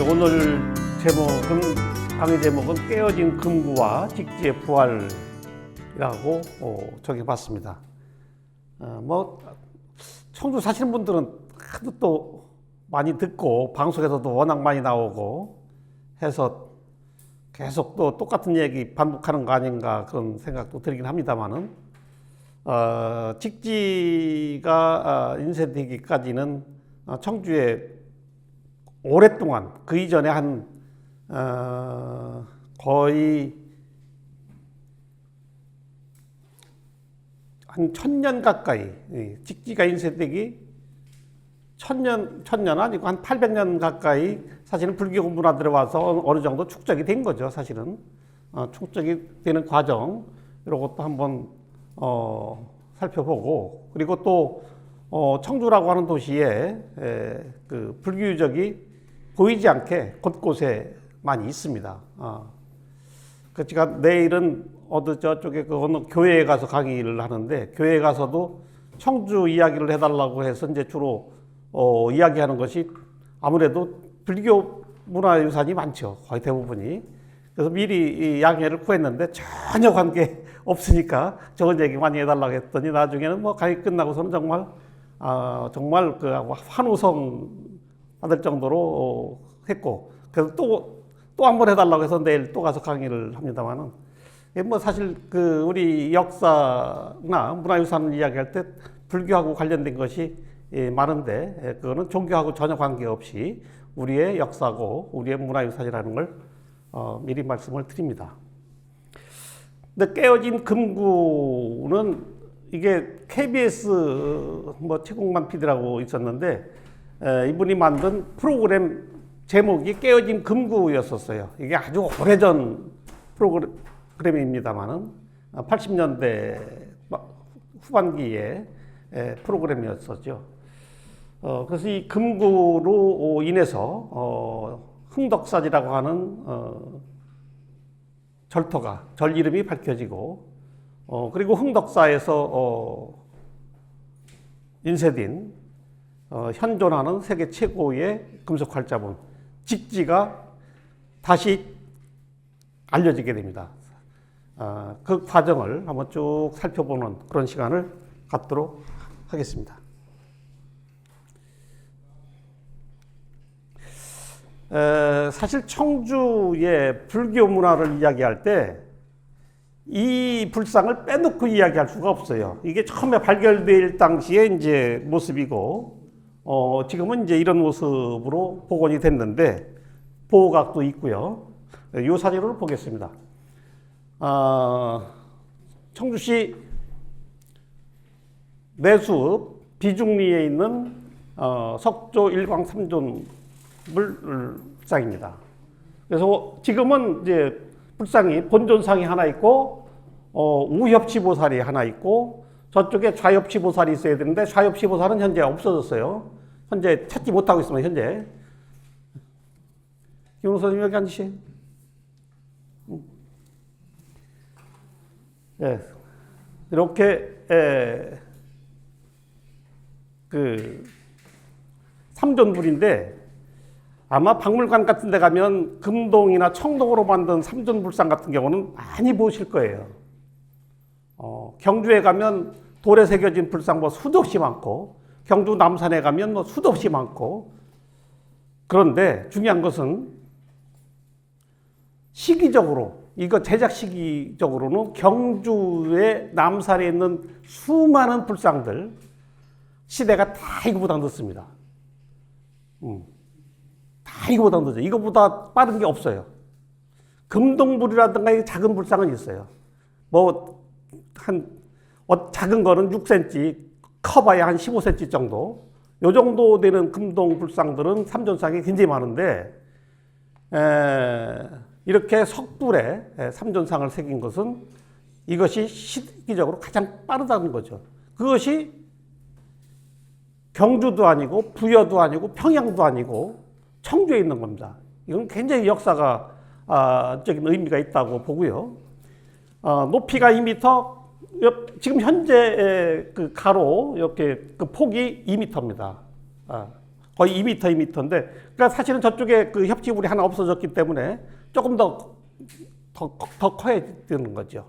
오늘 강의 제목은 깨어진 금구와 직지의 부활이라고 정해봤습니다. 청주 사시는 분들은 하도 또 많이 듣고 방송에서도 워낙 많이 나오고 해서 계속 또 똑같은 얘기 반복하는 거 아닌가 그런 생각도 들긴 합니다만은 직지가 인쇄되기까지는 청주에 오랫동안 그 이전에 거의 한 1000년 가까이 직지가 인쇄되기 1000년 아니고 한 800년 가까이 사실은 불교 문화 들어와서 어느 정도 축적이 된 거죠. 사실은 축적이 되는 과정 이런 것도 한번 살펴보고, 그리고 또 청주라고 하는 도시에 그 불교 유적이 보이지 않게 곳곳에 많이 있습니다. 제가 내일은 저쪽에 어느 교회에 가서 강의를 하는데, 교회에 가서도 청주 이야기를 해달라고 해서 이제 주로 이야기하는 것이 아무래도 불교 문화유산이 많죠. 거의 대부분이. 그래서 미리 이 양해를 구했는데 전혀 관계 없으니까 좋은 얘기 많이 해달라고 했더니 나중에는 강의 끝나고서는 정말 그 환호성 받을 정도로 했고, 그래서 또 한 번 해달라고 해서 내일 또 가서 강의를 합니다만은, 사실 우리 역사나 문화유산 이야기할 때 불교하고 관련된 것이 많은데, 그거는 종교하고 전혀 관계없이 우리의 역사고 우리의 문화유산이라는 걸 미리 말씀을 드립니다. 근데 깨어진 금구는 이게 KBS 최국만 PD라고 있었는데, 이분이 만든 프로그램 제목이 깨어진 금구였었어요. 이게 아주 오래전 프로그램입니다만은 80년대 후반기에 프로그램이었었죠. 그래서 이 금구로 인해서 흥덕사지라고 하는 절 이름이 밝혀지고, 그리고 흥덕사에서 인쇄된 현존하는 세계 최고의 금속 활자본 직지가 다시 알려지게 됩니다. 그 과정을 한번 쭉 살펴보는 그런 시간을 갖도록 하겠습니다. 사실 청주의 불교 문화를 이야기할 때 이 불상을 빼놓고 이야기할 수가 없어요. 이게 처음에 발견될 당시에 이제 모습이고, 지금은 이제 이런 모습으로 복원이 됐는데 보호각도 있고요. 이 사진으로 보겠습니다. 청주시 내수 비중리에 있는 석조 일광 삼존 불상입니다. 그래서 지금은 이제 불상이 본존상이 하나 있고, 우협치보살이 하나 있고, 저쪽에 좌협치보살이 있어야 되는데 좌협치보살은 현재 없어졌어요. 현재 찾지 못하고 있습니다. 현재. 김은호 선생님 여기 앉으세요. 네. 이렇게 삼존불인데, 아마 박물관 같은 데 가면 금동이나 청동으로 만든 삼존불상 같은 경우는 많이 보실 거예요. 경주에 가면 돌에 새겨진 불상 수도 없이 많고, 경주 남산에 가면 수도 없이 많고, 그런데 중요한 것은 시기적으로, 이거 제작 시기적으로는 경주의 남산에 있는 수많은 불상들 시대가 다 이거보다 늦습니다. 다 이거보다 늦어요. 이거보다 빠른 게 없어요. 금동불이라든가 작은 불상은 있어요. 작은 거는 6cm, 커봐야 한 15cm 정도. 요 정도 되는 금동 불상들은 삼존상이 굉장히 많은데, 이렇게 석불에 삼존상을 새긴 것은 이것이 시기적으로 가장 빠르다는 거죠. 그것이 경주도 아니고 부여도 아니고 평양도 아니고 청주에 있는 겁니다. 이건 굉장히 역사가 적인 의미가 있다고 보고요. 높이가 2m, 지금 현재 그 가로 이렇게 그 폭이 2m입니다. 거의 2m, 2m인데, 그러니까 사실은 저쪽에 그 협지불이 하나 없어졌기 때문에 조금 더 커야 되는 거죠.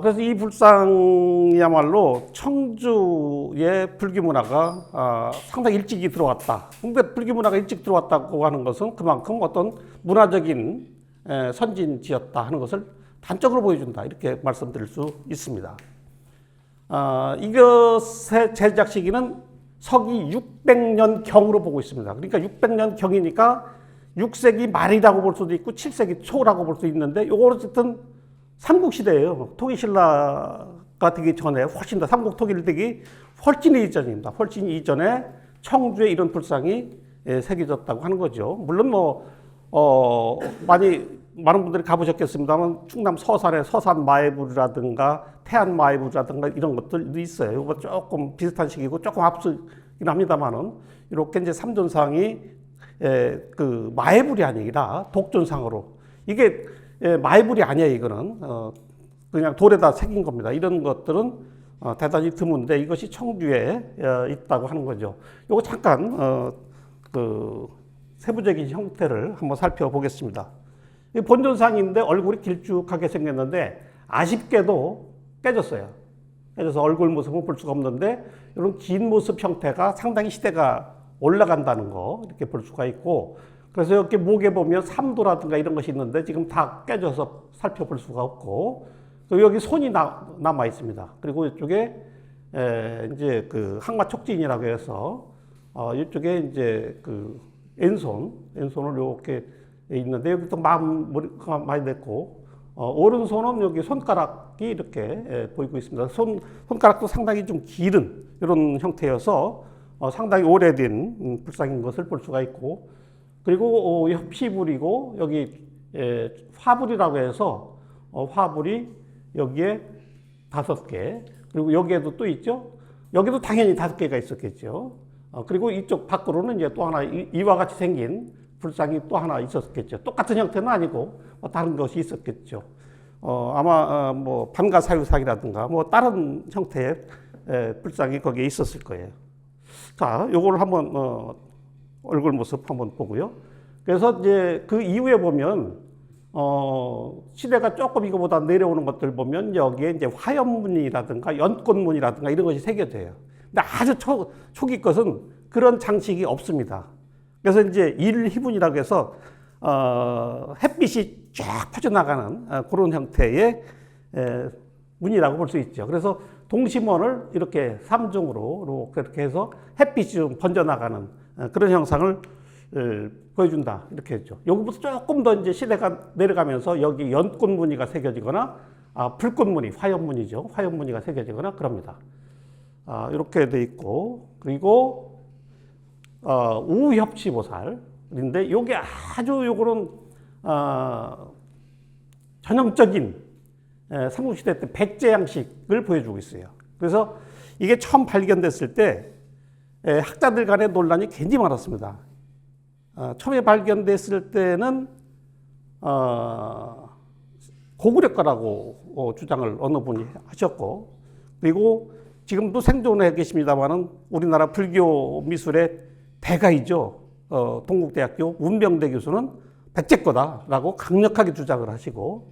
그래서 이 불상이야말로 청주의 불교 문화가 상당히 일찍이 들어왔다. 근데 불교 문화가 일찍 들어왔다고 하는 것은 그만큼 어떤 문화적인 선진지였다 하는 것을 단적으로 보여준다. 이렇게 말씀드릴 수 있습니다. 이것의 제작 시기는 서기 600년 경으로 보고 있습니다. 그러니까 600년 경이니까 6세기 말이라고 볼 수도 있고 7세기 초라고 볼 수 있는데 요거 어쨌든 삼국시대예요. 통일신라가 되기 전에 훨씬 더 삼국 통일 되기 훨씬 이전입니다. 훨씬 이전에 청주에 이런 불상이 새겨졌다고 하는 거죠. 물론 많은 분들이 가보셨겠습니다만 충남 서산에 서산 마애불이라든가 태안 마애불이라든가 이런 것들도 있어요. 이거 조금 비슷한 시기고 조금 앞서긴 합니다만은 이렇게 이제 삼존상이 그 마애불이 아니라 독존상으로 이게 마애불이 아니에요. 이거는 그냥 돌에다 새긴 겁니다. 이런 것들은 대단히 드문데 이것이 청주에 있다고 하는 거죠. 요거 잠깐 그 세부적인 형태를 한번 살펴보겠습니다. 이 본존상인데 얼굴이 길쭉하게 생겼는데 아쉽게도 깨졌어요. 깨져서 얼굴 모습은 볼 수가 없는데 이런 긴 모습 형태가 상당히 시대가 올라간다는 거 이렇게 볼 수가 있고, 그래서 이렇게 목에 보면 삼도라든가 이런 것이 있는데 지금 다 깨져서 살펴볼 수가 없고, 여기 손이 남아 있습니다. 그리고 이쪽에 이제 그 항마 촉진이라고 해서 이쪽에 이제 그 왼손을 이렇게 있는데 여기 또 머리가 많이 됐고, 오른손은 여기 손가락이 이렇게 보이고 있습니다. 손가락도 상당히 좀 길은 이런 형태여서 상당히 오래된 불상인 것을 볼 수가 있고, 그리고 협시불이고 여기 화불이라고 해서 화불이 여기에 5개, 그리고 여기에도 또 있죠. 여기도 당연히 5개가 있었겠죠. 그리고 이쪽 밖으로는 이제 또 하나 이와 같이 생긴 불상이 또 하나 있었겠죠. 똑같은 형태는 아니고 다른 것이 있었겠죠. 아마 뭐 반가사유상이라든가 뭐 다른 형태의 불상이 거기에 있었을 거예요. 자, 요걸 한번 얼굴 모습 한번 보고요. 그래서 이제 그 이후에 보면 시대가 조금 이거보다 내려오는 것들 보면 여기에 이제 화염문이라든가 연꽃문이라든가 이런 것이 새겨져요. 근데 아주 초기 것은 그런 장식이 없습니다. 그래서 이제 일희분이라고 해서 햇빛이 쫙 퍼져나가는 그런 형태의 문이라고 볼 수 있죠. 그래서 동심원을 이렇게 3중으로 이렇게 해서 햇빛이 좀 번져나가는 그런 형상을 보여준다. 이렇게 했죠. 여기부터 조금 더 이제 시대가 내려가면서 여기 연꽃무늬가 새겨지거나 불꽃무늬, 화염무늬죠. 화염무늬가 새겨지거나 그럽니다. 이렇게 돼 있고, 그리고 우협치보살인데 요게 아주 요거는 전형적인 삼국시대 때 백제 양식을 보여주고 있어요. 그래서 이게 처음 발견됐을 때 학자들 간의 논란이 굉장히 많았습니다. 처음에 발견됐을 때는 고구려거라고 주장을 어느 분이 하셨고, 그리고 지금도 생존해 계십니다만은 우리나라 불교 미술의 대가이죠. 동국대학교 운병대 교수는 백제 거다라고 강력하게 주장을 하시고,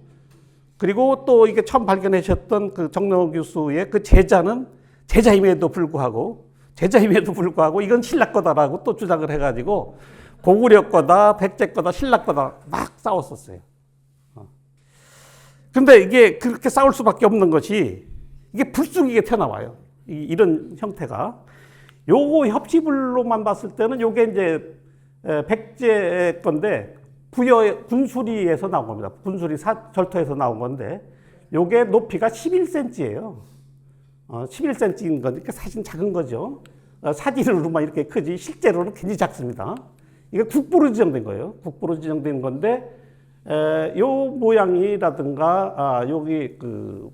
그리고 또 이게 처음 발견하셨던 그 정명호 교수의 그 제자는 제자임에도 불구하고 이건 신라 거다라고 또 주장을 해가지고 고구려 거다, 백제 거다, 신라 거다 막 싸웠었어요. 근데 이게 그렇게 싸울 수밖에 없는 것이 이게 불쑥이게 튀어나와요. 이런 형태가. 요거 협치불로만 봤을 때는 요게 이제 백제 건데 부여 군수리에서 나온 겁니다. 군수리 절터에서 나온 건데 요게 높이가 11cm예요. 11cm인 거니까 사실 작은 거죠. 사진으로만 이렇게 크지 실제로는 굉장히 작습니다. 이게 국보로 지정된 거예요. 국보로 지정된 건데 요 모양이라든가 여기 그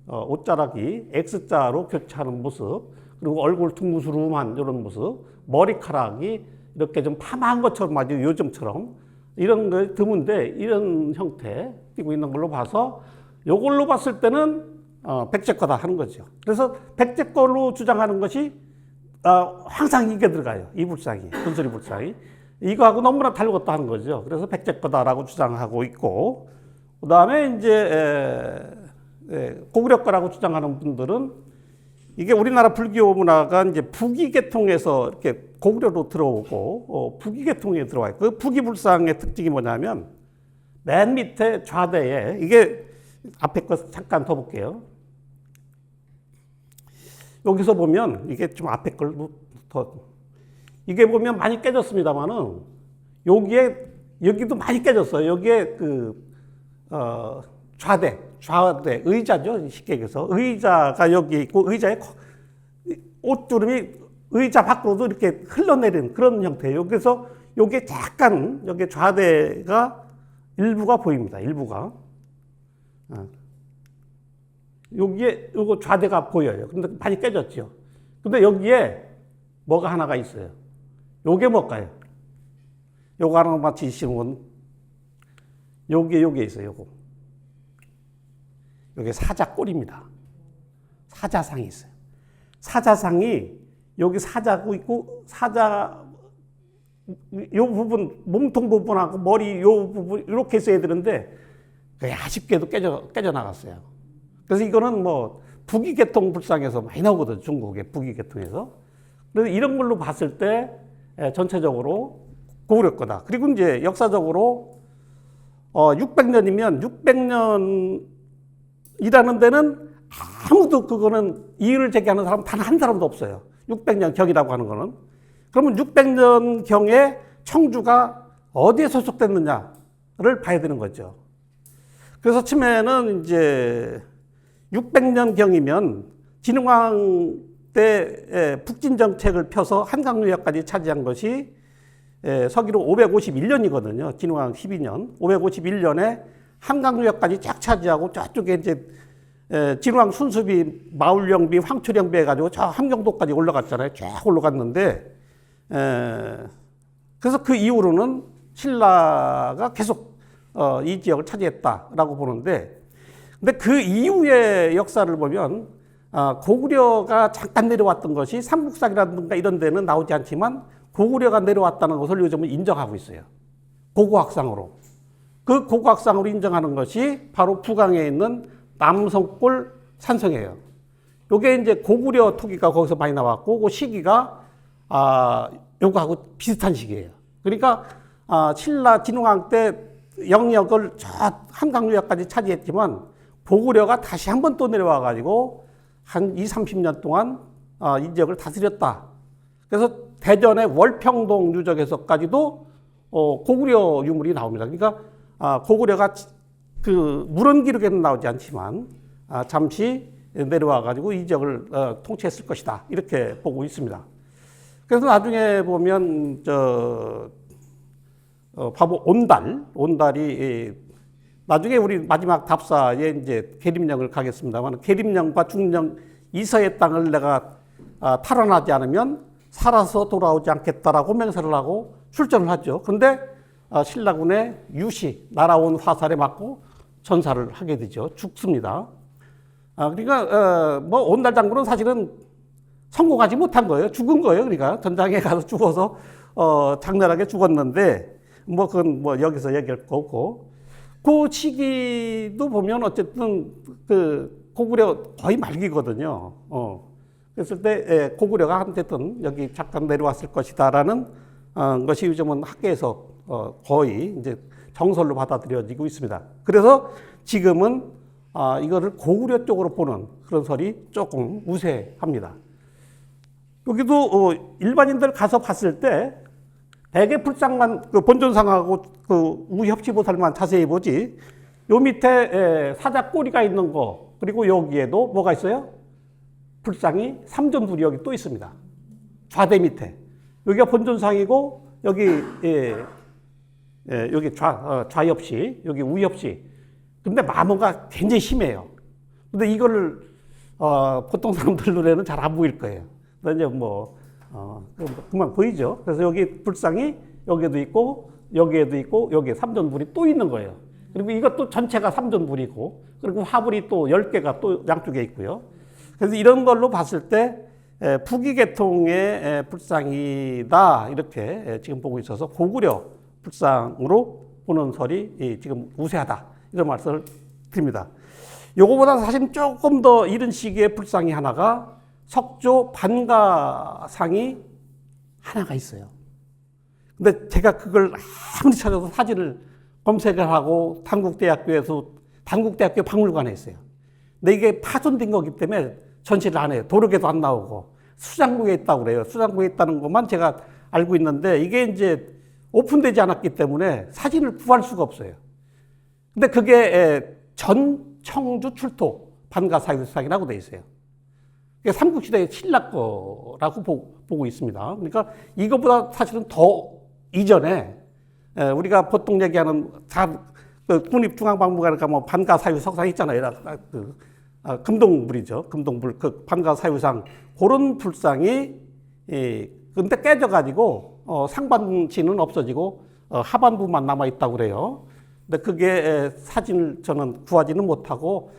옷자락이 X자로 교차하는 모습, 그리고 얼굴 둥그스름한 이런 모습, 머리카락이 이렇게 좀 파마한 것처럼 아주 요즘처럼 이런 거 드문데 이런 형태 띄고 있는 걸로 봐서 요걸로 봤을 때는 백제 거다 하는 거죠. 그래서 백제 거로 주장하는 것이 항상 이게 들어가요. 이 불상이, 분수리 불상이. 이거하고 너무나 다르겠다 하는 거죠. 그래서 백제 거다라고 주장하고 있고, 그 다음에 이제 고구려 거라고 주장하는 분들은 이게 우리나라 불교 문화가 이제 북이 계통에서 이렇게 고구려로 들어오고 북이 계통에 들어와요. 그 북이 불상의 특징이 뭐냐면 맨 밑에 좌대에 이게 앞에 거 잠깐 더 볼게요. 여기서 보면 이게 좀 앞에 걸 더 이게 보면 많이 깨졌습니다만은 여기도 많이 깨졌어요. 여기에 좌대 의자죠. 쉽게 얘기해서 의자가 여기 있고 의자에 옷주름이 의자 밖으로도 이렇게 흘러내리는 그런 형태예요. 그래서 여기 약간 여기 좌대가 일부가 보입니다. 일부가 여기에 요거 좌대가 보여요. 근데 많이 깨졌죠. 근데 여기에 뭐가 하나가 있어요. 요게 뭘까요? 요거 하나만 지시면 요게 있어요. 요거. 요게 사자꼴입니다. 사자상이 있어요. 사자상이 여기 사자고 있고 사자 요 부분 몸통 부분하고 머리 요 부분 이렇게 있어야 되는데 아쉽게도 깨져 나갔어요. 그래서 이거는 뭐 북이계통 불상에서 많이 나오거든요. 중국의 북이계통에서. 그래서 이런 걸로 봤을 때 전체적으로 고구려 거다. 그리고 이제 역사적으로 600년이면 600년이라는 데는 아무도 그거는 이의를 제기하는 사람 단 한 사람도 없어요. 600년 경이라고 하는 거는. 그러면 600년 경에 청주가 어디에 소속됐느냐를 봐야 되는 거죠. 그래서 처음에는 이제 600년 경이면 진흥왕 때 북진 정책을 펴서 한강유역까지 차지한 것이 서기로 551년이거든요. 진흥왕 12년. 551년에 한강유역까지 쫙 차지하고 저쪽에 이제 진흥왕 순수비, 마울령비, 황초령비 해가지고 저 함경도까지 올라갔잖아요. 쫙 올라갔는데 그래서 그 이후로는 신라가 계속 이 지역을 차지했다라고 보는데 근데 그 이후의 역사를 보면 고구려가 잠깐 내려왔던 것이 삼국사기라든가 이런 데는 나오지 않지만 고구려가 내려왔다는 것을 요즘은 인정하고 있어요. 고고학상으로. 그 고고학상으로 인정하는 것이 바로 북왕에 있는 남성골 산성이에요. 요게 이제 고구려 토기가 거기서 많이 나왔고 그 시기가 요거하고 비슷한 시기예요. 그러니까 신라 진흥왕 때 영역을 저 한강유역까지 차지했지만 고구려가 다시 한 번 또 내려와 가지고 한 20-30년 동안 이 지역을 다스렸다. 그래서 대전의 월평동 유적에서까지도 고구려 유물이 나옵니다. 그러니까 고구려가 그 물원 기록에는 나오지 않지만 잠시 내려와 가지고 이 지역을 통치했을 것이다. 이렇게 보고 있습니다. 그래서 나중에 보면 바보 온달이 나중에 우리 마지막 답사에 이제 계림령을 가겠습니다만 계림령과 중령 이서의 땅을 내가 탈환하지 않으면 살아서 돌아오지 않겠다라고 맹세를 하고 출전을 하죠. 그런데 신라군의 유시 날아온 화살에 맞고 전사를 하게 되죠. 죽습니다. 그러니까 뭐 온달 장군은 사실은 성공하지 못한 거예요. 죽은 거예요. 그러니까 전장에 가서 죽어서 장렬하게 죽었는데 뭐 그건 뭐 여기서 얘기할 거 없고. 그 시기도 보면 어쨌든 그 고구려 거의 말기거든요. 그랬을 때 고구려가 한테든 여기 잠깐 내려왔을 것이다라는 것이 요즘은 학계에서 거의 이제 정설로 받아들여지고 있습니다. 그래서 지금은 이거를 고구려 쪽으로 보는 그런 설이 조금 우세합니다. 여기도 일반인들 가서 봤을 때 대개 불상만 그 본尊상하고 그 우협지보살만 자세히 보지 요 밑에 사자 꼬리가 있는 거 그리고 여기에도 뭐가 있어요? 불상이 삼전불이 여기 또 있습니다. 좌대 밑에 여기가 본尊상이고 여기 여기 좌협시 여기 우협시 근데 마모가 굉장히 심해요. 근데 이거를 보통 사람들 눈에는 잘 안 보일 거예요. 근데 이제 금방 보이죠? 그래서 여기 불상이 여기에도 있고, 여기에도 있고, 여기에 삼전불이 또 있는 거예요. 그리고 이것도 전체가 삼전불이고, 그리고 화불이 또 10개가 또 양쪽에 있고요. 그래서 이런 걸로 봤을 때, 부기 계통의 불상이다 이렇게 지금 보고 있어서 고구려 불상으로 보는 설이 지금 우세하다 이런 말씀을 드립니다. 요거보다 사실 조금 더 이른 시기의 불상이 하나가 석조 반가상이 하나가 있어요. 근데 제가 그걸 아무리 찾아도 사진을 검색을 하고 단국대학교 박물관에 있어요. 근데 이게 파손된 거기 때문에 전시를 안 해요. 도로계도 안 나오고 수장고에 있다고 그래요. 수장고에 있다는 것만 제가 알고 있는데 이게 이제 오픈되지 않았기 때문에 사진을 구할 수가 없어요. 근데 그게 전청주 출토 반가사유상이라고 돼 있어요. 그게 삼국시대의 신라 거라고 보고 있습니다. 그러니까 이거보다 사실은 더 이전에 우리가 보통 얘기하는 국립중앙박물관에 가면 반가사유 석상 있잖아요. 금동불이죠. 금동불 그 반가사유상 그런 불상이 근데 깨져가지고 상반신은 없어지고 하반부만 남아 있다고 그래요. 근데 그게 사진을 저는 구하지는 못하고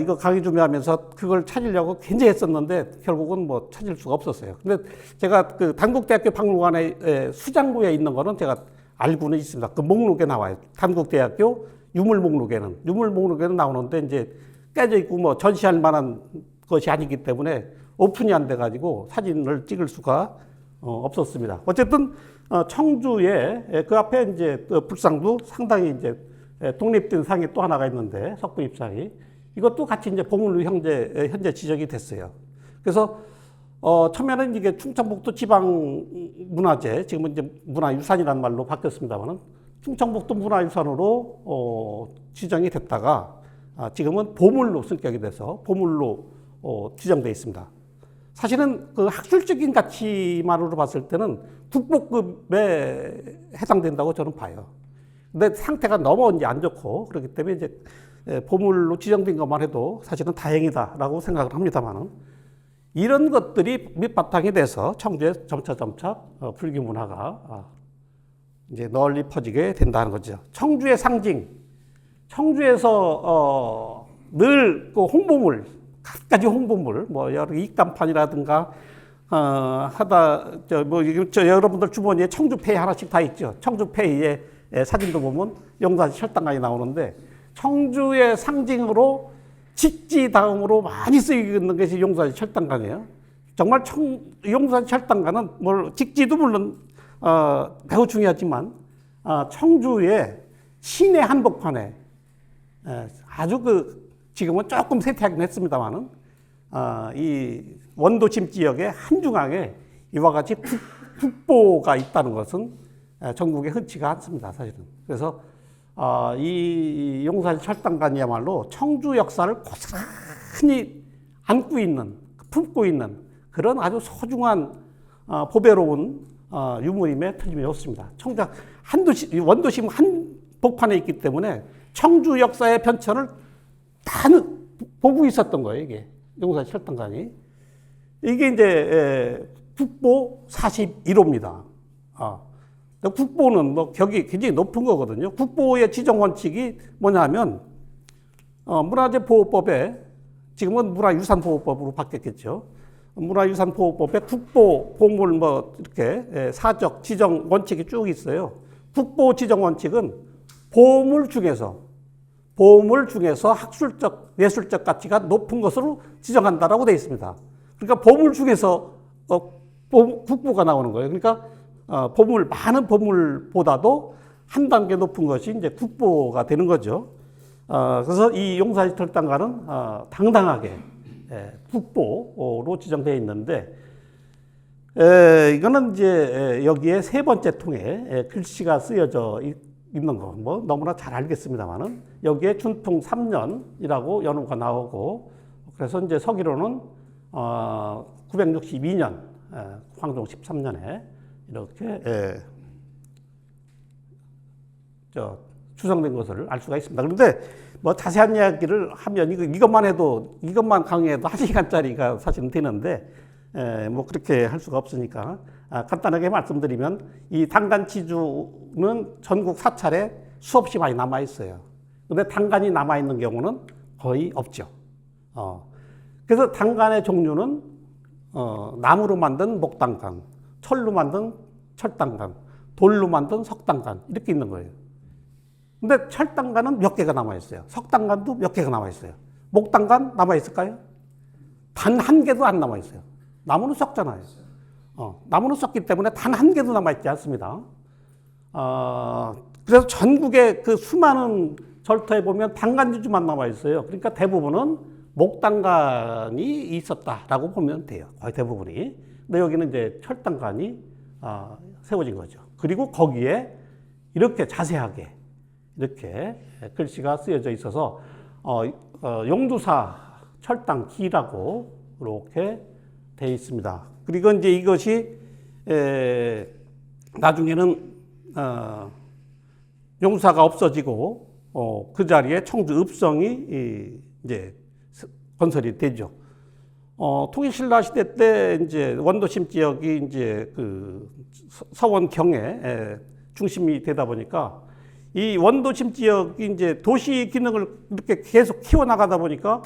이거 강의 준비하면서 그걸 찾으려고 굉장히 했었는데 결국은 뭐 찾을 수가 없었어요. 근데 제가 그 단국대학교 박물관에 수장고에 있는 거는 제가 알고는 있습니다. 그 목록에 나와요. 단국대학교 유물 목록에는 나오는데 이제 깨져 있고 뭐 전시할 만한 것이 아니기 때문에 오픈이 안 돼가지고 사진을 찍을 수가 없었습니다. 어쨌든 청주에 그 앞에 이제 불상도 상당히 이제 독립된 상이 또 하나가 있는데 석분입상이 이것도 같이 이제 보물로 현재 지정이 됐어요. 그래서 처음에는 이게 충청북도 지방문화재, 지금은 이제 문화유산이라는 말로 바뀌었습니다만은 충청북도 문화유산으로 지정이 됐다가 지금은 보물로 승격이 돼서 보물로 지정돼 있습니다. 사실은 그 학술적인 가치만으로 봤을 때는 국보급에 해당된다고 저는 봐요. 근데 상태가 너무 이제 안 좋고 그렇기 때문에 이제 보물로 지정된 것만 해도 사실은 다행이다라고 생각을 합니다만은 이런 것들이 밑바탕이 돼서 청주에 점차 불교 문화가 이제 널리 퍼지게 된다는 거죠. 청주의 상징, 청주에서 늘 그 홍보물, 갖가지 홍보물, 뭐 여러 입간판이라든가 여러분들 주머니에 청주페이 하나씩 다 있죠. 청주페이에 사진도 보면 용산 철당간이 나오는데 청주의 상징으로 직지 다음으로 많이 쓰이고 있는 것이 용산 철당간이에요. 정말 용산 철당간은 직지도 물론 매우 중요하지만 청주의 시내 한복판에 아주 지금은 조금 쇠퇴하긴 했습니다만은 이 원도심 지역의 한중앙에 이와 같이 국보가 있다는 것은 전국에 흔치가 않습니다, 사실은. 그래서 이 용산 철당간이야말로 청주 역사를 고스란히 안고 있는, 품고 있는 그런 아주 소중한 보배로운 유물임에 틀림이 없습니다. 원도심 한복판에 있기 때문에 청주 역사의 변천을 다 보고 있었던 거예요, 이게. 용산 철당간이. 이게 이제 국보 41호입니다. 국보는 뭐 격이 굉장히 높은 거거든요. 국보의 지정 원칙이 뭐냐면 문화재보호법에 지금은 문화유산보호법으로 바뀌었겠죠. 문화유산보호법에 국보 보물 뭐 이렇게 사적 지정 원칙이 쭉 있어요. 국보 지정 원칙은 보물 중에서 학술적 예술적 가치가 높은 것으로 지정한다라고 되어 있습니다. 그러니까 보물 중에서 국보가 나오는 거예요. 그러니까 많은 보물보다도 한 단계 높은 것이 이제 국보가 되는 거죠. 그래서 이 용산 철당간은 당당하게 국보로 지정되어 있는데, 이거는 이제 여기에 세 번째 통에 글씨가 쓰여져 있는 거, 뭐 너무나 잘 알겠습니다만은 여기에 준통 3년이라고 연호가 나오고, 그래서 이제 서기로는 962년, 황종 13년에 이렇게 추정된 것을 알 수가 있습니다. 그런데 뭐 자세한 이야기를 하면 이것만 강의해도 1시간짜리가 사실은 되는데 뭐 그렇게 할 수가 없으니까 간단하게 말씀드리면 이 당간치주는 전국 사찰에 수없이 많이 남아 있어요. 근데 당간이 남아 있는 경우는 거의 없죠. 그래서 당간의 종류는 나무로 만든 목단간, 철로 만든 철단간, 돌로 만든 석단간 이렇게 있는 거예요. 근데 철단간은 몇 개가 남아 있어요. 석단간도 몇 개가 남아 있어요. 목단간 남아 있을까요? 단 한 개도 안 남아 있어요. 나무는 썩잖아요. 나무는 썩기 때문에 단 한 개도 남아 있지 않습니다. 그래서 전국의 그 수많은 절터에 보면 단간지주만 남아 있어요. 그러니까 대부분은 목단간이 있었다라고 보면 돼요. 거의 대부분이. 근데 여기는 이제 철단간이 세워진 거죠. 그리고 거기에 이렇게 자세하게 이렇게 글씨가 쓰여져 있어서 용두사 철당기라고 이렇게 되어 있습니다. 그리고 이제 이것이 나중에는 용두사가 없어지고 그 자리에 청주 읍성이 이제 건설이 되죠. 통일신라 시대 때 이제 원도심 지역이 이제 그 서원 경에 중심이 되다 보니까 이 원도심 지역이 이제 도시 기능을 이렇게 계속 키워나가다 보니까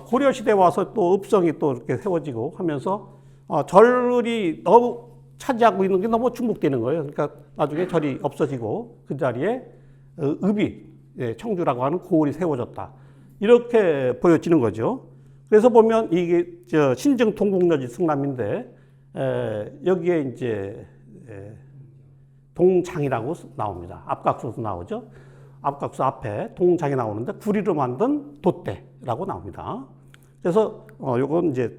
고려 시대 와서 또 읍성이 또 이렇게 세워지고 하면서 절이 너무 차지하고 있는 게 너무 중복되는 거예요. 그러니까 나중에 절이 없어지고 그 자리에 읍이 청주라고 하는 고을이 세워졌다. 이렇게 보여지는 거죠. 그래서 보면 이게 신증 동국여지 승람인데 여기에 이제 동장이라고 나옵니다. 앞각수도 나오죠. 앞각수 앞에 동장이 나오는데 구리로 만든 돛대라고 나옵니다. 그래서 요건 이제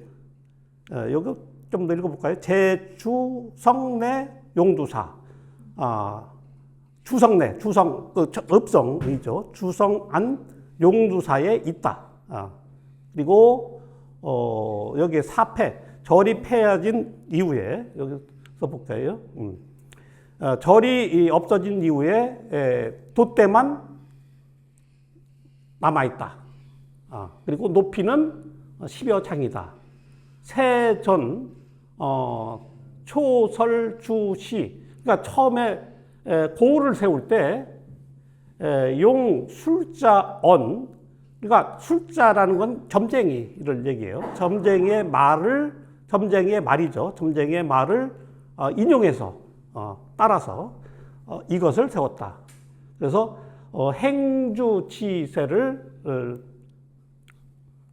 요거 좀 더 읽어볼까요? 제주성내 용두사, 주성내, 주성 그 읍성이죠. 주성안 용두사에 있다. 그리고 여기에 사패 절이 폐해진 이후에 여기 써볼까요? 절이 없어진 이후에 돛대만 남아있다. 그리고 높이는 10여 장이다. 세전, 초설주시. 그러니까 처음에 고을을 세울 때 용, 술자, 언. 그러니까 술자라는 건 점쟁이를 얘기해요. 점쟁이의 말이죠. 점쟁이의 말을 인용해서 따라서 이것을 세웠다. 그래서 행주지세를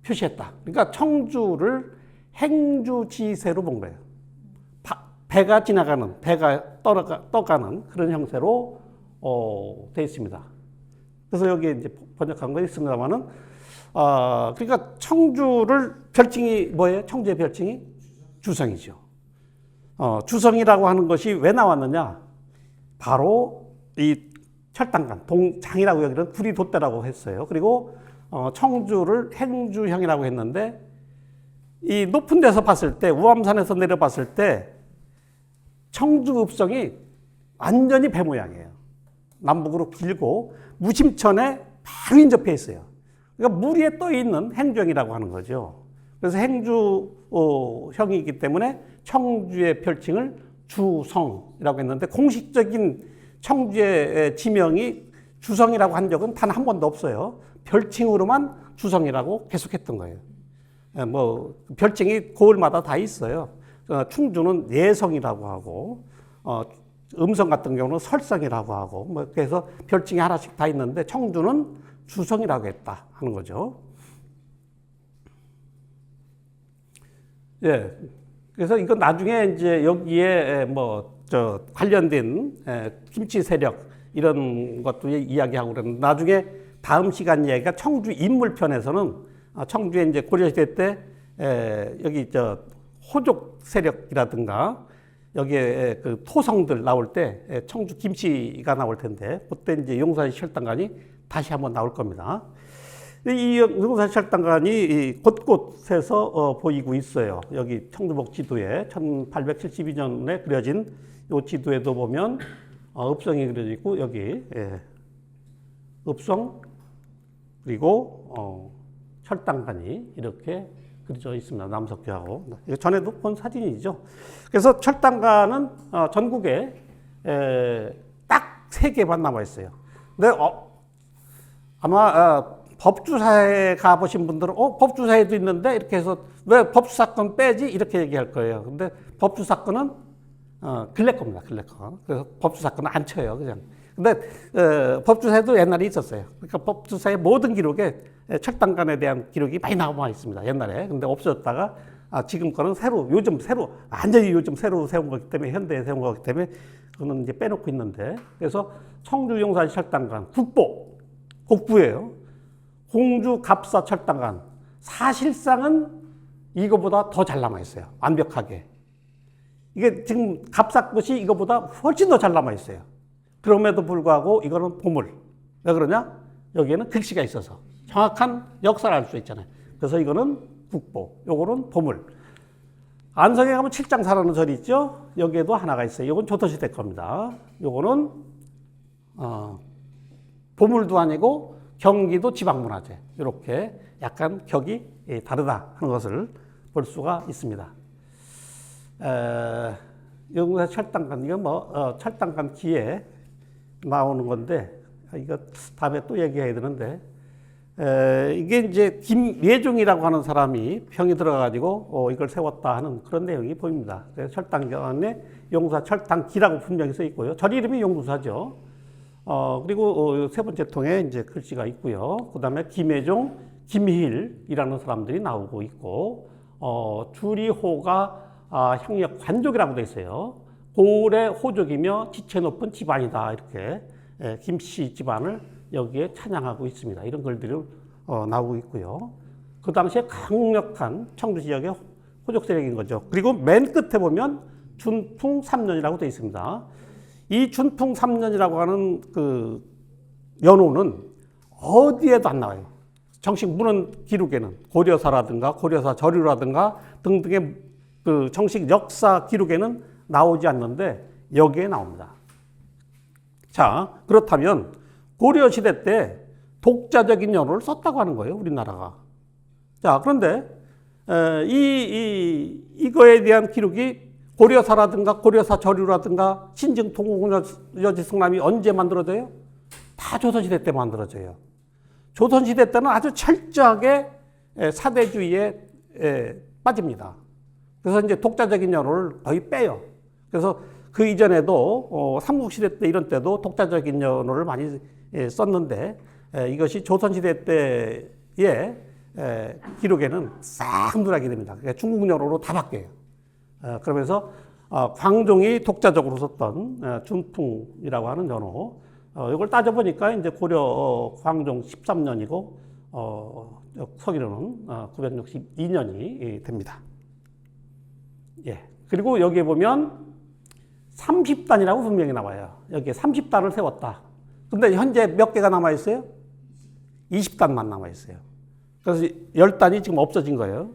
표시했다. 그러니까 청주를 행주지세로 본 거예요. 배가 지나가는, 배가 떠가는 그런 형태로 되어 있습니다. 그래서 여기에 이제 번역한 거 있습니다만은, 그러니까 청주를 별칭이 뭐예요? 청주의 별칭이 주성이죠. 주성이라고 하는 것이 왜 나왔느냐? 바로 이 철단간, 동장이라고 여기는 구리 돛대라고 했어요. 그리고 청주를 행주형이라고 했는데, 이 높은 데서 봤을 때, 우암산에서 내려봤을 때, 청주 읍성이 완전히 배 모양이에요. 남북으로 길고, 무심천에 바로 인접해 있어요. 그러니까 물 위에 떠 있는 행주형이라고 하는 거죠. 그래서 행주형이기 때문에 청주의 별칭을 주성이라고 했는데, 공식적인 청주의 지명이 주성이라고 한 적은 단 한 번도 없어요. 별칭으로만 주성이라고 계속했던 거예요. 뭐 별칭이 고을마다 다 있어요. 충주는 예성이라고 하고, 음성 같은 경우는 설성이라고 하고, 뭐 그래서 별칭이 하나씩 다 있는데 청주는 주성이라고 했다 하는 거죠. 예. 그래서 이건 나중에 이제 여기에 관련된 김치 세력 이런 것도 이야기하고 그러는데, 나중에 다음 시간 이야기가 청주 인물편에서는 청주에 이제 고려시대 때 여기 호족 세력이라든가 여기에 그 토성들 나올 때 청주 김치가 나올 텐데, 그때 이제 용사시 철당간이 다시 한번 나올 겁니다. 이 용사시 철당간이 곳곳에서 보이고 있어요. 여기 청주복 지도에 1872년에 그려진 이 지도에도 보면 읍성이 그려져 있고, 여기 읍성 그리고 철당간이 이렇게 그려져 있습니다. 남석교하고. 전에도 본 사진이죠. 그래서 철당간은 전국에 딱 3개만 남아 있어요. 근데 아마 법주사에 가보신 분들은 법주사에도 있는데 이렇게 해서 왜 법주사건 빼지? 이렇게 얘기할 거예요. 근데 법주사건은 근래 겁니다. 근래 거. 그래서 법주사건은 안 쳐요. 그냥. 근데 법주사에도 옛날에 있었어요. 그러니까 법주사의 모든 기록에 철당간에 대한 기록이 많이 남아 있습니다. 옛날에. 근데 없어졌다가 지금 거는 완전히 요즘 새로 세운 거기 때문에, 현대에 세운 거기 때문에 그거는 이제 빼놓고 있는데, 그래서 청주 용산 철당간, 국부예요. 공주 갑사 철당간, 사실상은 이거보다 더 잘 남아 있어요. 완벽하게. 이게 지금 갑사 것이 이거보다 훨씬 더 잘 남아 있어요. 그럼에도 불구하고 이거는 보물. 왜 그러냐? 여기에는 글씨가 있어서 정확한 역사를 알 수 있잖아요. 그래서 이거는 국보, 요거는 보물. 안성에 가면 칠장사라는 절이 있죠? 여기에도 하나가 있어요. 요건 조선시대 겁니다. 요거는 보물도 아니고 경기도 지방문화재. 이렇게 약간 격이 다르다 하는 것을 볼 수가 있습니다. 용사 철당간, 이거 철당간 기에 나오는 건데, 이거 다음에 또 얘기해야 되는데, 이게 이제 김예중이라고 하는 사람이 병이 들어가지고 이걸 세웠다 하는 그런 내용이 보입니다. 그래서 철당간에 용사 철당기라고 분명히 써 있고요. 절 이름이 용두사죠. 그리고 세 번째 통에 이제 글씨가 있고요. 그 다음에 김예종, 김힐이라는 사람들이 나오고 있고, 주리호가 형력 관족이라고 돼 있어요. 고래 호족이며 지체 높은 집안이다. 이렇게 김씨 집안을 여기에 찬양하고 있습니다. 이런 글들이 나오고 있고요. 그 당시에 강력한 청주 지역의 호족 세력인 거죠. 그리고 맨 끝에 보면 준풍 3년이라고 되어 있습니다. 이 준풍 3년이라고 하는 그 연호는 어디에도 안 나와요. 정식 문헌 기록에는 고려사라든가 고려사 저류라든가 등등의 그 정식 역사 기록에는 나오지 않는데 여기에 나옵니다. 자, 그렇다면 고려시대 때 독자적인 연호를 썼다고 하는 거예요, 우리나라가. 자, 그런데 이거에 대한 기록이 고려사라든가 고려사 저류라든가 신증 동국여지 성남이 언제 만들어져요? 다 조선시대 때 만들어져요. 조선시대 때는 아주 철저하게 사대주의에 빠집니다. 그래서 이제 독자적인 연호를 거의 빼요. 그래서 그 이전에도 삼국시대 때 이런 때도 독자적인 연호를 많이 썼는데 이것이 조선시대 때의 기록에는 싹 누락이 됩니다. 그러니까 중국 연호로 다 바뀌어요. 그러면서 광종이 독자적으로 썼던 준풍이라고 하는 연호, 이걸 따져보니까 이제 고려 광종 13년이고 서기로는 962년이 됩니다. 예. 그리고 여기에 보면 30단이라고 분명히 나와요. 여기에 30단을 세웠다. 근데 현재 몇 개가 남아있어요? 20단만 남아있어요. 그래서 10단이 지금 없어진 거예요.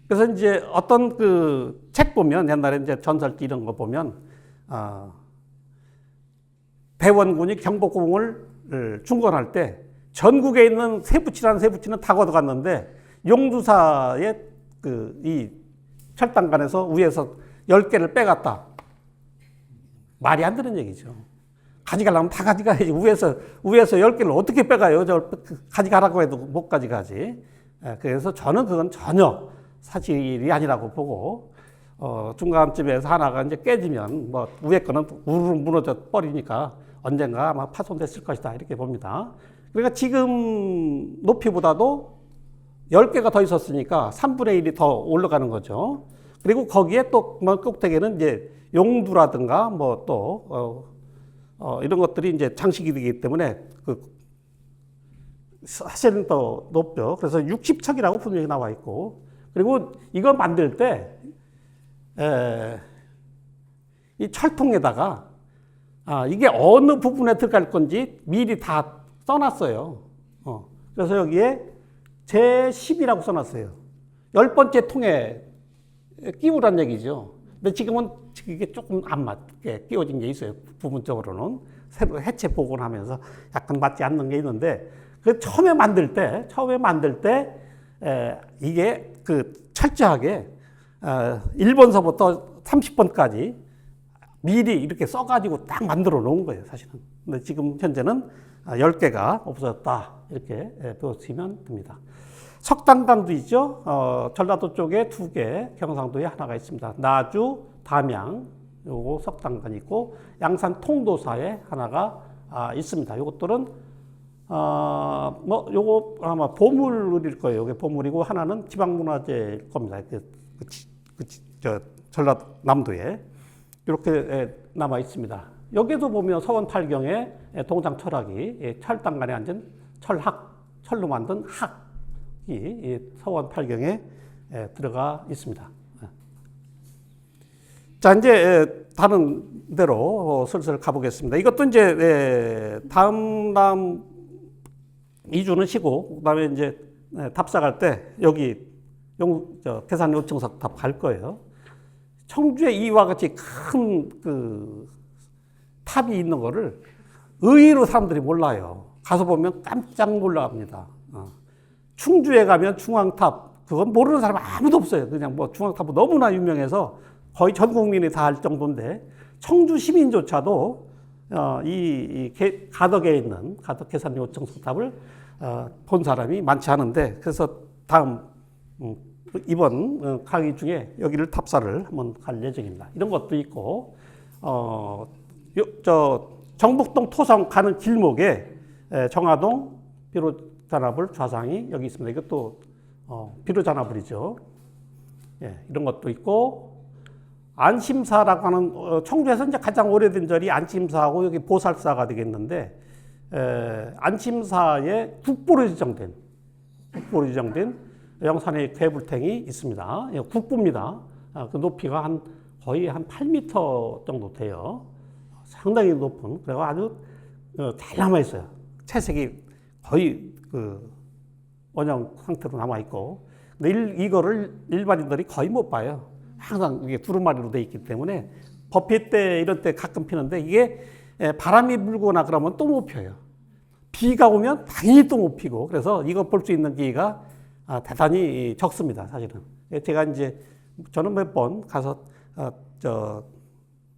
그래서 이제 어떤 그 책 보면, 옛날에 이제 전설기 이런 거 보면, 대원군이 경복궁을 중건할 때 전국에 있는 세부치라는 세부치는 다 걷어갔는데 용두사의 이 철당간에서 위에서 10개를 빼갔다. 말이 안 되는 얘기죠. 가져가려면 다 가져가야지. 위에서 10개를 어떻게 빼가요? 가져가라고 해도 못 가져가지. 그래서 저는 그건 전혀 사실이 아니라고 보고, 중간쯤에서 하나가 이제 깨지면 뭐 위에 거는 우르르 무너져 버리니까 언젠가 아마 파손됐을 것이다. 이렇게 봅니다. 그러니까 지금 높이보다도 10개가 더 있었으니까 3분의 1이 더 올라가는 거죠. 그리고 거기에 또 꼭대기에는 이제 용두라든가 뭐 또 이런 것들이 이제 장식이 되기 때문에 사실은 더 높죠. 그래서 60척이라고 분명히 나와 있고, 그리고 이거 만들 때 이 철통에다가 이게 어느 부분에 들어갈 건지 미리 다 써놨어요. 그래서 여기에 제10이라고 써놨어요. 10번째 통에 끼우란 얘기죠. 근데 지금은 이게 조금 안 맞게 끼워진 게 있어요. 부분적으로는. 새로 해체 복원하면서 약간 맞지 않는 게 있는데, 그 처음에 만들 때 이게 그 철저하게 1번서부터 30번까지 미리 이렇게 써가지고 딱 만들어 놓은 거예요, 사실은. 근데 지금 현재는 10개가 없어졌다. 이렇게 보시면 됩니다. 석당강도 있죠. 전라도 쪽에 2개, 경상도에 하나가 있습니다. 나주, 담양, 요거 석당강이 있고, 양산 통도사에 하나가 있습니다. 요것들은 요거 아마 보물일 거예요. 이게 보물이고, 하나는 지방문화재일 겁니다. 전라남도에 이렇게 남아 있습니다. 여기도 보면 서원 8경에 동장 철학이 철당간에 앉은 철로 만든 학이 서원 8경에 들어가 있습니다. 자, 이제 다른 데로 슬슬 가보겠습니다. 이것도 이제 다음 2주는 쉬고, 그다음에 이제 답사 갈 때 여기 태산 요청석탑 갈 거예요. 청주에 이와 같이 큰 탑이 있는 거를 의외로 사람들이 몰라요. 가서 보면 깜짝 놀랍니다. 충주에 가면 중앙탑, 그건 모르는 사람 아무도 없어요. 그냥 뭐 중앙탑은 너무나 유명해서 거의 전 국민이 다 알 정도인데, 청주 시민조차도 이 가덕에 있는 가덕 태산 요청석탑을 본 사람이 많지 않은데, 그래서 다음 이번 강의 중에 여기를 탑사를 한번 갈 예정입니다. 이런 것도 있고, 정북동 토성 가는 길목에 정화동 비로자나불 좌상이 여기 있습니다. 이것도 비로자나불이죠. 예, 이런 것도 있고, 안심사라고 하는 청주에서 이제 가장 오래된 절이 안심사하고 여기 보살사가 되겠는데, 안심사에 국보로 지정된 영산의 괴불탱이 있습니다. 국보입니다. 그 높이가 거의 한 8m 정도 돼요. 상당히 높은, 그리고 아주 잘 남아있어요. 채색이 거의 원형 상태로 남아있고, 근데 이거를 일반인들이 거의 못 봐요. 항상 이게 두루마리로 돼 있기 때문에 법회 때 이런 때 가끔 피는데, 이게 바람이 불거나 그러면 또 못 펴요. 비가 오면 당연히 또 못 피고, 그래서 이거 볼 수 있는 기회가 대단히 적습니다, 사실은. 제가 이제 저는 몇 번 가서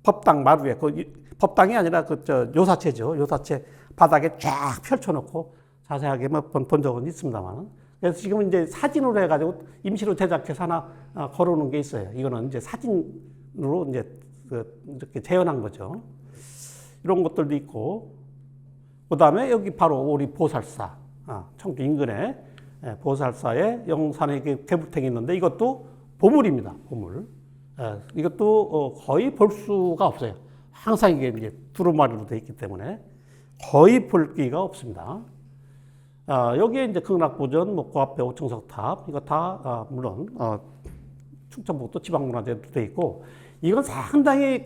법당 마루에, 법당이 아니라 요사체죠. 요사체 바닥에 쫙 펼쳐놓고 자세하게 몇 번 본 적은 있습니다만, 그래서 지금 이제 사진으로 해가지고 임시로 제작해서 하나 걸어놓은 게 있어요. 이거는 이제 사진으로 이제 이렇게 재현한 거죠. 이런 것들도 있고, 그 다음에 여기 바로 우리 보살사, 청주 인근에 보살사에 영산에 괴불탱이 있는데, 이것도 보물입니다. 보물. 이것도 거의 볼 수가 없어요. 항상 이게 이제 두루마리로 되어 있기 때문에 거의 볼 기회가 없습니다. 여기에 이제 극락보전, 그 앞에 오청석탑, 이거 다 물론 충청북도 지방문화재도 되어 있고, 이건 상당히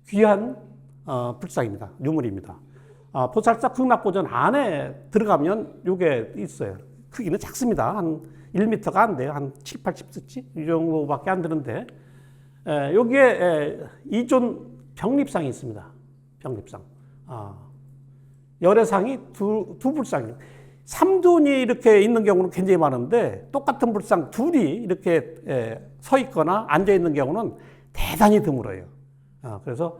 귀한 불상입니다. 유물입니다. 보살사 극락보전 안에 들어가면 이게 있어요. 크기는 작습니다. 한 1m가 안 돼요. 한 7, 80cm? 이 정도밖에 안 되는데, 여기에 이존 병립상이 있습니다. 병립상. 열애상이 두 불상이에요. 3존이 이렇게 있는 경우는 굉장히 많은데, 똑같은 불상 둘이 이렇게 서 있거나 앉아 있는 경우는 대단히 드물어요. 그래서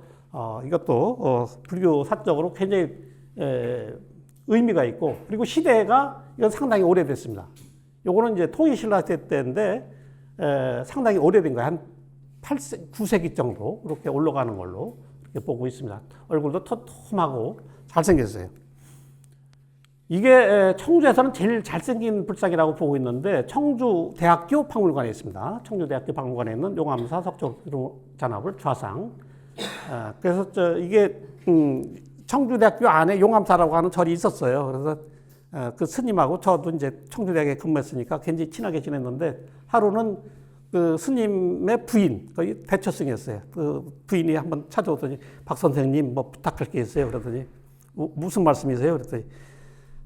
이것도 불교 사적으로 굉장히 의미가 있고, 그리고 시대가 이건 상당히 오래됐습니다. 요거는 이제 통일신라 때인데 상당히 오래된 거예요. 한 8세, 9세기 정도 이렇게 올라가는 걸로 이렇게 보고 있습니다. 얼굴도 톰톰하고 잘생겼어요. 이게 청주에서는 제일 잘생긴 불상이라고 보고 있는데, 청주대학교 박물관에 있습니다. 청주대학교 박물관에 있는 용암사 석조잔화불 좌상. 그래서 이게 청주대학교 안에 용암사라고 하는 절이 있었어요. 그래서 그 스님하고 저도 이제 청주대학에 근무했으니까 굉장히 친하게 지냈는데, 하루는 그 스님의 부인, 거의 대처승이었어요. 그 부인이 한번 찾아오더니, 박 선생님 뭐 부탁할 게 있어요. 그러더니 무슨 말씀이세요? 그랬더니,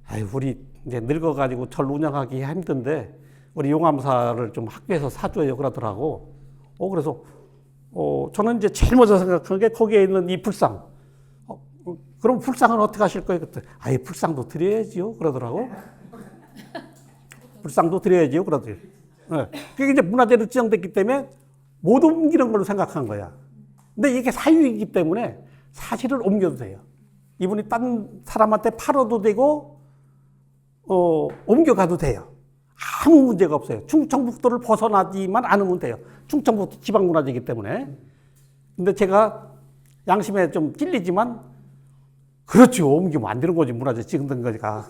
아유, 우리 이제 늙어가지고 절 운영하기 힘든데 우리 용암사를 좀 학교에서 사줘요 그러더라고. 그래서 저는 이제 제일 먼저 생각한 게 거기에 있는 이 불상. 그럼 불상은 어떻게 하실 거예요? 그때 아예 불상도 드려야지요 그러더라고. 불상도 드려야지요 그러더라고요. 그게 이제 문화재로 지정됐기 때문에 못 옮기는 걸로 생각한 거야. 근데 이게 사유이기 때문에 사실을 옮겨도 돼요. 이분이 딴 사람한테 팔아도 되고 옮겨가도 돼요. 아무 문제가 없어요. 충청북도를 벗어나지만 않으면 돼요. 충청북도 지방문화재이기 때문에. 근데 제가 양심에 좀 찔리지만 그렇죠. 옮기면 안 되는 거지. 문화재 찍은 거니까.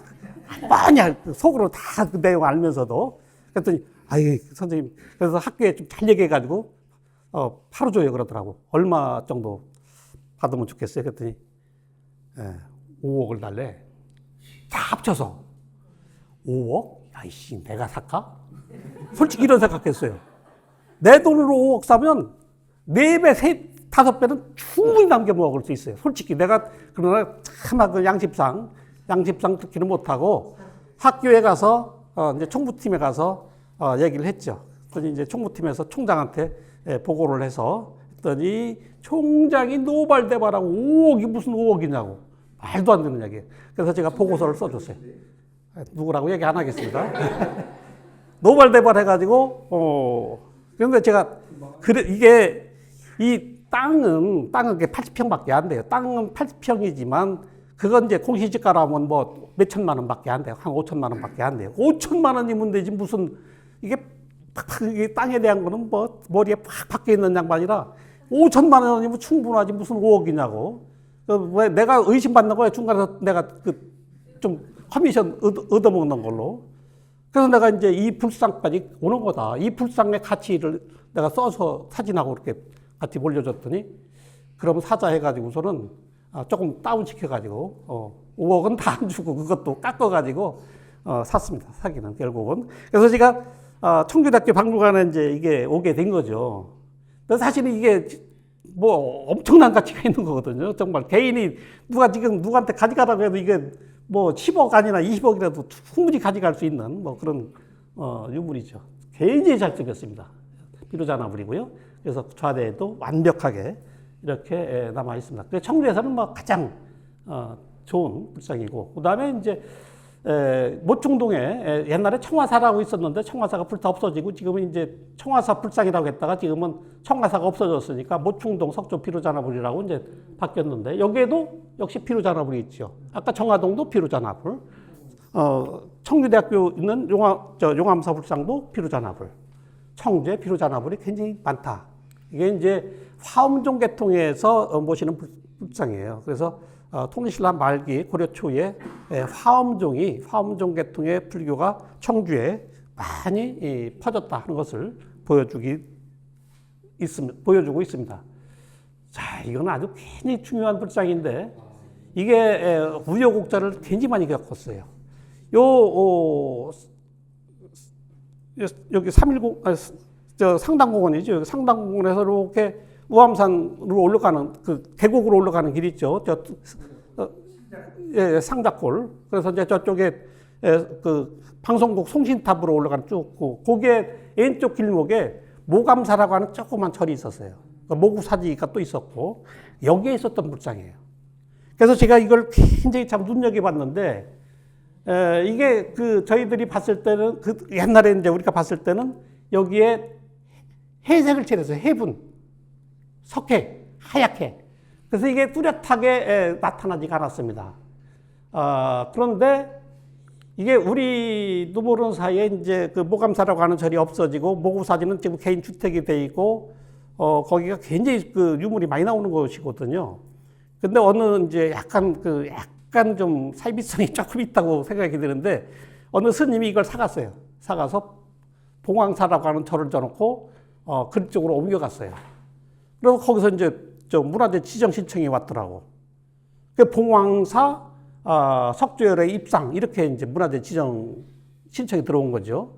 만약 속으로 다 그 내용 알면서도. 그랬더니 아이 선생님 그래서 학교에 좀 잘 얘기해가지고 팔아줘요 그러더라고. 얼마 정도 받으면 좋겠어요? 그랬더니 5억을 달래. 다 합쳐서 5억? 아이씨 내가 살까? 솔직히 이런 생각했어요. 내 돈으로 5억 사면 4배, 5배는 충분히 남겨 먹을 수 있어요. 솔직히 내가 그러나 차마 그 양심상 듣기는 못하고 학교에 가서 이제 총무팀에 가서 얘기를 했죠. 그랬더니 이제 총무팀에서 총장한테 보고를 해서 했더니 총장이 노발대발하고 5억이 무슨 5억이냐고 말도 안 되는 얘기예요. 그래서 제가 보고서를 써줬어요. 누구라고 얘기 안 하겠습니다. 노발대발 해가지고 그런데 제가 그래 이게 이 땅은 80평밖에 안 돼요. 땅은 80평이지만 그건 이제 공시지가로 하면 뭐 몇천만 원밖에 안 돼요. 한 5천만 원밖에 안 돼요. 5천만 원이면 되지 무슨 이게 땅에 대한 거는 뭐 머리에 팍 박혀 있는 양반이라 5천만 원이면 충분하지 무슨 5억이냐고. 왜 내가 의심받는 거야. 중간에서 내가 그 좀 커미션 얻어먹는 걸로. 그래서 내가 이제 이 불상까지 오는 거다. 이 불상의 가치를 내가 써서 사진하고 이렇게 같이 올려줬더니 그럼 사자 해가지고서는 조금 다운시켜가지고 5억은 다 안 주고 그것도 깎아가지고 샀습니다. 사기는 결국은. 그래서 제가 청주대학교 박물관에 이제 이게 오게 된 거죠. 근데 사실은 이게 뭐 엄청난 가치가 있는 거거든요. 정말 개인이 누가 지금 누구한테 가져가라고 해도 이게 뭐 10억 아니나 20억이라도 충분히 가져갈 수 있는 뭐 그런 유물이죠. 굉장히 잘 찍었습니다. 비로자나물이고요. 그래서 좌대에도 완벽하게 이렇게 남아 있습니다. 그래서 청주에서는 뭐 가장 좋은 불상이고, 그 다음에 이제 모충동에 옛날에 청화사라고 있었는데 청화사가 불타 없어지고 지금은 이제 청화사 불상이라고 했다가 지금은 청화사가 없어졌으니까 모충동 석조 피루자나불이라고 이제 바뀌었는데 여기에도 역시 피루자나불이 있죠. 아까 청화동도 피루자나불, 청주대학교 있는 용암사 불상도 피루자나불, 청주에 피루자나불이 굉장히 많다. 이게 이제 화엄종 계통에서 모시는 불상이에요. 그래서 통일신라 말기 고려 초에 화엄종 계통의 불교가 청주에 많이 퍼졌다 하는 것을 보여주고 있습니다. 자, 이건 아주 굉장히 중요한 불상인데 이게 우여곡절을 굉장히 많이 겪었어요. 여기 310 상당공원이죠. 여기 상당공원에서 이렇게 우암산으로 올라가는 그 계곡으로 올라가는 길 있죠. 상작골. 그래서 이제 저쪽에 그 방송국 송신탑으로 올라가는 쭉 거기에 왼쪽 길목에 모감사라고 하는 조그만 절이 있었어요. 모구사지가 또 있었고 여기에 있었던 불상이에요. 그래서 제가 이걸 굉장히 참 눈여겨봤는데 이게 그 저희들이 봤을 때는 그 옛날에 이제 우리가 봤을 때는 여기에 해색을 칠했어요. 해분. 석회, 하얗게. 그래서 이게 뚜렷하게 나타나지가 않았습니다. 그런데 이게 우리도 모르는 사이에 이제 그 모감사라고 하는 절이 없어지고 모구사지는 지금 개인 주택이 돼 있고 거기가 굉장히 그 유물이 많이 나오는 곳이거든요. 근데 어느 이제 약간 좀 사이비성이 조금 있다고 생각이 드는데 어느 스님이 이걸 사갔어요. 사가서 봉황사라고 하는 절을 져놓고 그쪽으로 옮겨갔어요. 그리고 거기서 이제 문화재 지정 신청이 왔더라고. 그 봉황사 석조열의 입상 이렇게 이제 문화재 지정 신청이 들어온 거죠.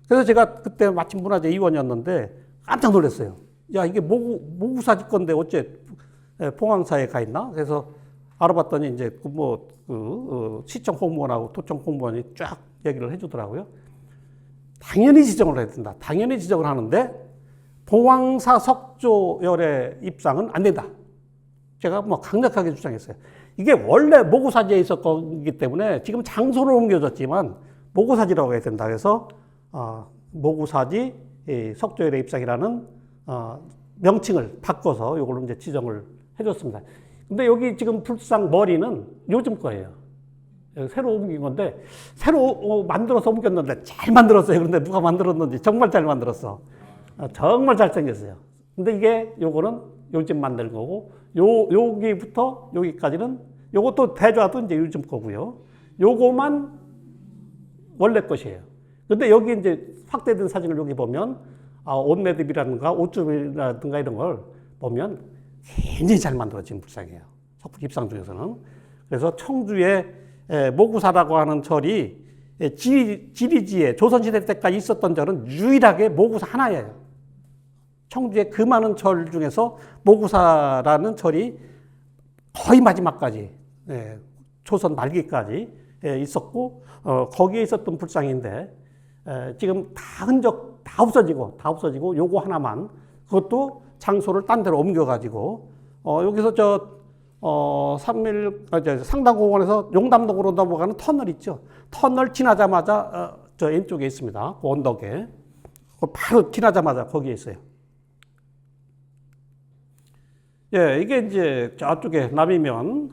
그래서 제가 그때 마침 문화재 위원이었는데 깜짝 놀랐어요. 야, 이게 모구사지 건데 어째 봉황사에 가 있나? 그래서 알아봤더니 이제 시청 공무원하고 도청 공무원이 쫙 얘기를 해주더라고요. 당연히 지정을 해야 된다. 당연히 지정을 하는데 봉황사 석조열의 입상은 안 된다. 제가 뭐 강력하게 주장했어요. 이게 원래 모구사지에 있었기 때문에 지금 장소를 옮겨졌지만 모구사지라고 해야 된다. 그래서 모구사지 석조열의 입상이라는 명칭을 바꿔서 요걸로 이제 지정을 해줬습니다. 근데 여기 지금 불상 머리는 요즘 거예요. 새로 옮긴 건데, 새로 만들어서 옮겼는데 잘 만들었어요. 그런데 누가 만들었는지 정말 잘 만들었어. 정말 잘생겼어요. 근데 이게 요거는 요즘 만든 거고, 여기부터 여기까지는 요것도 대좌도 이제 요즘 거고요. 요거만 원래 것이에요. 근데 여기 이제 확대된 사진을 여기 보면, 옷 매듭이라든가 옷줄이라든가 이런 걸 보면 굉장히 잘 만들어진 불상이에요. 석불 입상 중에서는. 그래서 청주의 모구사라고 하는 절이 지리지에 조선시대 때까지 있었던 절은 유일하게 모구사 하나예요. 청주의 그 많은 절 중에서 모구사라는 절이 거의 마지막까지, 조선 말기까지 있었고, 거기에 있었던 불상인데, 지금 다 흔적 다 없어지고 요거 하나만, 그것도 장소를 딴 데로 옮겨가지고, 여기서 상당공원에서 용담동으로 넘어가는 터널 있죠. 터널 지나자마자 저 왼쪽에 있습니다. 그 언덕에. 바로 지나자마자 거기에 있어요. 예, 이게 이제 저쪽에 남이면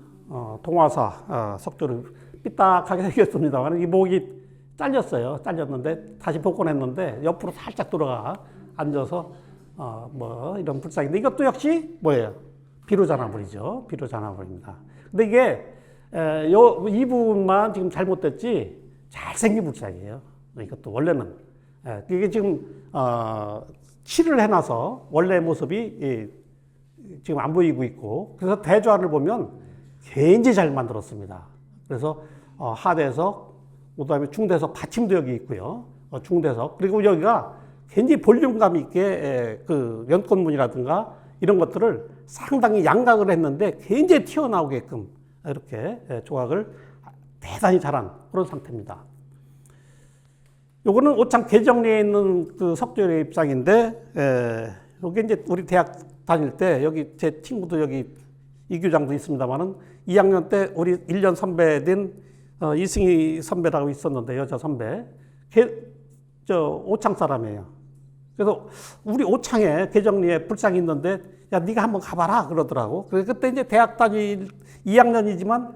동화사 석조를 삐딱하게 생겼습니다만 이 목이 잘렸는데 다시 복원했는데 옆으로 살짝 돌아가 앉아서 뭐 이런 불상인데 이것도 역시 뭐예요? 비로자나불이죠. 비로자나불입니다. 근데 이게 이 부분만 지금 잘못됐지 잘생긴 불상이에요. 이것도 원래는 이게 지금 칠을 해놔서 원래 모습이 지금 안 보이고 있고, 그래서 대좌를 보면 굉장히 잘 만들었습니다. 그래서 하대석, 그다음에 중대석 받침도 여기 있고요. 중대석, 그리고 여기가 굉장히 볼륨감 있게 그 연꽃문이라든가 이런 것들을 상당히 양각을 했는데 굉장히 튀어나오게끔 이렇게 조각을 대단히 잘한 그런 상태입니다. 요거는 오창 개정리에 있는 그 석조의 입상인데, 여기 이제 우리 대학 다닐 때 여기 제 친구도 여기 이규장도 있습니다만은 2학년 때 우리 1년 선배된 이승희 선배라고 있었는데, 여자 선배. 오창 사람이에요. 그래서 우리 오창에 개정리에 불상이 있는데, 야, 네가 한번 가봐라 그러더라고. 그래서 그때 이제 대학 다닐 2학년이지만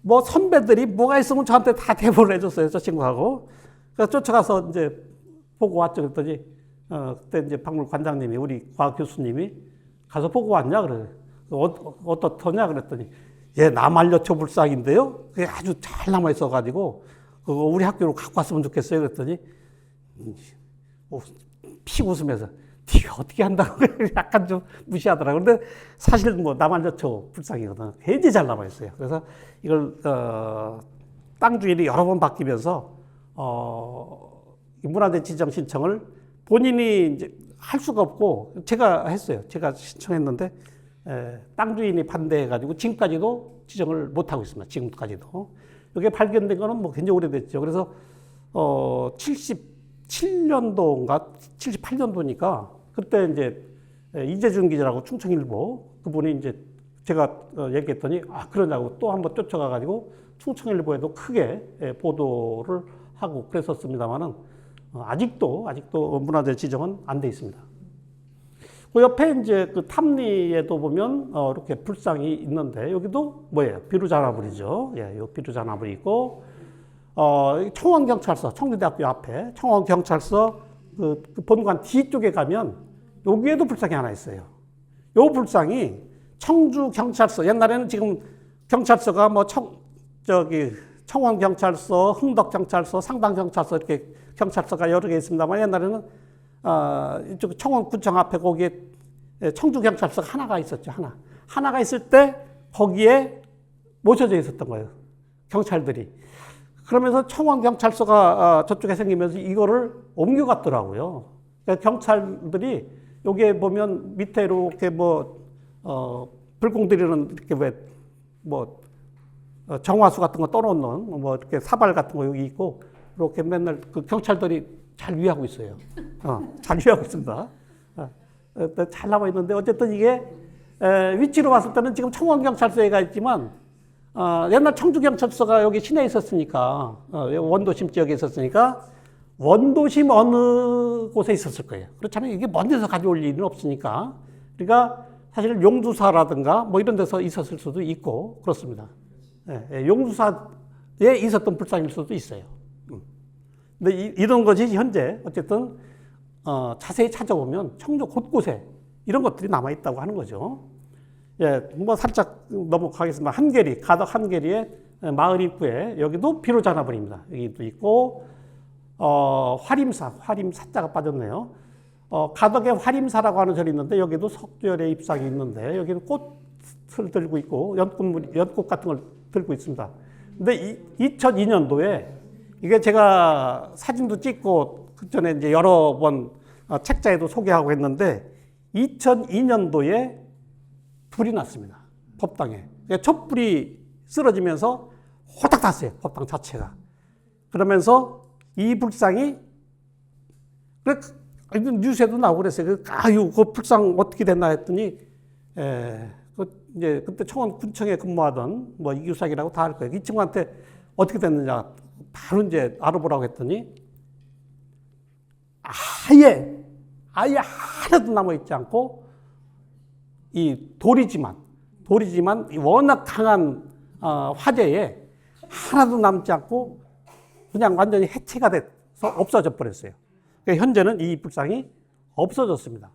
뭐 선배들이 뭐가 있으면 저한테 다 대보를 해줬어요. 저 친구하고. 그래서 쫓아가서 이제 보고 왔죠. 그랬더니 그때 이제 박물 관장님이, 우리 과학 교수님이 가서 보고 왔냐 그래. 어떻더냐 그랬더니, 예, 남한여초 불상인데요. 그게 아주 잘 남아 있어가지고 그거 우리 학교로 갖고 왔으면 좋겠어요. 그랬더니 피 웃으면서 네가 어떻게 한다고 약간 좀 무시하더라고요. 근데 사실 뭐 남한여초 불상이거든. 굉장히 잘 남아 있어요. 그래서 이걸 땅 주인이 여러 번 바뀌면서 문화재 지정 신청을 본인이 이제 할 수가 없고 제가 했어요. 제가 신청했는데 땅 주인이 반대해가지고 지금까지도 지정을 못 하고 있습니다. 지금까지도. 이게 발견된 거는 뭐 굉장히 오래됐죠. 그래서 77년도인가 78년도니까 그때 이제 이재준 기자라고 충청일보 그분이 이제 제가 얘기했더니 그러냐고 또 한번 쫓아가가지고 충청일보에도 크게 보도를 하고 그랬었습니다만은 아직도 문화재 지정은 안 돼 있습니다. 그 옆에 이제 그 탐리에도 보면 이렇게 불상이 있는데 여기도 뭐예요? 비루자나불이죠. 예, 요 비루자나불이 있고 청원경찰서, 청주대학교 앞에 청원경찰서 그 본관 뒤쪽에 가면 여기에도 불상이 하나 있어요. 요 불상이 청주경찰서, 옛날에는 지금 경찰서가 뭐 청원경찰서, 흥덕경찰서, 상당경찰서 이렇게 경찰서가 여러 개 있습니다만 옛날에는 이쪽 청원구청 앞에 거기에 청주경찰서가 하나가 있었죠. 하나가 있을 때 거기에 모셔져 있었던 거예요. 경찰들이. 그러면서 청원경찰서가 저쪽에 생기면서 이거를 옮겨갔더라고요. 그러니까 경찰들이 여기에 보면 밑에 이렇게 불공 들이는 이렇게 정화수 같은 거 떠놓는 이렇게 사발 같은 거 여기 있고 이렇게 맨날 그 경찰들이 잘 위하고 있어요. 잘 위하고 있습니다. 잘 남아 있는데 어쨌든 이게 위치로 봤을 때는 지금 청원경찰서에 가 있지만 옛날 청주경찰서가 여기 시내에 있었으니까 원도심 지역에 있었으니까 원도심 어느 곳에 있었을 거예요. 그렇잖아요. 이게 먼 데서 가져올 일은 없으니까 그러니까 사실 용두사라든가 뭐 이런 데서 있었을 수도 있고 그렇습니다. 용두사에 있었던 불상일 수도 있어요. 근데 이런 것이 현재 어쨌든 자세히 찾아보면 청주 곳곳에 이런 것들이 남아있다고 하는 거죠. 뭐 살짝 넘어가겠습니다. 한계리, 가덕 한계리의 마을 입구에 여기도 비로자나불입니다. 여기도 있고, 화림사자가 빠졌네요. 가덕에 화림사라고 하는 절이 있는데 여기도 석조열의 입상이 있는데 여기는 꽃을 들고 있고 연꽃 같은 걸 들고 있습니다. 근데 2002년도에 이게 제가 사진도 찍고 그 전에 이제 여러 번 책자에도 소개하고 했는데 2002년도에 불이 났습니다. 법당에. 촛불이 쓰러지면서 호닥 탔어요. 법당 자체가. 그러면서 이 불상이 뉴스에도 나오고 그랬어요. 그 불상 어떻게 됐나 했더니 이제 그때 청원 군청에 근무하던 뭐 이규삭이라고 다 할 거예요. 이 친구한테 어떻게 됐느냐 바로 이제 알아보라고 했더니 아예 하나도 남아있지 않고 이 돌이지만 워낙 강한 화재에 하나도 남지 않고 그냥 완전히 해체가 돼서 없어져 버렸어요. 그러니까 현재는 이 불상이 없어졌습니다.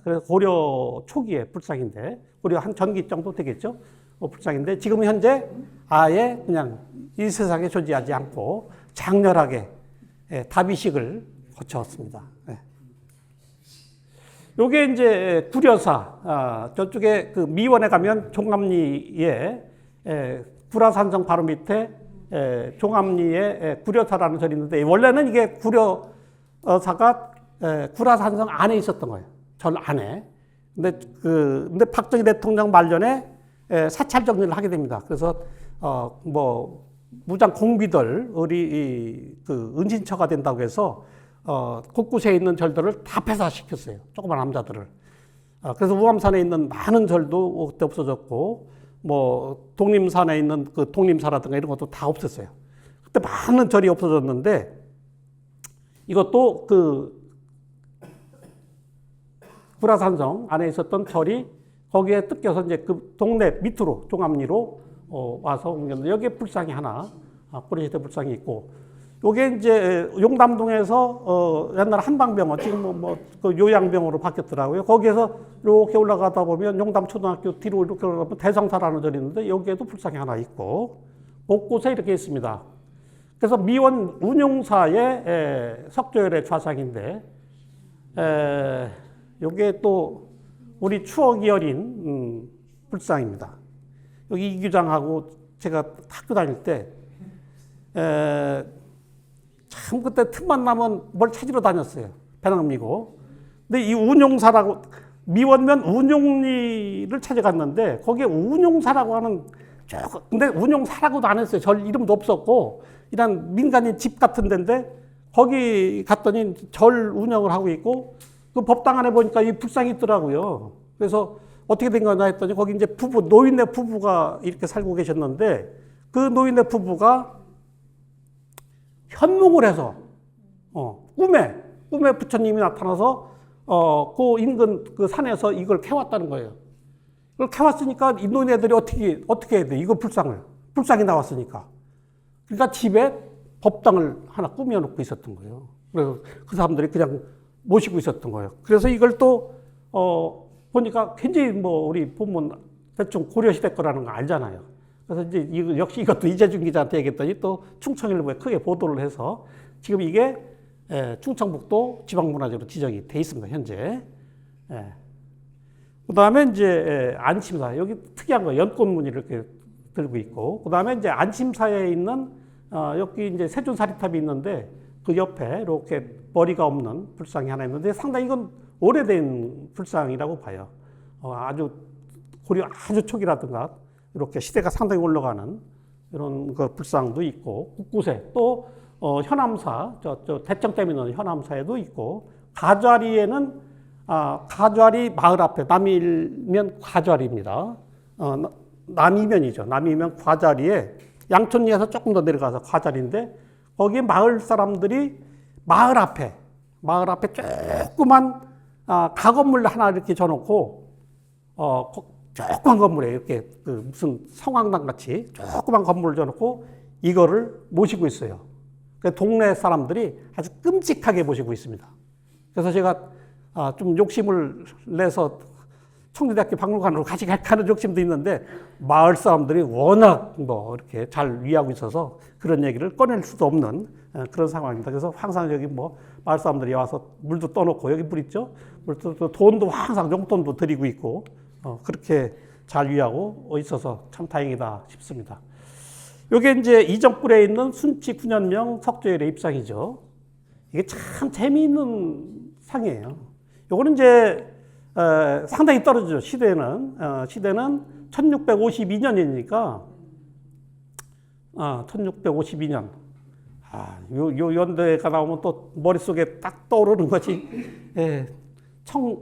그래서 고려 초기의 불상인데 고려 한 전기 정도 되겠죠. 불상인데 지금 현재 아예 그냥 이 세상에 존재하지 않고 장렬하게 다비식을 거쳤습니다. 요게 이제 구려사, 저쪽에 그 미원에 가면 종암리에 구라산성 바로 밑에 종암리에 구려사라는 절이 있는데 원래는 이게 구려사가 구라산성 안에 있었던 거예요. 절 안에. 근데 박정희 대통령 말년에 사찰 정리를 하게 됩니다. 그래서 뭐 무장 공비들이 그 은신처가 된다고 해서 곳곳에 있는 절들을 다 폐사시켰어요. 조그만 남자들을. 그래서 우암산에 있는 많은 절도 그때 없어졌고, 뭐 독림산에 있는 그 독림사라든가 이런 것도 다 없었어요. 그때 많은 절이 없어졌는데 이것도 그 구라산성 안에 있었던 절이 거기에 뜯겨서 이제 그 동네 밑으로 종암리로 와서 옮겼는데 여기에 불상이 하나, 고려시대 불상이 있고. 요게 이제 용담동에서 옛날 한방병원 지금 그 요양병원으로 바뀌었더라고요. 거기에서 이렇게 올라가다 보면 용담초등학교 뒤로 이렇게 올라가면 대성사라는 절이 있는데 여기에도 불상이 하나 있고 곳곳에 이렇게 있습니다. 그래서 미원 운용사의 석조열의 좌상인데 요게 또 우리 추억이 어린 불상입니다. 여기 이규장하고 제가 학교 다닐 때 참 그때 틈만 나면 뭘 찾으러 다녔어요. 배낭미고. 근데 이 운용사라고 미원면 운용리를 찾아갔는데 거기에 운용사라고 하는 근데 운용사라고도 안 했어요. 절 이름도 없었고 이런 민간인 집 같은 데인데 거기 갔더니 절 운영을 하고 있고 그 법당 안에 보니까 이 불상이 있더라고요. 그래서 어떻게 된 거냐 했더니 거기 이제 노인네 부부가 이렇게 살고 계셨는데 그 노인네 부부가 현몽을 해서 꿈에 부처님이 나타나서 그 인근 그 산에서 이걸 캐왔다는 거예요. 이걸 캐왔으니까 이 노인네들이 어떻게 해야 돼? 이거 불상이 나왔으니까. 그러니까 집에 법당을 하나 꾸며놓고 있었던 거예요. 그래서 그 사람들이 그냥 모시고 있었던 거예요. 그래서 이걸 또 보니까 굉장히 뭐 우리 보면 대충 고려시대 거라는 거 알잖아요. 그래서 이제 역시 이것도 이재준 기자한테 얘기했더니 또 충청일보에 크게 보도를 해서 지금 이게 충청북도 지방문화재로 지정이 돼 있습니다. 현재. 그 다음에 이제 안심사. 여기 특이한 거 연꽃무늬를 이렇게 들고 있고 그 다음에 이제 안심사에 있는 여기 이제 세존사리탑이 있는데 그 옆에 이렇게 머리가 없는 불상이 하나 있는데 상당히 이건 오래된 불상이라고 봐요. 아주 고려 아주 초기라든가 이렇게 시대가 상당히 올라가는 이런 그 불상도 있고 곳곳에 또 현암사 저 대청댐 있는 현암사에도 있고 가좌리에는 가좌리 마을 앞에 남이면 가좌리입니다. 남이면이죠. 남이면 가좌리에 양촌리에서 조금 더 내려가서 가좌리인데 거기에 마을 사람들이 마을 앞에 조그만 가건물 하나 이렇게 줘놓고, 조그만 건물에 이렇게 무슨 성황당 같이 조그만 건물을 줘놓고 이거를 모시고 있어요. 동네 사람들이 아주 끔찍하게 모시고 있습니다. 그래서 제가 좀 욕심을 내서 청주대학교 박물관으로 같이 가는 욕심도 있는데 마을 사람들이 워낙 뭐 이렇게 잘 위하고 있어서 그런 얘기를 꺼낼 수도 없는 그런 상황입니다. 그래서 항상 여기 뭐 마을 사람들이 와서 물도 떠놓고 여기 물 있죠? 물도 돈도 항상 용돈도 드리고 있고 그렇게 잘 위하고 있어서 참 다행이다 싶습니다. 요게 이제 이정불에 있는 순치 9년명 석조열의 입상이죠. 이게 참 재미있는 상이에요. 요거는 이제 상당히 떨어지죠. 시대는 1652년이니까 1652년. 요 연대가 나오면 또 머릿속에 딱 떠오르는 것이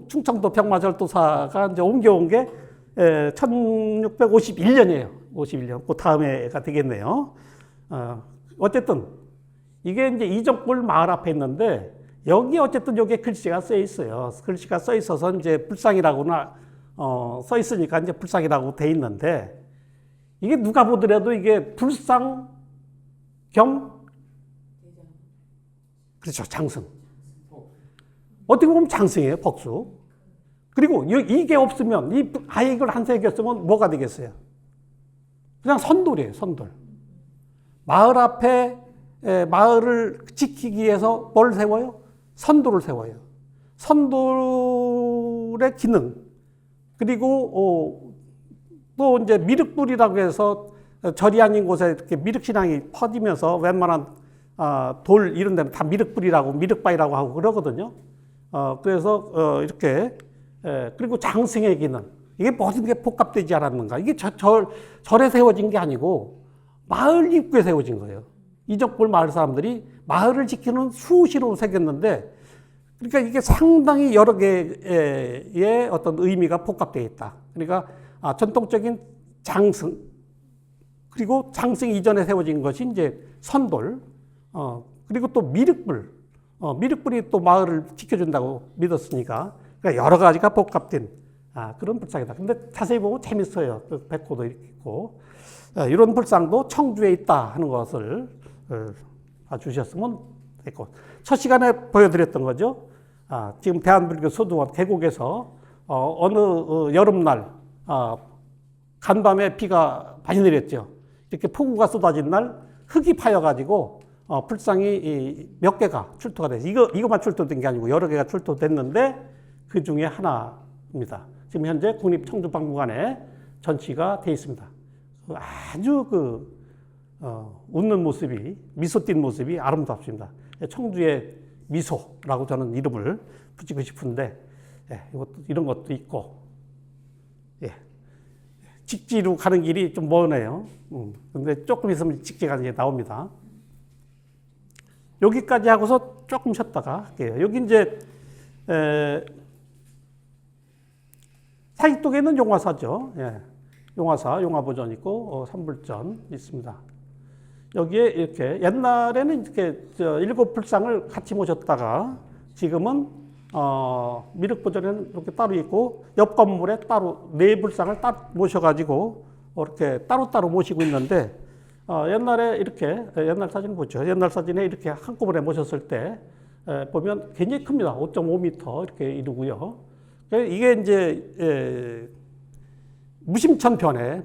충청도 병마절도사가 이제 옮겨온 게 1651년이에요. 51년. 그 다음에가 되겠네요. 어쨌든 이게 이제 이정불 마을 앞에 있는데 여기 어쨌든 여기에 글씨가 써 있어요. 글씨가 써 있어서 이제 불상이라고나 써 있으니까 이제 불상이라고 돼 있는데 이게 누가 보더라도 이게 불상 겸 그렇죠. 장승. 어떻게 보면 장승이에요. 복수. 그리고 이게 없으면 아예 이걸 한 세겼으면 뭐가 되겠어요? 그냥 선돌이에요. 선돌. 마을 앞에 마을을 지키기 위해서 뭘 세워요? 선돌을 세워요. 선돌의 기능. 그리고 또 이제 미륵불이라고 해서 절이 아닌 곳에 이렇게 미륵신앙이 퍼지면서 웬만한 돌 이런 데는 다 미륵불이라고 미륵바위라고 하고 그러거든요. 그래서 이렇게 그리고 장승의 기능. 이게 모든 게 복합되지 않았는가. 이게 절에 세워진 게 아니고 마을 입구에 세워진 거예요. 이정불 마을 사람들이 마을을 지키는 수시로 새겼는데 그러니까 이게 상당히 여러 개의 어떤 의미가 복합되어 있다. 그러니까 전통적인 장승 그리고 장승 이전에 세워진 것이 이제 선돌 그리고 또 미륵불 미륵불이 또 마을을 지켜준다고 믿었으니까 그러니까 여러 가지가 복합된 그런 불상이다. 근데 자세히 보면 재밌어요. 백호도 이렇게 있고 이런 불상도 청주에 있다 하는 것을 봐주셨으면 됐고 첫 시간에 보여드렸던 거죠. 지금 대한불교 서두원 계곡에서 어느 여름날 간밤에 비가 많이 내렸죠. 이렇게 폭우가 쏟아진 날 흙이 파여가지고 불상이 몇 개가 출토가 돼서 이것만 출토된 게 아니고 여러 개가 출토됐는데 그 중에 하나입니다. 지금 현재 국립청주박물관에 전시가 되어 있습니다. 아주 웃는 모습이 미소 띈 모습이 아름답습니다. 청주의 미소라고 저는 이름을 붙이고 싶은데 이런 것도 있고 직지로 가는 길이 좀 머네요. 근데 조금 있으면 직지가 이제 나옵니다. 여기까지 하고서 조금 쉬었다가 할게요. 여기 이제 사익동에 있는 용화사죠. 용화사, 용화보전 있고 삼불전 있습니다. 여기에 이렇게 옛날에는 이렇게 7불상을 같이 모셨다가 지금은 미륵보전에는 이렇게 따로 있고 옆 건물에 따로 4불상을 따로 모셔가지고 이렇게 따로따로 모시고 있는데 옛날에 이렇게 옛날 사진 보죠. 옛날 사진에 이렇게 한꺼번에 모셨을 때 보면 굉장히 큽니다. 5.5m 이렇게 이루고요. 이게 이제 무심천변에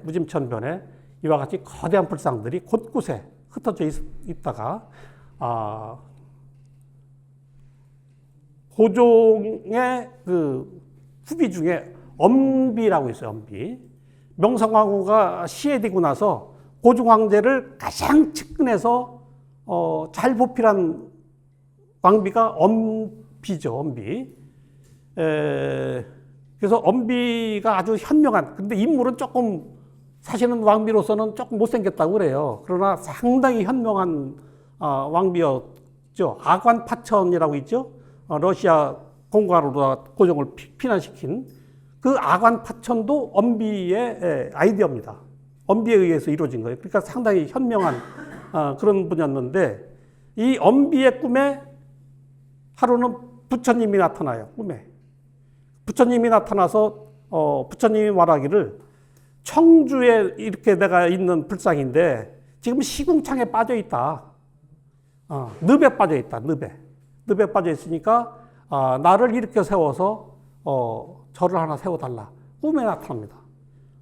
이와 같이 거대한 불상들이 곳곳에 흩어져 있다가 고종의 그 후비 중에 엄비라고 있어요. 엄비. 명성황후가 시해되고 나서 고종 황제를 가장 측근해서 잘 보필한 왕비가 엄비죠. 엄비. 그래서 엄비가 아주 현명한, 근데 인물은 조금 사실은 왕비로서는 조금 못생겼다고 그래요. 그러나 상당히 현명한 왕비였죠. 아관파천이라고 있죠. 러시아 공화로다 고종을 피난시킨 그 아관파천도 엄비의 아이디어입니다. 엄비에 의해서 이루어진 거예요. 그러니까 상당히 현명한 그런 분이었는데 이 엄비의 꿈에 하루는 부처님이 나타나요. 꿈에. 부처님이 나타나서 부처님이 말하기를 청주에 이렇게 내가 있는 불상인데 지금 시궁창에 빠져 있다. 늪에 빠져 있다. 늪에 빠져 있으니까 나를 일으켜 세워서 절을 하나 세워달라. 꿈에 나타납니다.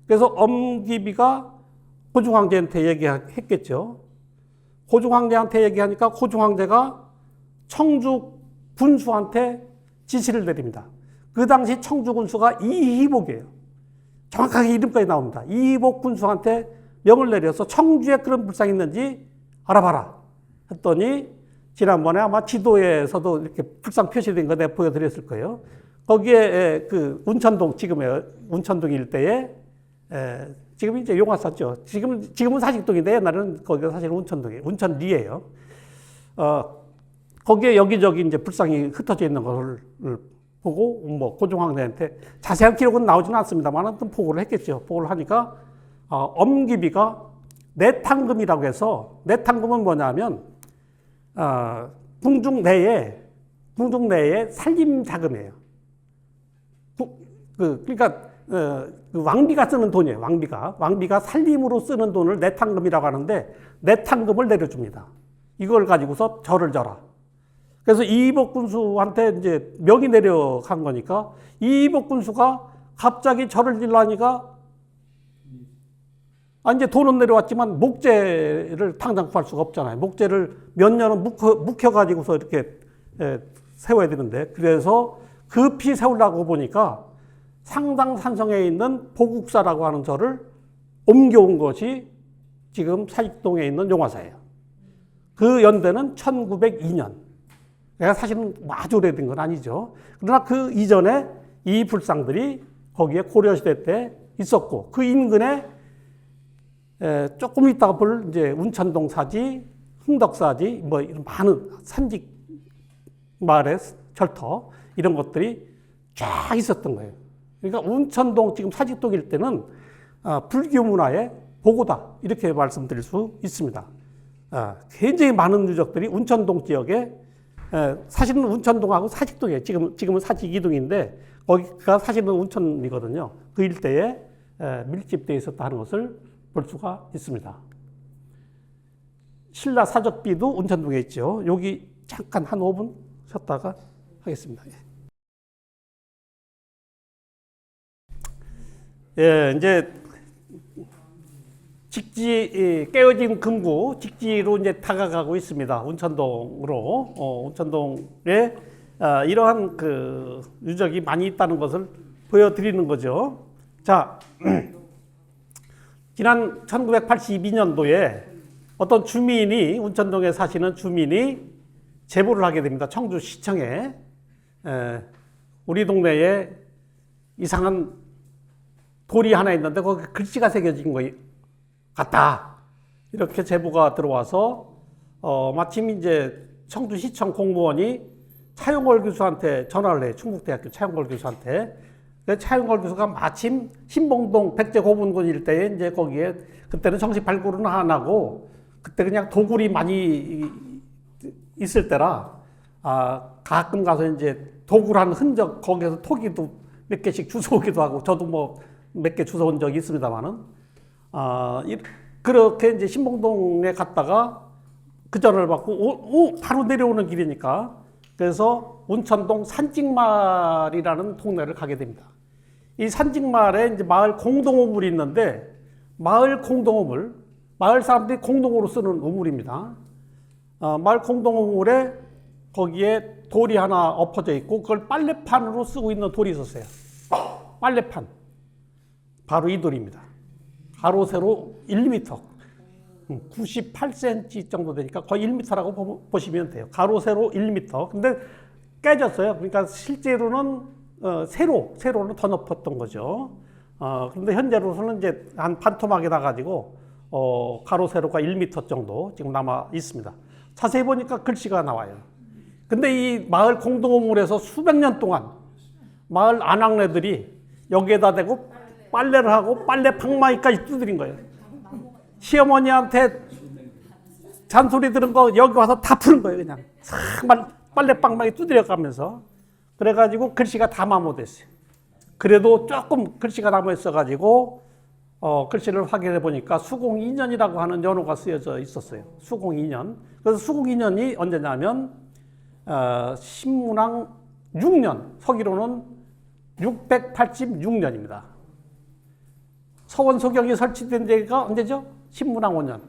그래서 엄기비가 호중황제한테 얘기했겠죠. 호중황제한테 얘기하니까 호중황제가 청주 군수한테 지시를 내립니다. 그 당시 청주 군수가 이희복이에요. 정확하게 이름까지 나옵니다. 이희복 군수한테 명을 내려서 청주에 그런 불상이 있는지 알아봐라 했더니 지난번에 아마 지도에서도 이렇게 불상 표시된 거 내가 보여드렸을 거예요. 거기에 그 운천동, 지금의 운천동 일대에 지금 이제 용화사죠. 지금은 사직동인데 옛날에는 거기가 사실 운천동이에요. 운천리예요. 거기에 여기저기 이제 불상이 흩어져 있는 것을 보고 뭐 고종황제한테 자세한 기록은 나오지는 않습니다만 보고를 했겠죠. 보고를 하니까 엄기비가 내탕금이라고 해서, 내탕금은 뭐냐면 궁중 내에 살림 자금이에요. 그러니까 그 왕비가 쓰는 돈이에요. 왕비가 살림으로 쓰는 돈을 내탕금이라고 하는데 내탕금을 내려줍니다. 이걸 가지고서 절을 져라. 그래서 이희복 군수한테 이제 명이 내려간 거니까 이희복 군수가 갑자기 절을 질라니까 이제 돈은 내려왔지만 목재를 당장 구할 수가 없잖아요. 목재를 몇 년은 묵혀가지고서 이렇게 세워야 되는데, 그래서 급히 세우려고 보니까 상당산성에 있는 보국사라고 하는 절을 옮겨온 것이 지금 사직동에 있는 용화사예요. 그 연대는 1902년. 내가 사실은 아주 오래된 건 아니죠. 그러나 그 이전에 이 불상들이 거기에 고려시대 때 있었고, 그 인근에 조금 있다가 볼 이제 운천동 사지, 흥덕사지, 뭐 이런 많은 산직 마을의 절터, 이런 것들이 쫙 있었던 거예요. 그러니까 운천동, 지금 사직동 일대는 불교 문화의 보고다, 이렇게 말씀드릴 수 있습니다. 굉장히 많은 유적들이 운천동 지역에, 사실은 운천동하고 사직동이에요. 지금은 사직이동인데 거기가 사실은 운천이거든요. 그 일대에 밀집되어 있었다 하는 것을 볼 수가 있습니다. 신라 사적비도 운천동에 있죠. 여기 잠깐 한 5분 쉬었다가 하겠습니다. 이제 깨어진 금구 직지로 이제 다가가고 있습니다. 운천동으로. 운천동에 이러한 그 유적이 많이 있다는 것을 보여드리는 거죠. 자, 지난 1982년도에 어떤 주민이, 운천동에 사시는 주민이 제보를 하게 됩니다. 청주시청에 우리 동네에 이상한 돌이 하나 있는데 거기 글씨가 새겨진 거 같다, 이렇게 제보가 들어와서 마침 이제 청주시청 공무원이 차용걸 교수한테 전화를 해요. 충북대학교 차용걸 교수한테. 차용걸 교수가 마침 신봉동 백제고분군 일대에 이제 거기에 그때는 정식 발굴은 안 하고 그때 그냥 도굴이 많이 있을 때라 가끔 가서 이제 도굴한 흔적, 거기에서 토기도 몇 개씩 주워오기도 하고, 저도 뭐 몇 개 주워온 적이 있습니다만은 그렇게 이제 신봉동에 갔다가 그 전화를 받고 바로 내려오는 길이니까, 그래서 운천동 산직마을이라는 동네를 가게 됩니다. 이 산직마을에 이제 마을 공동우물이 있는데, 마을 공동우물, 마을 사람들이 공동으로 쓰는 우물입니다. 마을 공동우물에 거기에 돌이 하나 엎어져 있고 그걸 빨래판으로 쓰고 있는 돌이 있었어요. 빨래판. 바로 이 돌입니다. 가로 세로 1m, 98cm 정도 되니까 거의 1m라고 보시면 돼요. 가로 세로 1m. 근데 깨졌어요. 그러니까 실제로는 세로는 더 높았던 거죠. 그런데 현재로서는 이제 한 반토막이 나가지고 가로 세로가 1m 정도 지금 남아 있습니다. 자세히 보니까 글씨가 나와요. 근데 이 마을 공동우물에서 수백 년 동안 마을 아낙네들이 여기에다 대고 빨래를 하고 빨래 방망이까지 두드린 거예요. 시어머니한테 잔소리 들은 거 여기 와서 다 푸는 거예요. 그냥 빨래 방망이 두드려 가면서. 그래가지고 글씨가 다 마모됐어요. 그래도 조금 글씨가 남아 있어가지고 글씨를 확인해 보니까 수공 2년이라고 하는 연호가 쓰여져 있었어요. 수공 2년. 그래서 수공 2년이 언제냐면 신문왕 6년, 서기로는 686년입니다. 서원소경이 설치된 데가 언제죠? 신문왕 5년.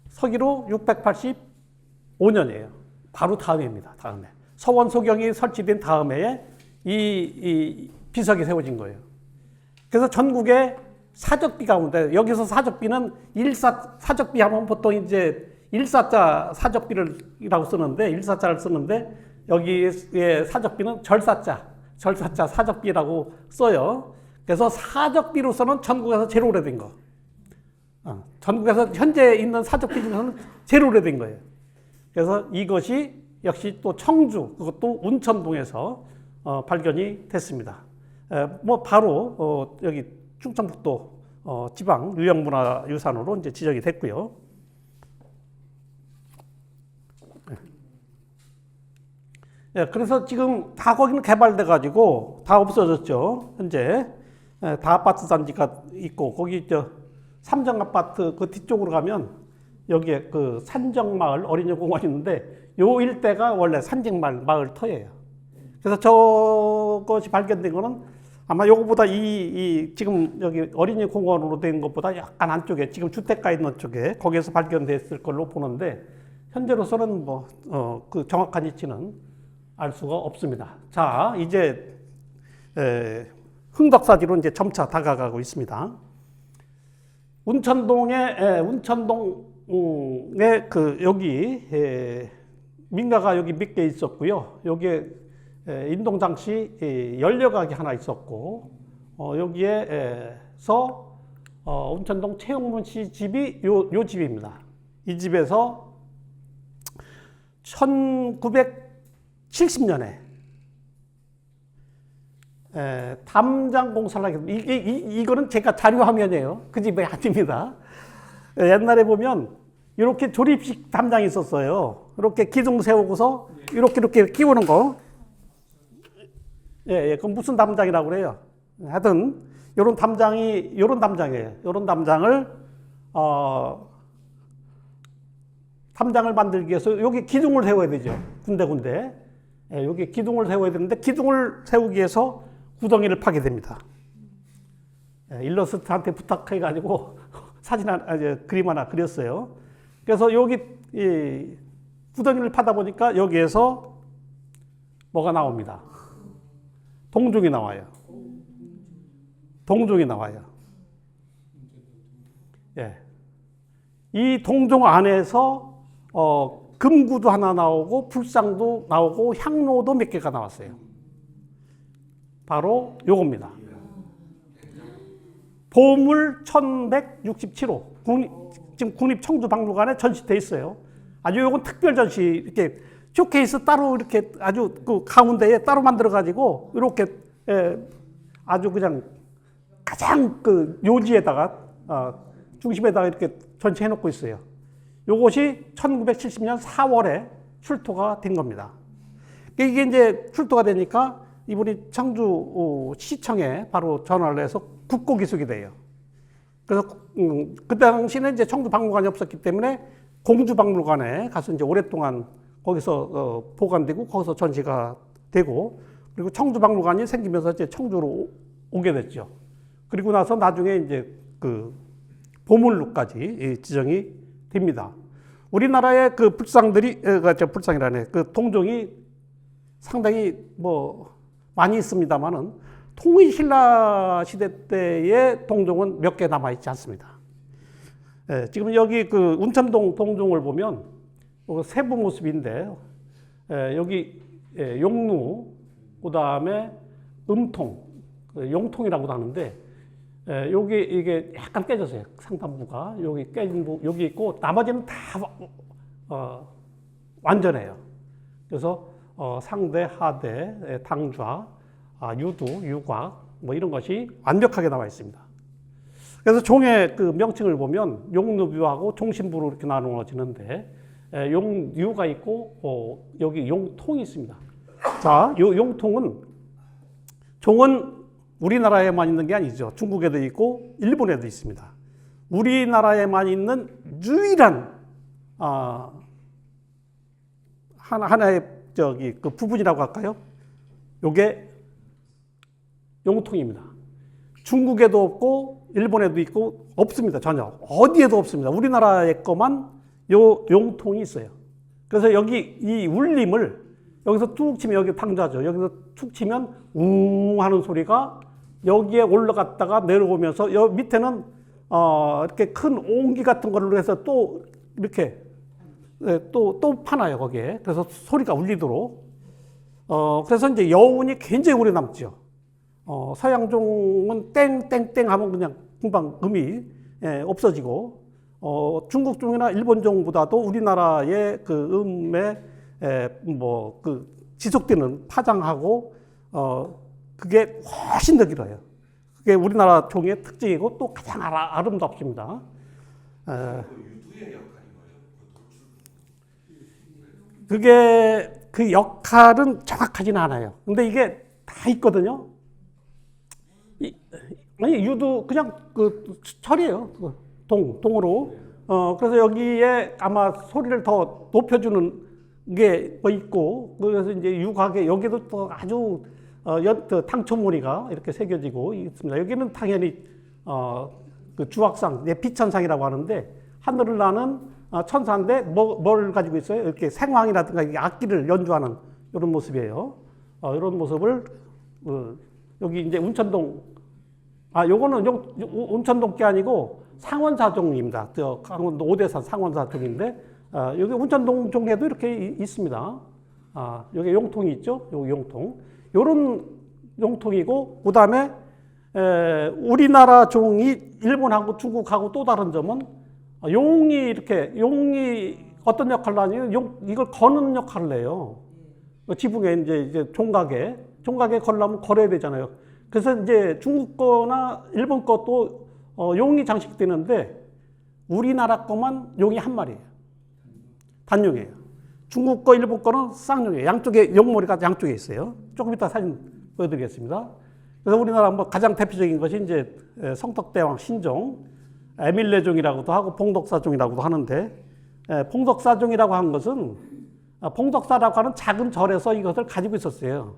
서기로 685년이에요. 바로 다음해입니다. 다음해. 서원소경이 설치된 다음 해에 이 비석이 세워진 거예요. 그래서 전국에 사적비 가운데, 여기서 사적비는 사적비 하면 보통 이제 일사자 사적비라고 쓰는데, 일사자를 쓰는데, 여기에 사적비는 절사자 사적비라고 써요. 그래서 사적비로서는 전국에서 제일 오래된 거. 전국에서 현재 있는 사적비 중에서는 제일 오래된 거예요. 그래서 이것이 역시 또 청주, 그것도 운천동에서 발견이 됐습니다. 뭐 바로 여기 충청북도 지방 유형문화유산으로 이제 지정이 됐고요. 그래서 지금 다 거기는 개발돼 가지고 다 없어졌죠. 현재 다 아파트 단지가 있고, 거기 삼정 아파트 그 뒤쪽으로 가면 여기에 그 산정마을 어린이공원이 있는데, 요 일대가 원래 산정마을 터예요. 그래서 저것이 발견된 거는 아마 요거보다 지금 여기 어린이공원으로 된 것보다 약간 안쪽에, 지금 주택가 있는 쪽에 거기에서 발견됐을 걸로 보는데, 현재로서는 그 정확한 위치는 알 수가 없습니다. 자, 이제 흥덕사지로 이제 점차 다가가고 있습니다. 운천동에 그 여기 민가가 여기 몇 개 있었고요. 여기에 인동장씨 연료가게 하나 있었고, 여기에서 운천동 최용문 씨 집이 요 집입니다. 이 집에서 1970년에 담장 공사를 하게 됩니다. 이거는 제가 자료 화면이에요. 그 집이 아닙니다. 옛날에 보면 이렇게 조립식 담장이 있었어요. 이렇게 기둥 세우고서 이렇게 끼우는 거. 그건 무슨 담장이라고 그래요? 하여튼 요런 담장이에요. 요런 담장을 담장을 만들기 위해서 여기 기둥을 세워야 되죠. 군데군데. 여기 기둥을 세워야 되는데, 기둥을 세우기 위해서 구덩이를 파게 됩니다. 일러스트한테 부탁해가지고 그림 하나 그렸어요. 그래서 여기 구덩이를 파다 보니까 여기에서 뭐가 나옵니다. 동종이 나와요. 이 동종 안에서 금구도 하나 나오고, 불상도 나오고, 향로도 몇 개가 나왔어요. 바로 요겁니다. 보물 1167호. 지금 국립청주박물관에 전시돼 있어요. 아주 요건 특별 전시, 이렇게 쇼케이스 따로 이렇게 아주 그 가운데에 따로 만들어가지고, 이렇게 아주 그냥 가장 그 요지에다가, 중심에다가 이렇게 전시해 놓고 있어요. 요것이 1970년 4월에 출토가 된 겁니다. 이게 이제 출토가 되니까 이분이 청주 시청에 바로 전화를 해서 국고기숙이 돼요. 그래서 그 당시에는 이제 청주 박물관이 없었기 때문에 공주 박물관에 가서 이제 오랫동안 거기서 보관되고, 거기서 전시가 되고, 그리고 청주 박물관이 생기면서 이제 청주로 오게 됐죠. 그리고 나서 나중에 이제 그 보물로까지 지정이 됩니다. 우리나라의 그 불상이라네. 그 동종이 상당히 많이 있습니다만은, 통일신라 시대 때의 동종은 몇 개 남아있지 않습니다. 지금 여기 그 운천동 동종을 보면 세부 모습인데, 여기 용루, 그 다음에 음통, 용통이라고도 하는데, 여기 이게 약간 깨졌어요. 상단부가 여기 깨진 부 여기 있고, 나머지는 다 완전해요. 그래서 상대, 하대, 당좌, 유두, 유곽 이런 것이 완벽하게 나와 있습니다. 그래서 종의 그 명칭을 보면 용루뷰하고 종신부로 이렇게 나누어지는데, 용유가 있고 여기 용통이 있습니다. 자, 요 용통은 종은 우리나라에만 있는 게 아니죠. 중국에도 있고 일본에도 있습니다. 우리나라에만 있는 유일한 하나의 그 부분이라고 할까요? 요게 용통입니다. 중국에도 없고 일본에도 있고 없습니다. 전혀 어디에도 없습니다. 우리나라의 것만 요 용통이 있어요. 그래서 여기 이 울림을 여기서 툭 치면 여기 탕자죠. 여기서 툭 치면 웅 하는 소리가 여기에 올라갔다가 내려오면서 여 밑에는 이렇게 큰 옹기 같은 걸로 해서 또 이렇게 또 파나요 거기에. 그래서 소리가 울리도록. 그래서 이제 여운이 굉장히 오래 남죠. 서양종은 땡땡땡 하면 그냥 금방 음이 없어지고, 중국종이나 일본종보다도 우리나라의 그 음에 그 지속되는 파장하고 그게 훨씬 더 길어요. 그게 우리나라 종의 특징이고 또 가장 아름답습니다. 유두의 역할인 거죠? 그게 그 역할은 정확하지는 않아요. 근데 이게 다 있거든요. 아니 유두 그냥 그 철이에요. 동으로. 그래서 여기에 아마 소리를 더 높여주는 게 뭐 있고, 그래서 이제 유곽에 여기도 또 아주 탕초무늬가 이렇게 새겨지고 있습니다. 여기는 당연히 그 주악상, 비천상이라고 하는데 하늘을 나는 천사인데 뭘 가지고 있어요? 이렇게 생황이라든가 악기를 연주하는 이런 모습이에요. 이런 모습을 여기 이제 운천동, 요거는 운천동 게 아니고 상원사종입니다. 저 강원도 오대산 상원사종인데 여기 운천동 종에도 이렇게 있습니다. 여기 용통이 있죠. 여기 용통. 요런 용통이고, 그 다음에 우리나라 종이 일본하고 중국하고 또 다른 점은 용이 어떤 역할을 하냐면 이걸 거는 역할을 해요. 지붕에 이제 종각에 걸려면 걸어야 되잖아요. 그래서 이제 중국 거나 일본 것도 용이 장식되는데 우리나라 거만 용이 한 마리예요. 단용이에요. 중국 거, 일본 거는 쌍용이에요. 양쪽에 용머리가 양쪽에 있어요. 조금 이따 사진 보여드리겠습니다. 그래서 우리나라 뭐 가장 대표적인 것이 이제 성덕대왕 신종, 에밀레종이라고도 하고 봉덕사종이라고도 하는데, 봉덕사종이라고 한 것은 봉덕사라고 하는 작은 절에서 이것을 가지고 있었어요.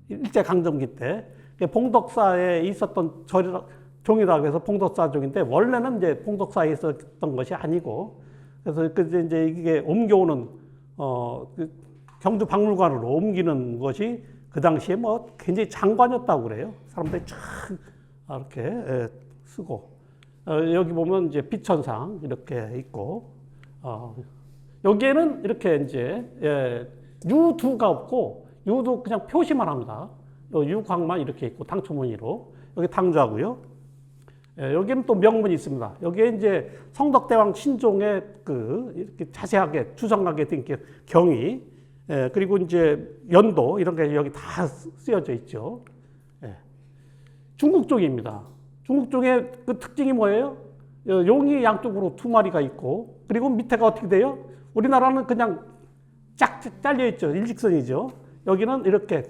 일제강점기 때. 봉덕사에 있었던 종이라고 해서 봉덕사종인데, 원래는 이제 봉덕사에 있었던 것이 아니고, 그래서 이제 이게 옮겨오는 경주 박물관으로 옮기는 것이 그 당시에 뭐 굉장히 장관이었다고 그래요. 사람들이 쫙 이렇게 쓰고, 여기 보면 이제 비천상 이렇게 있고, 여기에는 이렇게 이제 유두가 없고, 유두 그냥 표시만 합니다. 유곽만 이렇게 있고 당초무늬로 여기 탕주하고요. 여기는 또 명문이 있습니다. 여기에 이제 성덕대왕 신종의 이렇게 자세하게 주성하게 된 경이, 그리고 이제 연도 이런 게 여기 다 쓰여져 있죠. 중국종입니다. 중국종의 그 특징이 뭐예요? 용이 양쪽으로 두 마리가 있고, 그리고 밑에가 어떻게 돼요? 우리나라는 그냥 쫙 잘려 있죠. 일직선이죠. 여기는 이렇게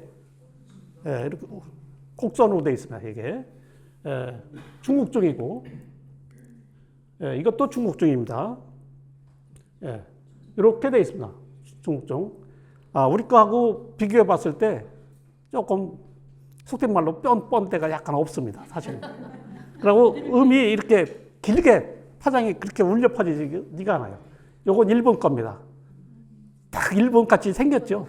곡선으로 되어 있습니다. 이게 중국종이고, 이것도 중국종입니다. 이렇게 되어 있습니다. 중국종. 우리 거하고 비교해 봤을 때 조금 속된 말로 뻔데가 약간 없습니다. 사실은. 그리고 음이 이렇게 길게 파장이 그렇게 울려 퍼지지가 않아요. 요건 일본 겁니다. 딱 일본 같이 생겼죠.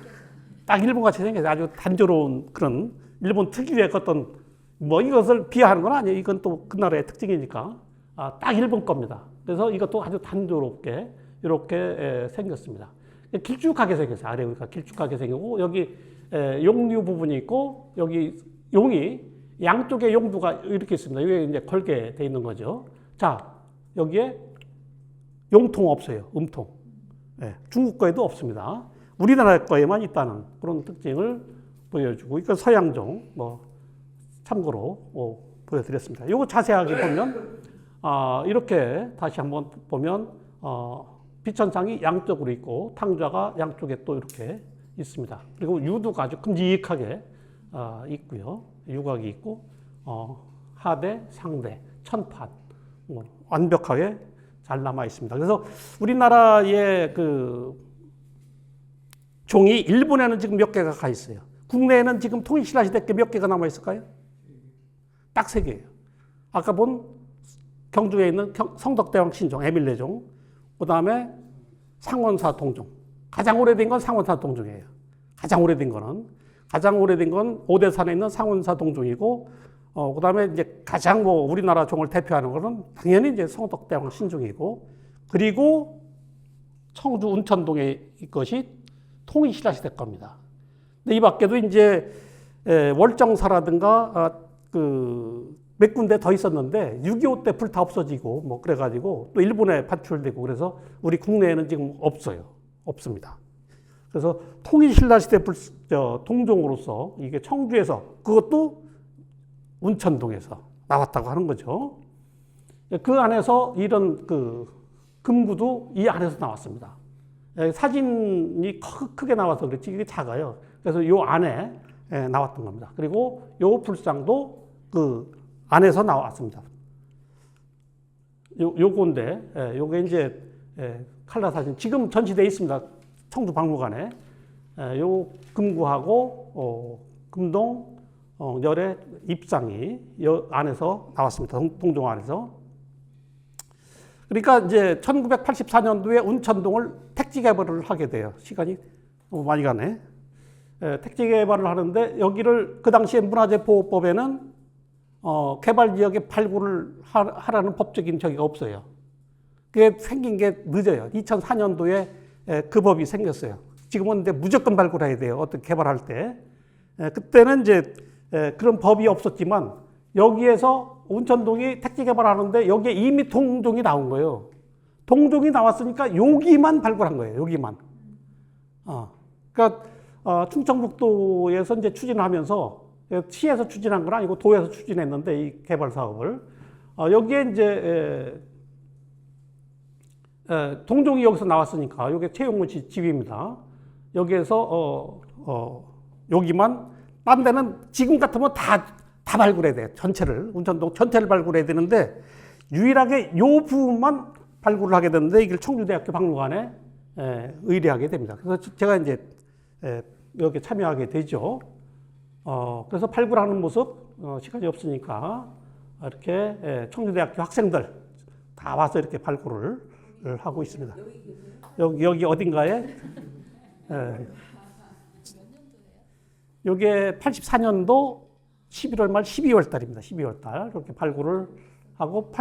딱 일본 같이 생겼어요. 아주 단조로운 그런 일본 특유의 어떤 뭐 이것을 비하하는 건 아니에요. 이건 또 그 나라의 특징이니까. 딱 일본 겁니다. 그래서 이것도 아주 단조롭게 이렇게 생겼습니다. 길쭉하게 생겼어요. 아래 우리가 길쭉하게 생기고, 여기 용류 부분이 있고, 여기 용이 양쪽에 용두가 이렇게 있습니다. 여기 이제 걸게 돼 있는 거죠. 자, 여기에 용통 없어요. 음통. 중국 거에도 없습니다. 우리나라 거에만 있다는 그런 특징을 보여주고, 이건 서양종 참고로 보여드렸습니다. 이거 자세하게 보면 이렇게 다시 한번 보면 비천상이 양쪽으로 있고 탕좌가 양쪽에 또 이렇게 있습니다. 그리고 유두가 아주 큼직하게 있고요. 유곽이 있고 하대, 상대, 천판 완벽하게 잘 남아 있습니다. 그래서 우리나라의 그 종이 일본에는 지금 몇 개가 가 있어요. 국내에는 지금 통일신라시대 때 몇 개가 남아 있을까요? 딱 3개예요. 아까 본 경주에 있는 성덕대왕 신종, 에밀레종, 그 다음에 상원사 동종. 가장 오래된 건 상원사 동종이에요. 가장 오래된 건 오대산에 있는 상원사 동종이고, 그 다음에 이제 가장 우리나라 종을 대표하는 거는 당연히 이제 성덕대왕 신종이고, 그리고 청주 운천동에 것이 통일신라시대 겁니다. 근데 이 밖에도 이제 월정사라든가 몇 군데 더 있었는데 6.25 때 불타 없어지고 그래가지고 또 일본에 반출되고 그래서 우리 국내에는 지금 없습니다. 그래서 통일신라시대 동종으로서 이게 청주에서 그것도 운천동에서 나왔다고 하는 거죠. 그 안에서 이런 금구도 이 안에서 나왔습니다. 사진이 크게 나와서 그렇지 이게 작아요. 그래서 요 안에 나왔던 겁니다. 그리고 요 불상도 그 안에서 나왔습니다. 요건데 요게 이제 칼라 사진 지금 전시되어 있습니다. 청주 박물관에 요 금구하고 금동 열의 입상이 요 안에서 나왔습니다. 동종 안에서. 그러니까 이제 1984년도에 운천동을 택지 개발을 하게 돼요. 시간이 많이 가네. 택지 개발을 하는데 여기를 그 당시에 문화재보호법에는 개발 지역에 발굴을 하라는 법적인 저기가 없어요. 그게 생긴 게 늦어요. 2004년도에 그 법이 생겼어요. 지금은 이제 무조건 발굴해야 돼요. 어떤 개발할 때. 그때는 이제 그런 법이 없었지만 여기에서 운천동이 택지 개발하는데 여기에 이미 동종이 나온 거예요. 동종이 나왔으니까 여기만 발굴한 거예요. 여기만. 그러니까 충청북도에서 이제 추진하면서 시에서 추진한 건 아니고 도에서 추진했는데 이 개발 사업을 여기에 이제 동종이 여기서 나왔으니까 이게 최용문 씨 집입니다. 여기에서 여기만 딴 데는 지금 같으면 다 발굴해야 돼요. 전체를 운천동 전체를 발굴해야 되는데 유일하게 요 부분만 발굴을 하게 되는데 이걸 청주대학교 박물관에 의뢰하게 됩니다. 그래서 제가 이제 여기 참여하게 되죠. 그래서 발굴하는 모습 시간이 없으니까 이렇게 청주대학교 학생들 다 와서 이렇게 발굴을 하고 있습니다. 여기 어딘가에 이게 84년도 11월 말 12월 달입니다. 12월 달 이렇게 발굴을 하고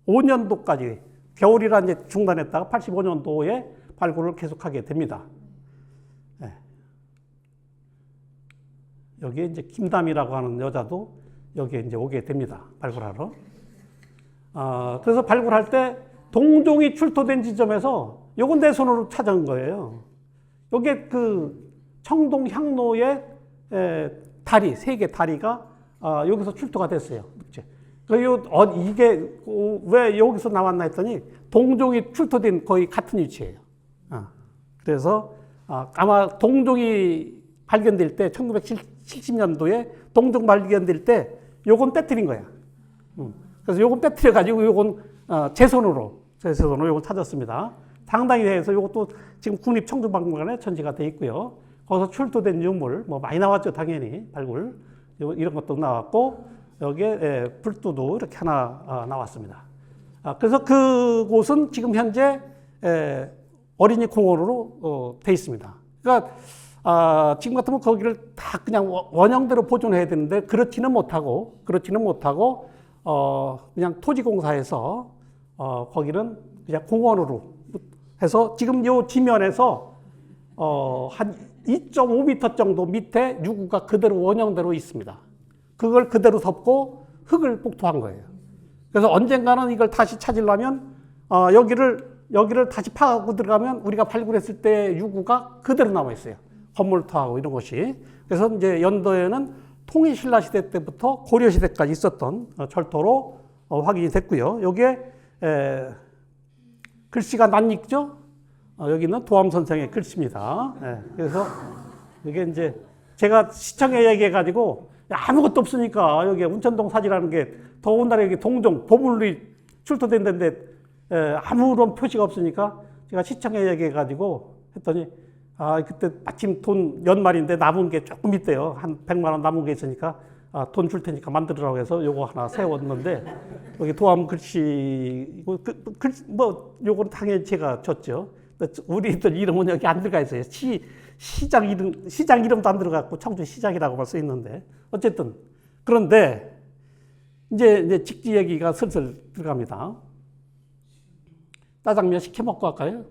85년도까지 겨울이라 이제 중단했다가 85년도에 발굴을 계속하게 됩니다. 여기에 이제 김담이라고 하는 여자도 여기에 이제 오게 됩니다. 발굴하러. 그래서 발굴할 때 동종이 출토된 지점에서 요건 내 손으로 찾은 거예요. 요게 그 청동 향로의 다리, 3개 다리가 여기서 출토가 됐어요. 이게 왜 여기서 나왔나 했더니 동종이 출토된 거의 같은 위치예요. 그래서 아마 동종이 발견될 때 1970년도에 동종 발견될 때 요건 빼뜨린 거야. 그래서 요건 빼뜨려 가지고 요건 제 손으로 요건 찾았습니다. 상당히 해서 요것도 지금 국립청주박물관에 전시가 돼 있고요. 거기서 출토된 유물 많이 나왔죠. 당연히 발굴 이런 것도 나왔고 여기에 불두도 이렇게 하나 나왔습니다. 그래서 그곳은 지금 현재 어린이 공원으로 돼 있습니다. 그러니까 지금 같으면 거기를 다 그냥 원형대로 보존해야 되는데 그렇지는 못하고 그냥 토지공사에서 거기는 그냥 공원으로 해서 지금 요 지면에서 한 2.5m 정도 밑에 유구가 그대로 원형대로 있습니다. 그걸 그대로 덮고 흙을 복토한 거예요. 그래서 언젠가는 이걸 다시 찾으려면 여기를 다시 파고 들어가면 우리가 발굴했을 때 유구가 그대로 남아 있어요. 건물터하고 이런 것이. 그래서 이제 연도에는 통일신라시대 때부터 고려시대까지 있었던 철도로 확인이 됐고요. 여기에 글씨가 낯익죠? 여기는 도암 선생의 글씨입니다. 그래서 이게 이제 제가 시청에 얘기해가지고 아무것도 없으니까 여기 운천동 사지라는 게 더운 날에 여기 동종 보물이 출토된 데인데 아무런 표시가 없으니까 제가 시청에 얘기해가지고 했더니 그때 마침 돈 연말인데 남은 게 조금 있대요. 한 100만 원 남은 게 있으니까 돈 줄 테니까 만들으라고 해서 요거 하나 세웠는데 여기 도암 글씨 뭐 요거는 당연히 제가 줬죠. 우리들 이름은 여기 안 들어가 있어요. 시장 이름도 안 들어갔고 청주 시장이라고만 써 있는데 어쨌든 그런데 이제 직지 얘기가 슬슬 들어갑니다. 짜장면 시켜 먹고 할까요?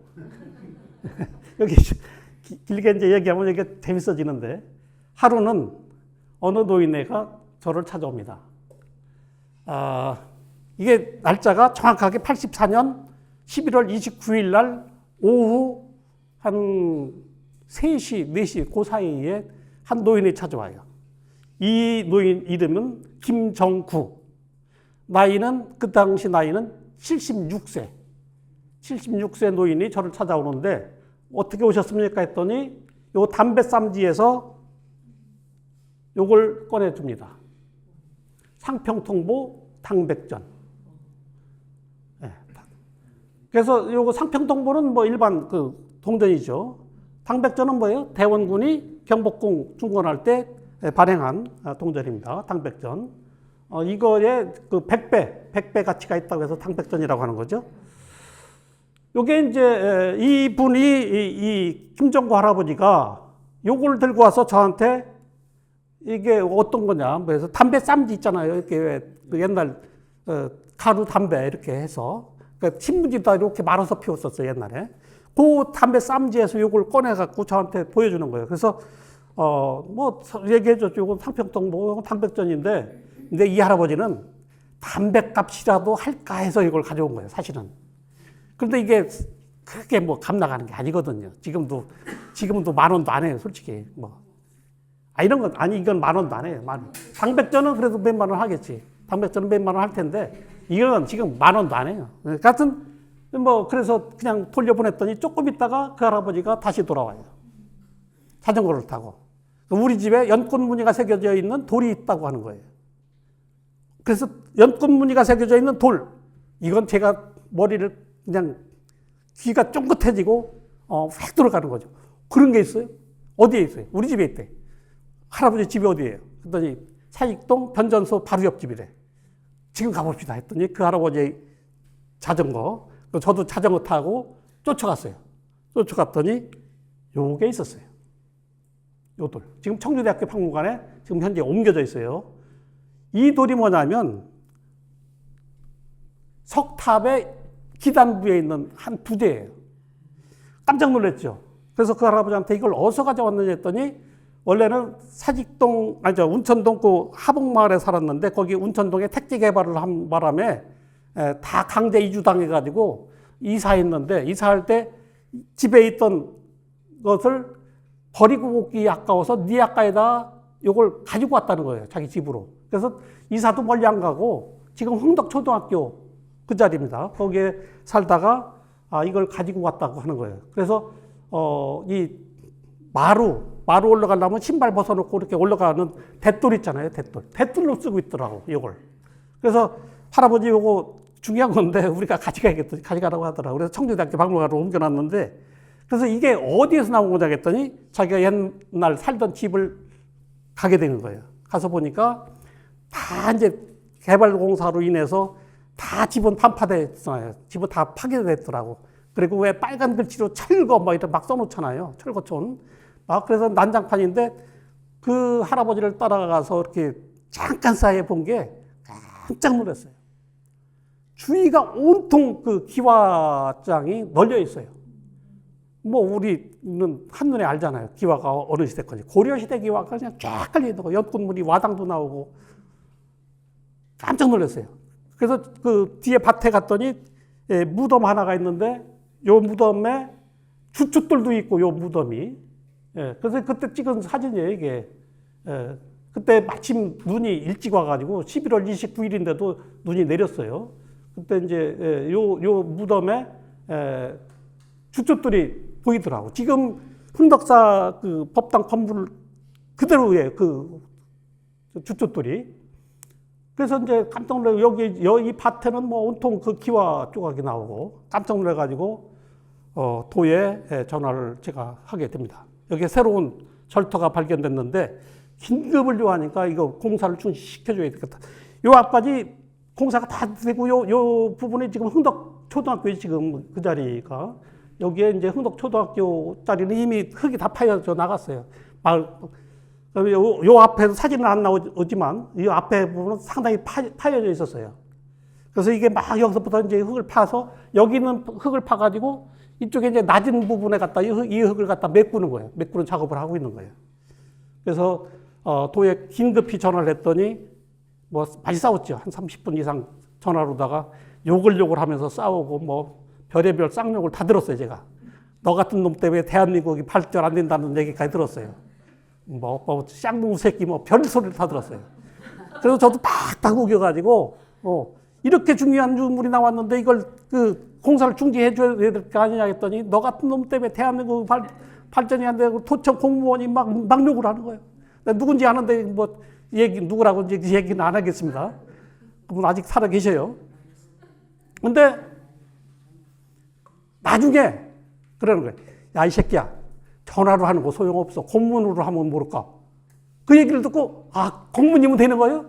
여기 길게 이제 얘기하면 이게 재밌어지는데 하루는 어느 노인네가 저를 찾아옵니다. 이게 날짜가 정확하게 84년 11월 29일 날 오후 한 3시, 4시 그 사이에 한 노인이 찾아와요. 이 노인 이름은 김정구. 나이는 그 당시 나이는 76세. 76세 노인이 저를 찾아오는데 어떻게 오셨습니까 했더니 요 담배쌈지에서 요걸 꺼내줍니다. 상평통보 당백전. 네. 그래서 요거 상평통보는 뭐 일반 그 동전이죠. 당백전은 뭐예요? 대원군이 경복궁 중건할 때 발행한 동전입니다. 당백전. 이거에 그 100배 가치가 있다고 해서 당백전이라고 하는 거죠. 요게 이제 이분이 이 김정구 할아버지가 요걸 들고 와서 저한테 이게 어떤 거냐. 그래서 담배 쌈지 있잖아요. 이렇게 그 옛날 가루 담배 이렇게 해서 그러니까 신문지다 이렇게 말아서 피웠었어요 옛날에. 그 담배 쌈지에서 요걸 꺼내갖고 저한테 보여주는 거예요. 그래서 뭐 얘기해줬죠. 요건 상평통보 당백전인데 근데 이 할아버지는 담배값이라도 할까 해서 이걸 가져온 거예요 사실은. 그런데 이게 크게 뭐 값 나가는 게 아니거든요. 지금도 10,000원도 안 해요 솔직히. 뭐 이런 건 이건 10,000원도 안 해요. 당백전은 그래도 몇만 원 하겠지. 당백전은 몇만 원 할 텐데 이건 지금 10,000원도 안 해요. 같은 뭐 그래서 그냥 돌려보냈더니 조금 있다가 그 할아버지가 다시 돌아와요. 자전거를 타고. 우리 집에 연꽃 무늬가 새겨져 있는 돌이 있다고 하는 거예요. 그래서 연꽃 무늬가 새겨져 있는 돌. 이건 제가 머리를 그냥 귀가 쫑긋해지고 획 들어가는 거죠. 그런 게 있어요? 어디에 있어요? 우리 집에 있대. 할아버지 집이 어디예요? 그랬더니 사익동 변전소 바로 옆집이래. 지금 가봅시다 했더니 그 할아버지 자전거, 저도 자전거 타고 쫓아갔어요. 쫓아갔더니 요게 있었어요. 요 돌. 지금 청주대학교 박물관에 지금 현재 옮겨져 있어요. 이 돌이 뭐냐면 석탑의 기단부에 있는 한 부대예요. 깜짝 놀랐죠. 그래서 그 할아버지한테 이걸 어디서 가져왔느냐 했더니 원래는 운천동 그 하복마을에 살았는데 거기 운천동에 택지 개발을 한 바람에 다 강제 이주당해가지고 이사했는데 이사할 때 집에 있던 것을 버리고 오기 아까워서 니아까에다 이걸 가지고 왔다는 거예요. 자기 집으로. 그래서 이사도 멀리 안 가고 지금 흥덕초등학교 그 자리입니다. 거기에 살다가 이걸 가지고 왔다고 하는 거예요. 그래서 이 마루 올라가려면 신발 벗어놓고 이렇게 올라가는 대돌 있잖아요. 대돌로 쓰고 있더라고 이걸. 그래서 할아버지 요거 중요한 건데 우리가 가져가라고 하더라고. 그래서 청주대학교 박물관으로 옮겨놨는데 그래서 이게 어디에서 나온 거냐 했더니 자기가 옛날 살던 집을 가게 되는 거예요. 가서 보니까 다 이제 개발공사로 인해서 다 집은 반파됐잖아요. 집은 다 파괴됐더라고. 그리고 왜 빨간 글씨로 철거 뭐 이렇게 막 써놓잖아요. 철거촌. 그래서 난장판인데 그 할아버지를 따라가서 이렇게 잠깐 사이에 본 게 깜짝 놀랐어요. 주위가 온통 그 기와장이 널려 있어요. 뭐 우리는 한눈에 알잖아요. 기와가 어느 시대 건지. 고려시대 기와가 그냥 쫙 깔려 있는 거. 연꽃무늬 와당도 나오고 깜짝 놀랐어요. 그래서 그 뒤에 밭에 갔더니 무덤 하나가 있는데 요 무덤에 주춧돌도 있고 요 무덤이. 그래서 그때 찍은 사진이에요 이게. 그때 마침 눈이 일찍 와가지고 11월 29일인데도 눈이 내렸어요. 그때 이제 요 무덤에 주춧돌이 보이더라고. 지금 흥덕사 그 법당 건물 그대로의 그 그 주춧돌이. 그래서 이제 깜짝 놀래 여기 이 밭에는 뭐 온통 그 기와 조각이 나오고 깜짝 놀래가지고 도에 전화를 제가 하게 됩니다. 여기에 새로운 절터가 발견됐는데 긴급을 요하니까 이거 공사를 중지시켜줘야 되겠다. 요 앞까지 공사가 다 되고 요 부분에 지금 흥덕 초등학교에 지금 그 자리가 여기에 이제 흥덕 초등학교 자리는 이미 흙이 다 파여져 나갔어요. 요 앞에서 사진은 안 나오지만 이 앞에 부분은 상당히 파여져 있었어요. 그래서 이게 막 여기서부터 이제 흙을 파서 여기는 흙을 파가지고 이쪽에 이제 낮은 부분에 갖다 이 흙을 갖다 메꾸는 거예요. 메꾸는 작업을 하고 있는 거예요. 그래서 도에 긴급히 전화를 했더니 뭐 많이 싸웠죠. 한 30분 이상 전화로다가 욕을 하면서 싸우고 뭐 별의별 쌍욕을 다 들었어요. 제가 너 같은 놈 때문에 대한민국이 발전 안 된다는 얘기까지 들었어요. 뭐 쌍놈 새끼 뭐 별 소리를 다 들었어요. 그래서 저도 팍팍 우겨가지고 이렇게 중요한 유물이 나왔는데 이걸 그 공사를 중지해 줘야 될 거 아니냐 했더니 너 같은 놈 때문에 대한민국 발전이 안 되고 도청 공무원이 막 욕을 하는 거예요. 누군지 아는데 뭐 누구라고 이제 얘기는 안 하겠습니다. 그분 아직 살아 계셔요. 근데 나중에 그러는 거예요. 야, 이 새끼야. 전화로 하는 거 소용없어. 공문으로 하면 모를까. 그 얘기를 듣고 공문이면 되는 거예요?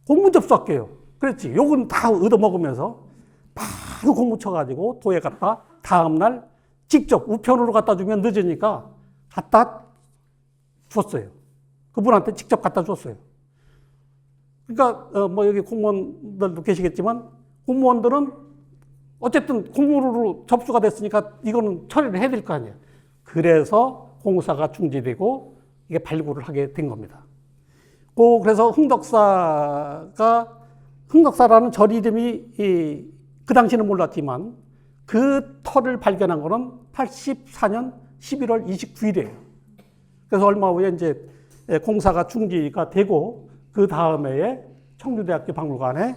공문 접수할게요. 그랬지. 욕은 다 얻어먹으면서 바로 공문 쳐가지고 도에 갔다 다음날 직접 우편으로 갖다 주면 늦으니까 갖다 줬어요. 그분한테 직접 갖다 줬어요. 그러니까 뭐 여기 공무원들도 계시겠지만 공무원들은 어쨌든 공문으로 접수가 됐으니까 이거는 처리를 해야 될 거 아니에요. 그래서 공사가 중지되고 이게 발굴을 하게 된 겁니다. 그래서 흥덕사라는 절 이름이 그 당시는 몰랐지만 그 터를 발견한 거는 84년 11월 29일이에요. 그래서 얼마 후에 이제 공사가 중지가 되고 그 다음에 청주대학교 박물관에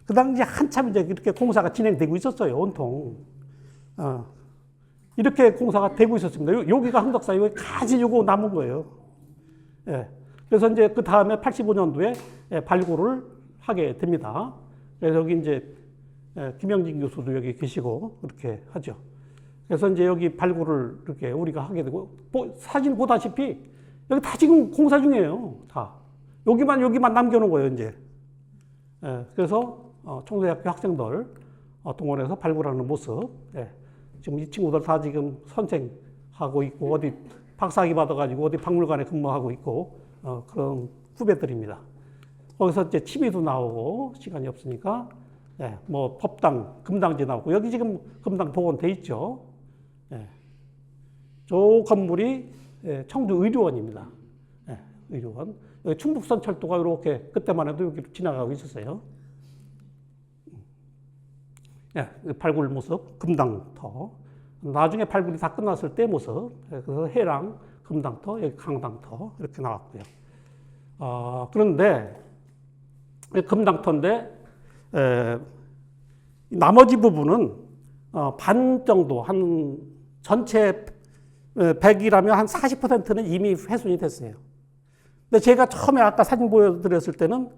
그 당시 한참 이제 이렇게 공사가 진행되고 있었어요. 온통. 이렇게 공사가 되고 있었습니다. 여기가 흥덕사, 여기 가지 요거 남은 거예요. 예. 그래서 이제 그 다음에 85년도에 발굴을 하게 됩니다. 그래서 여기 이제 김영진 교수도 여기 계시고 그렇게 하죠. 그래서 이제 여기 발굴을 이렇게 우리가 하게 되고 사진 보다시피 여기 다 지금 공사 중이에요. 다. 여기만 남겨놓은 거예요, 이제. 예. 그래서 청주대학교 학생들 동원해서 발굴하는 모습. 예. 지금 이 친구들 다 지금 선생하고 있고 어디 박사학위 받아가지고 어디 박물관에 근무하고 있고 그런 후배들입니다. 거기서 이제 취미도 나오고 시간이 없으니까 예, 뭐 법당, 금당지 나오고 여기 지금 금당 복원돼 있죠. 예. 저 건물이 청주의료원입니다. 예, 의료원. 여기 충북선 철도가 이렇게 그때만 해도 여기로 지나가고 있었어요. 예, 발굴 모습, 금당터. 나중에 발굴이 다 끝났을 때 모습. 그래서 해랑, 금당터, 여기 강당터 이렇게 나왔고요. 그런데 금당터인데 나머지 부분은 반 정도, 한 전체 100이라면 한 40%는 이미 훼손이 됐어요. 근데 제가 처음에 아까 사진 보여드렸을 때는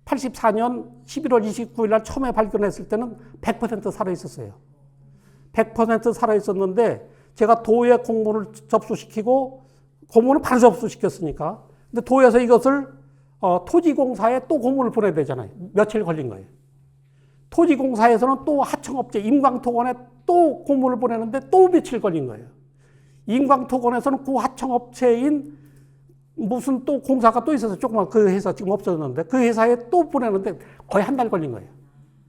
84년 11월 29일 날 처음에 발견했을 때는 100% 살아있었어요. 100% 살아있었는데 제가 도에 공문을 접수시키고 공문을 바로 접수시켰으니까 근데 도에서 이것을 토지공사에 또 공문을 보내야 되잖아요. 며칠 걸린 거예요. 토지공사에서는 또 하청업체 임광토건에 또 공문을 보내는데 또 며칠 걸린 거예요. 임광토건에서는 그 하청업체인 무슨 또 공사가 또 있어서 조그만 그 회사 지금 없어졌는데 그 회사에 또 보내는데 거의 한 달 걸린 거예요.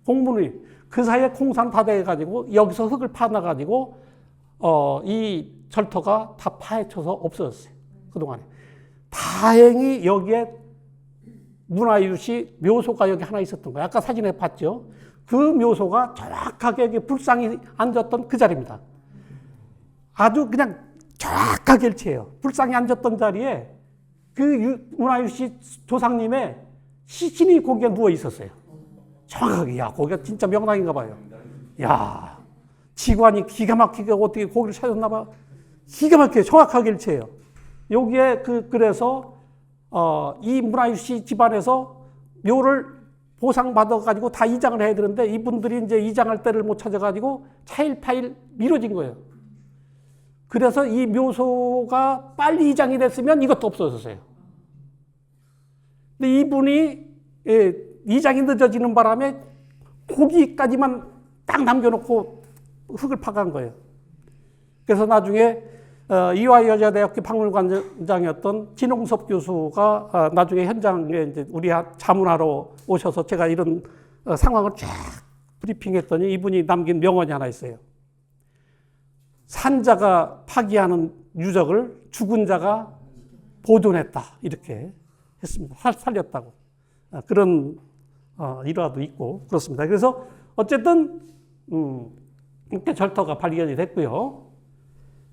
공문이. 그 사이에 공사는 다 돼가지고 여기서 흙을 파놔가지고 이 절터가 다 파헤쳐서 없어졌어요. 그동안에. 다행히 여기에 문화유시 묘소가 여기 하나 있었던 거예요. 아까 사진에 봤죠? 그 묘소가 정확하게 여기 불상이 앉았던 그 자리입니다. 아주 그냥 정확하게 일치해요. 불상이 앉았던 자리에 그 문화유시 조상님의 시신이 거기에 누워 있었어요. 정확하게. 야, 거기가 진짜 명당인가 봐요. 야, 지관이 기가 막히게 어떻게 거기를 찾았나 봐. 기가 막히게 정확하게 일치해요. 여기에 그래서 이 문화유씨 집안에서 묘를 보상받아가지고 다 이장을 해야 되는데 이분들이 이제 이장할 때를 못 찾아가지고 차일파일 미뤄진 거예요. 그래서 이 묘소가 빨리 이장이 됐으면 이것도 없어졌어요. 근데 이분이 이장이 늦어지는 바람에 고기까지만 딱 남겨놓고 흙을 파간 거예요. 그래서 나중에 이화여자대학교 박물관장이었던 진홍섭 교수가 나중에 현장에 이제 우리 자문하러 오셔서 제가 이런 상황을 쫙 브리핑했더니 이분이 남긴 명언이 하나 있어요. 산자가 파기하는 유적을 죽은 자가 보존했다. 이렇게 했습니다. 살렸다고. 그런 일화도 있고 그렇습니다. 그래서 어쨌든 이렇게 절터가 발견이 됐고요.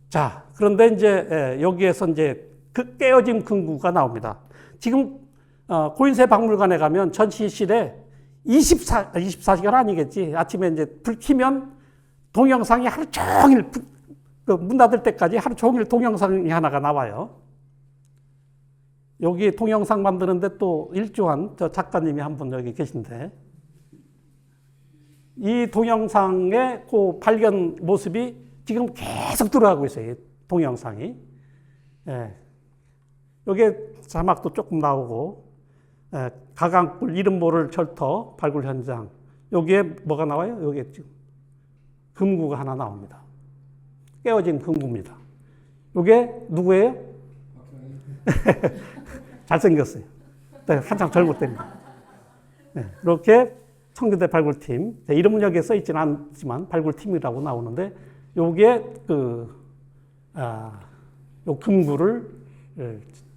자, 그런데 이제 여기에서 이제 그 깨어진 금구가 나옵니다. 지금 고인세 박물관에 가면 전시실에 24시간 아니겠지. 아침에 이제 불 켜면 동영상이 하루 종일 문 닫을 때까지 하루 종일 동영상이 하나가 나와요. 여기 동영상 만드는데 또 일조한 저 작가님이 한 분 여기 계신데 이 동영상의 그 발견 모습이 지금 계속 들어가고 있어요. 동영상이. 예. 여기에 자막도 조금 나오고 가강굴 이름 모를 절터 발굴 현장. 여기에 뭐가 나와요? 여기에 지금 금구가 하나 나옵니다. 깨어진 금구입니다. 이게 누구예요? 잘생겼어요. 네, 한참 젊을 때입니다. 네, 이렇게 청주대 발굴팀, 이름은 여기에 써있지는 않지만 발굴팀이라고 나오는데 요게 요 금구를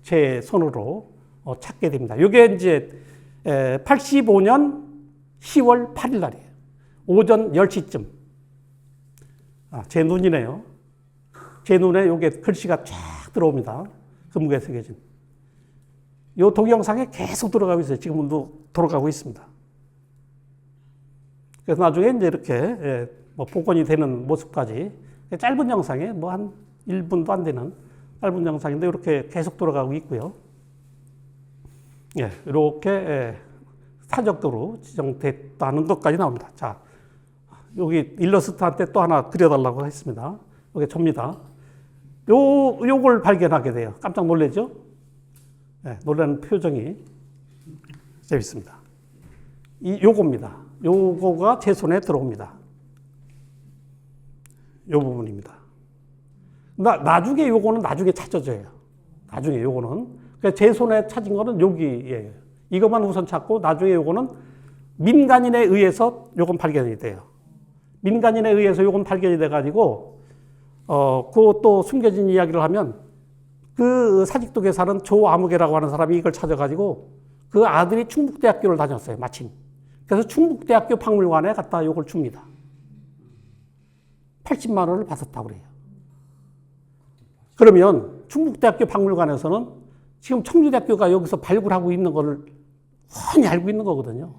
제 손으로 찾게 됩니다. 요게 이제 85년 10월 8일 날이에요. 오전 10시쯤. 제 눈이네요. 제 눈에 요게 글씨가 쫙 들어옵니다. 금구에 새겨진. 요 동영상에 계속 들어가고 있어요. 지금도 돌아가고 있습니다. 그래서 나중에 이제 이렇게 뭐 복원이 되는 모습까지 짧은 영상에 뭐 한 1분도 안 되는 짧은 영상인데 이렇게 계속 돌아가고 있고요. 예, 이렇게 사적도로 지정됐다는 것까지 나옵니다. 자, 여기 일러스트한테 또 하나 그려달라고 했습니다. 여기 접니다. 요걸 발견하게 돼요. 깜짝 놀라죠? 네, 놀라는 표정이 재밌습니다. 요겁니다. 요거가 제 손에 들어옵니다. 요 부분입니다. 나중에 요거는 나중에 찾아져요. 나중에 요거는. 그러니까 제 손에 찾은 거는 여기예요. 이것만 우선 찾고 나중에 요거는 민간인에 의해서 요건 발견이 돼요. 민간인에 의해서 요건 발견이 돼가지고 그것도 숨겨진 이야기를 하면 그 사직동에 사는 조아무개라고 하는 사람이 이걸 찾아가지고 그 아들이 충북대학교를 다녔어요. 마침. 그래서 충북대학교 박물관에 갖다 요걸 줍니다. 80만 원을 받았다고 그래요. 그러면 충북대학교 박물관에서는 지금 청주대학교가 여기서 발굴하고 있는 거를 훤히 알고 있는 거거든요.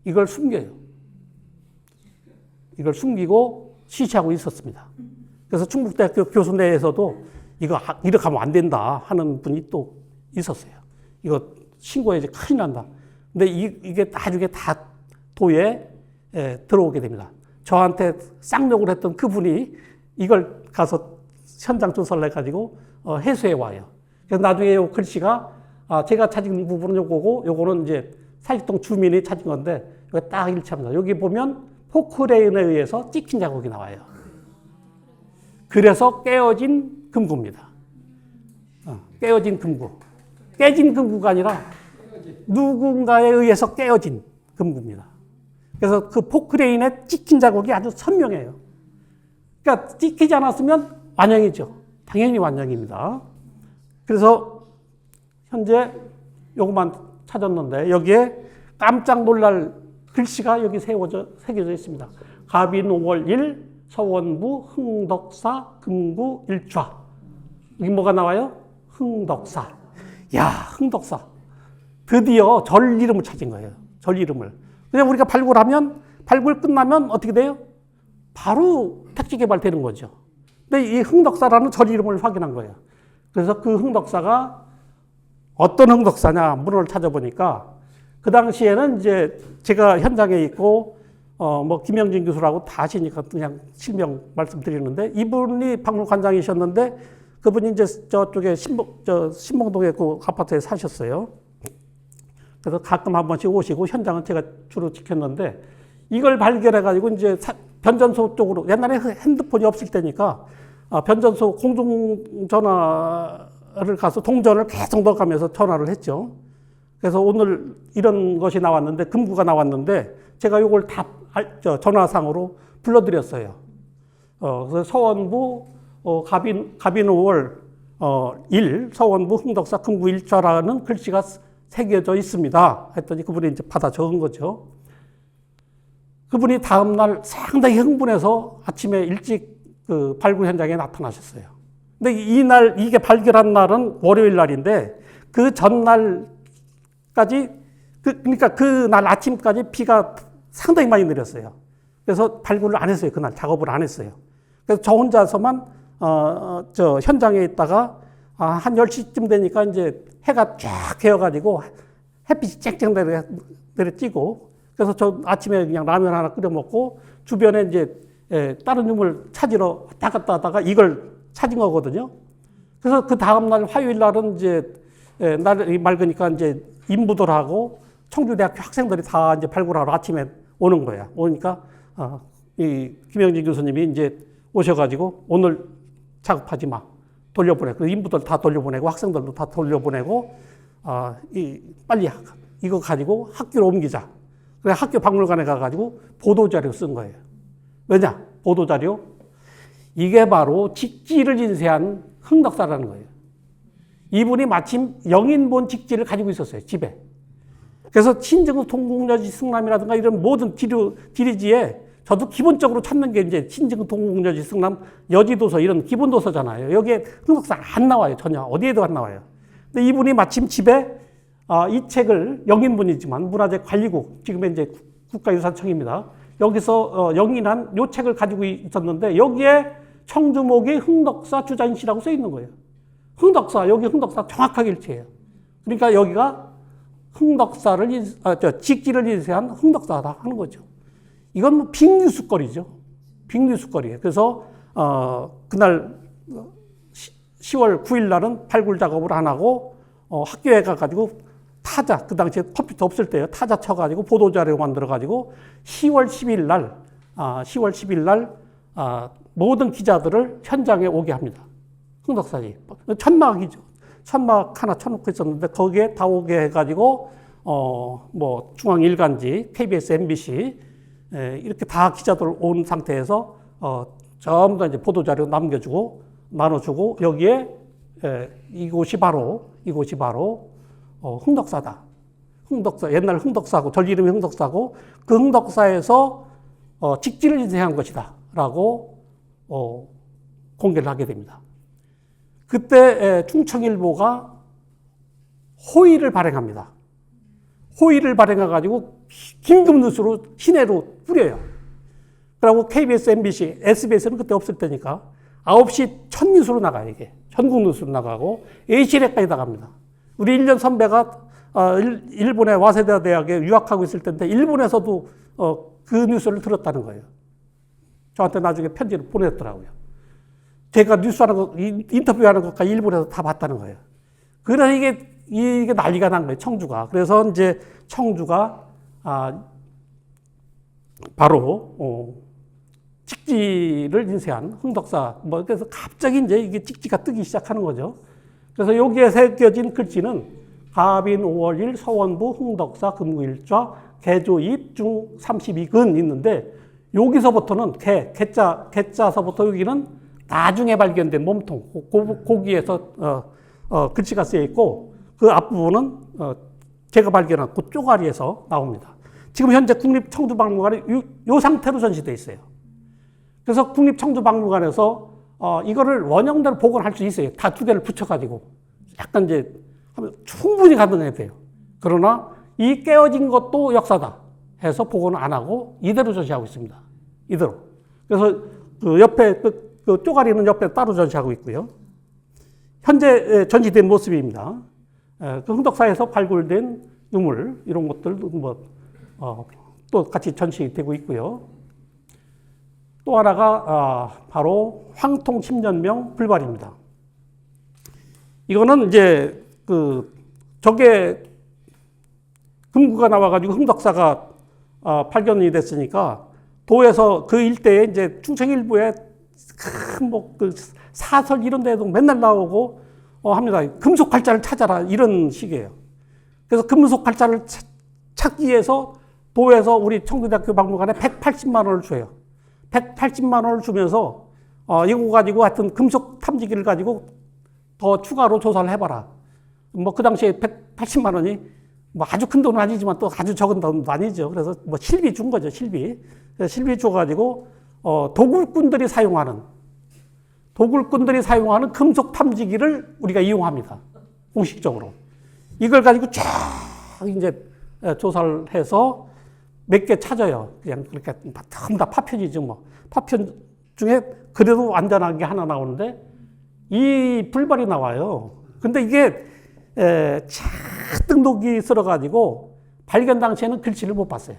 이걸 숨겨요. 이걸 숨기고 시시하고 있었습니다. 그래서 충북대학교 교수 내에서도 이거 이렇게 하면 안 된다 하는 분이 또 있었어요. 이거 신고해야지 큰일 난다. 근데 이게 나중에 다 도에 들어오게 됩니다. 저한테 쌍욕을 했던 그분이 이걸 가서 현장 조사를 해가지고 해수해 와요. 그래서 나중에 요 글씨가 제가 찾은 부분은 요거고 요거는 이제 사직동 주민이 찾은 건데 이거 딱 일치합니다. 여기 보면 포크레인에 의해서 찍힌 자국이 나와요. 그래서 깨어진 금구입니다. 깨어진 금구. 깨진 금구가 아니라 누군가에 의해서 깨어진 금구입니다. 그래서 그 포크레인에 찍힌 자국이 아주 선명해요. 그러니까 찍히지 않았으면 완영이죠. 당연히 완영입니다. 그래서 현재 요것만 찾았는데 여기에 깜짝 놀랄 글씨가 여기 새겨져 있습니다. 갑인 5월 1 서원부 흥덕사 금구 일좌. 여기 뭐가 나와요? 흥덕사. 야, 흥덕사. 드디어 절 이름을 찾은 거예요. 절 이름을. 그냥 우리가 발굴 끝나면 어떻게 돼요? 바로 택지 개발되는 거죠. 근데 이 흥덕사라는 절 이름을 확인한 거예요. 그래서 그 흥덕사가 어떤 흥덕사냐 문헌을 찾아보니까 그 당시에는 이제 제가 현장에 있고 뭐 김영진 교수라고 다 아시니까 그냥 실명 말씀드리는데 이분이 박물관장이셨는데 그분이 이제 저쪽에 신봉동에 그 아파트에 사셨어요. 그래서 가끔 한 번씩 오시고 현장은 제가 주로 지켰는데 이걸 발견해가지고 이제 변전소 쪽으로 옛날에 핸드폰이 없을 때니까 변전소 공중전화를 가서 동전을 계속 넣어가면서 전화를 했죠. 그래서 오늘 이런 것이 나왔는데 금구가 나왔는데 제가 이걸 다 전화상으로 불러드렸어요. 그래서 서원부 갑인 5월 1 서원부 흥덕사 금구 1좌라는 글씨가 새겨져 있습니다. 했더니 그분이 이제 받아 적은 거죠. 그분이 다음날 상당히 흥분해서 아침에 일찍 그 발굴 현장에 나타나셨어요. 근데 이게 발견한 날은 월요일 날인데 그 전날까지, 그러니까 그날 아침까지 비가 상당히 많이 내렸어요. 그래서 발굴을 안 했어요. 그날 작업을 안 했어요. 그래서 저 혼자서만, 저 현장에 있다가 한 10시쯤 되니까 이제 해가 쫙 개어가지고 햇빛이 쨍쨍 내려찌고 그래서 저 아침에 그냥 라면 하나 끓여 먹고 주변에 이제 다른 유물 찾으러 왔다 갔다 하다가 이걸 찾은 거거든요. 그래서 그 다음날 화요일 날은 이제 날이 맑으니까 이제 인부들하고 청주대학교 학생들이 다 이제 발굴하러 아침에 오는 거야. 오니까 이 김영진 교수님이 이제 오셔가지고 오늘 작업하지 마. 돌려보내고 그 인부들 다 돌려보내고 학생들도 다 돌려보내고 빨리 이거 가지고 학교로 옮기자. 그래 학교 박물관에 가가지고 보도자료 쓴 거예요. 왜냐? 보도자료? 이게 바로 직지를 인쇄한 흥덕사라는 거예요. 이분이 마침 영인본 직지를 가지고 있었어요. 집에. 그래서 신증 동국여지 승남이라든가 이런 모든 지리지에 저도 기본적으로 찾는 게 이제 신증 동국여지 승남 여지도서 이런 기본도서잖아요. 여기에 흥덕사 안 나와요. 전혀. 어디에도 안 나와요. 근데 이분이 마침 집에 이 책을 영인본이지만 문화재관리국, 지금의 이제 국가유산청입니다. 여기서 영인한 요 책을 가지고 있었는데 여기에 청주목이 흥덕사 주장시라고 써 있는 거예요. 흥덕사, 여기 흥덕사 정확하게 일치해요. 그러니까 여기가 흥덕사를, 직지를 인쇄한 흥덕사다 하는 거죠. 이건 뭐 빅뉴스거리죠. 빅뉴스거리예요. 그래서 그날 10월 9일 날은 발굴 작업을 안 하고 학교에 가가지고 타자, 그 당시에 컴퓨터 없을 때요. 타자 쳐가지고 보도자료 만들어가지고 10월 10일 날 모든 기자들을 현장에 오게 합니다. 흥덕사지. 천막이죠. 천막 하나 쳐놓고 있었는데 거기에 다 오게 해가지고 뭐 중앙일간지, KBS, MBC 이렇게 다 기자들 온 상태에서 전부 다 이제 보도자료 남겨주고 나눠주고 여기에 이곳이 바로 흥덕사다. 흥덕사, 옛날 흥덕사고, 절 이름이 흥덕사고, 그 흥덕사에서 직지를 인쇄한 것이다. 라고 공개를 하게 됩니다. 그때 충청일보가 호의를 발행합니다. 호의를 발행해가지고 긴급뉴스로 시내로 뿌려요. 그리고 KBS, MBC, SBS는 그때 없을 때니까 9시 첫 뉴스로 나가요, 이게. 전국 뉴스로 나가고 A시내까지 나갑니다. 우리 1년 선배가 일본의 와세다 대학에 유학하고 있을 때인데 일본에서도 그 뉴스를 들었다는 거예요. 저한테 나중에 편지를 보냈더라고요. 제가 뉴스하는 거, 인터뷰하는 것까지 일본에서 다 봤다는 거예요. 그래서 이게 난리가 난 거예요, 청주가. 그래서 이제 청주가 바로 직지를 인쇄한 흥덕사, 그래서 갑자기 이제 이게 직지가 뜨기 시작하는 거죠. 그래서 여기에 새겨진 글씨는 갑인 5월 1 서원부 흥덕사 금구일좌 개조입 중 32근 있는데 여기서부터는 개자서부터 여기는 나중에 발견된 몸통, 고기에서 글씨가 쓰여 있고 그 앞부분은 제가 발견한 그 쪼가리에서 나옵니다. 지금 현재 국립청주박물관에 이 상태로 전시되어 있어요. 그래서 국립청주박물관에서 이거를 원형대로 복원할 수 있어요. 다 두 개를 붙여가지고. 약간 이제 충분히 가능해야 돼요. 그러나 이 깨어진 것도 역사다 해서 복원을 안 하고 이대로 전시하고 있습니다. 이대로. 그래서 그 옆에 그 쪼가리는 옆에 따로 전시하고 있고요. 현재 전시된 모습입니다. 그 흥덕사에서 발굴된 유물 이런 것들도 또 같이 전시되고 있고요. 또 하나가 바로 황통 10년명 불발입니다. 이거는 이제 저게 금구가 나와가지고 흥덕사가 발견이 됐으니까 도에서 그 일대에 이제 충청 일부에 그 사설 이런 데도 맨날 나오고 합니다. 금속 활자를 찾아라 이런 식이에요. 그래서 금속 활자를 찾기 위해서 도에서 우리 청주대학교 박물관에 180만 원을 줘요. 180만 원을 주면서 이거 가지고 하여튼 금속 탐지기를 가지고 더 추가로 조사를 해봐라. 그 당시에 180만 원이 아주 큰 돈은 아니지만 또 아주 적은 돈도 아니죠. 그래서 실비 준 거죠, 실비. 실비 줘가지고 도굴꾼들이 사용하는 금속 탐지기를 우리가 이용합니다. 공식적으로. 이걸 가지고 쫙 이제 조사를 해서 몇 개 찾아요. 그냥 그렇게 전부 다 파편이죠, 뭐. 파편 중에 그래도 안전한 게 하나 나오는데 이 불발이 나와요. 근데 이게 등록이 쓸어가지고 발견 당시에는 글씨를 못 봤어요.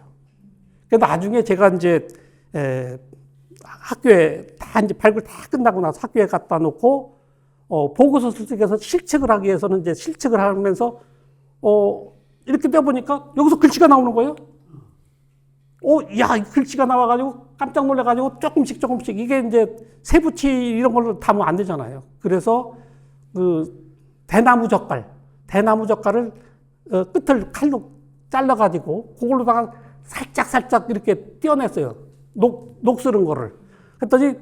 그래서 나중에 제가 이제 학교에 다 이제 발굴 다 끝나고 나서 학교에 갖다 놓고 보고서 수색해서 실측을 하기 위해서는 이제 실측을 하면서 이렇게 떼보니까 여기서 글씨가 나오는 거예요. 야, 글씨가 나와가지고 깜짝 놀라가지고 조금씩 이게 이제 세부치 이런 걸로 담으면 안 되잖아요. 그래서 대나무 젓갈을 끝을 칼로 잘라가지고 그걸로다가 살짝 이렇게 떼어냈어요. 녹슬은 거를. 그랬더니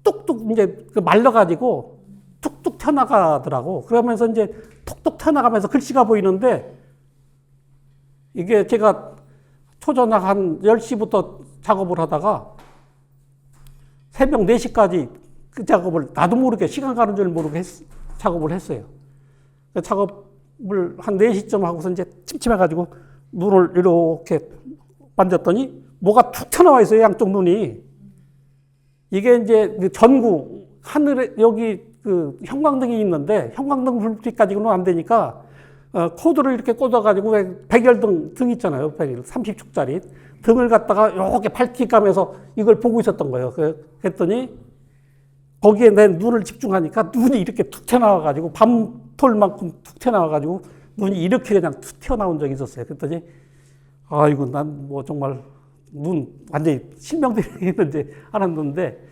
뚝뚝 이제 말라가지고 툭툭 튀어나가더라고. 그러면서 이제 툭툭 튀어나가면서 글씨가 보이는데 이게 제가 초저녁 한 10시부터 작업을 하다가 새벽 4시까지 그 작업을 나도 모르게 시간 가는 줄 모르고 작업을 했어요. 그 작업을 한 4시쯤 하고서 이제 침침해가지고 눈을 이렇게 만졌더니 뭐가 툭 튀어나와 있어요, 양쪽 눈이. 이게 이제 그 전구, 하늘에 여기 형광등이 있는데 형광등 불빛 가지고는 안 되니까 코드를 이렇게 꽂아가지고 백열등 있잖아요. 30축짜리 등을 갖다가 이렇게 밝히가면서 이걸 보고 있었던 거예요. 그랬더니 거기에 내 눈을 집중하니까 눈이 이렇게 툭 튀어나와가지고 밤톨만큼 툭 튀어나와가지고 눈이 이렇게 그냥 툭 튀어나온 적이 있었어요. 그랬더니 아이고 난 정말 눈 완전히 실명되겠는지 알았는데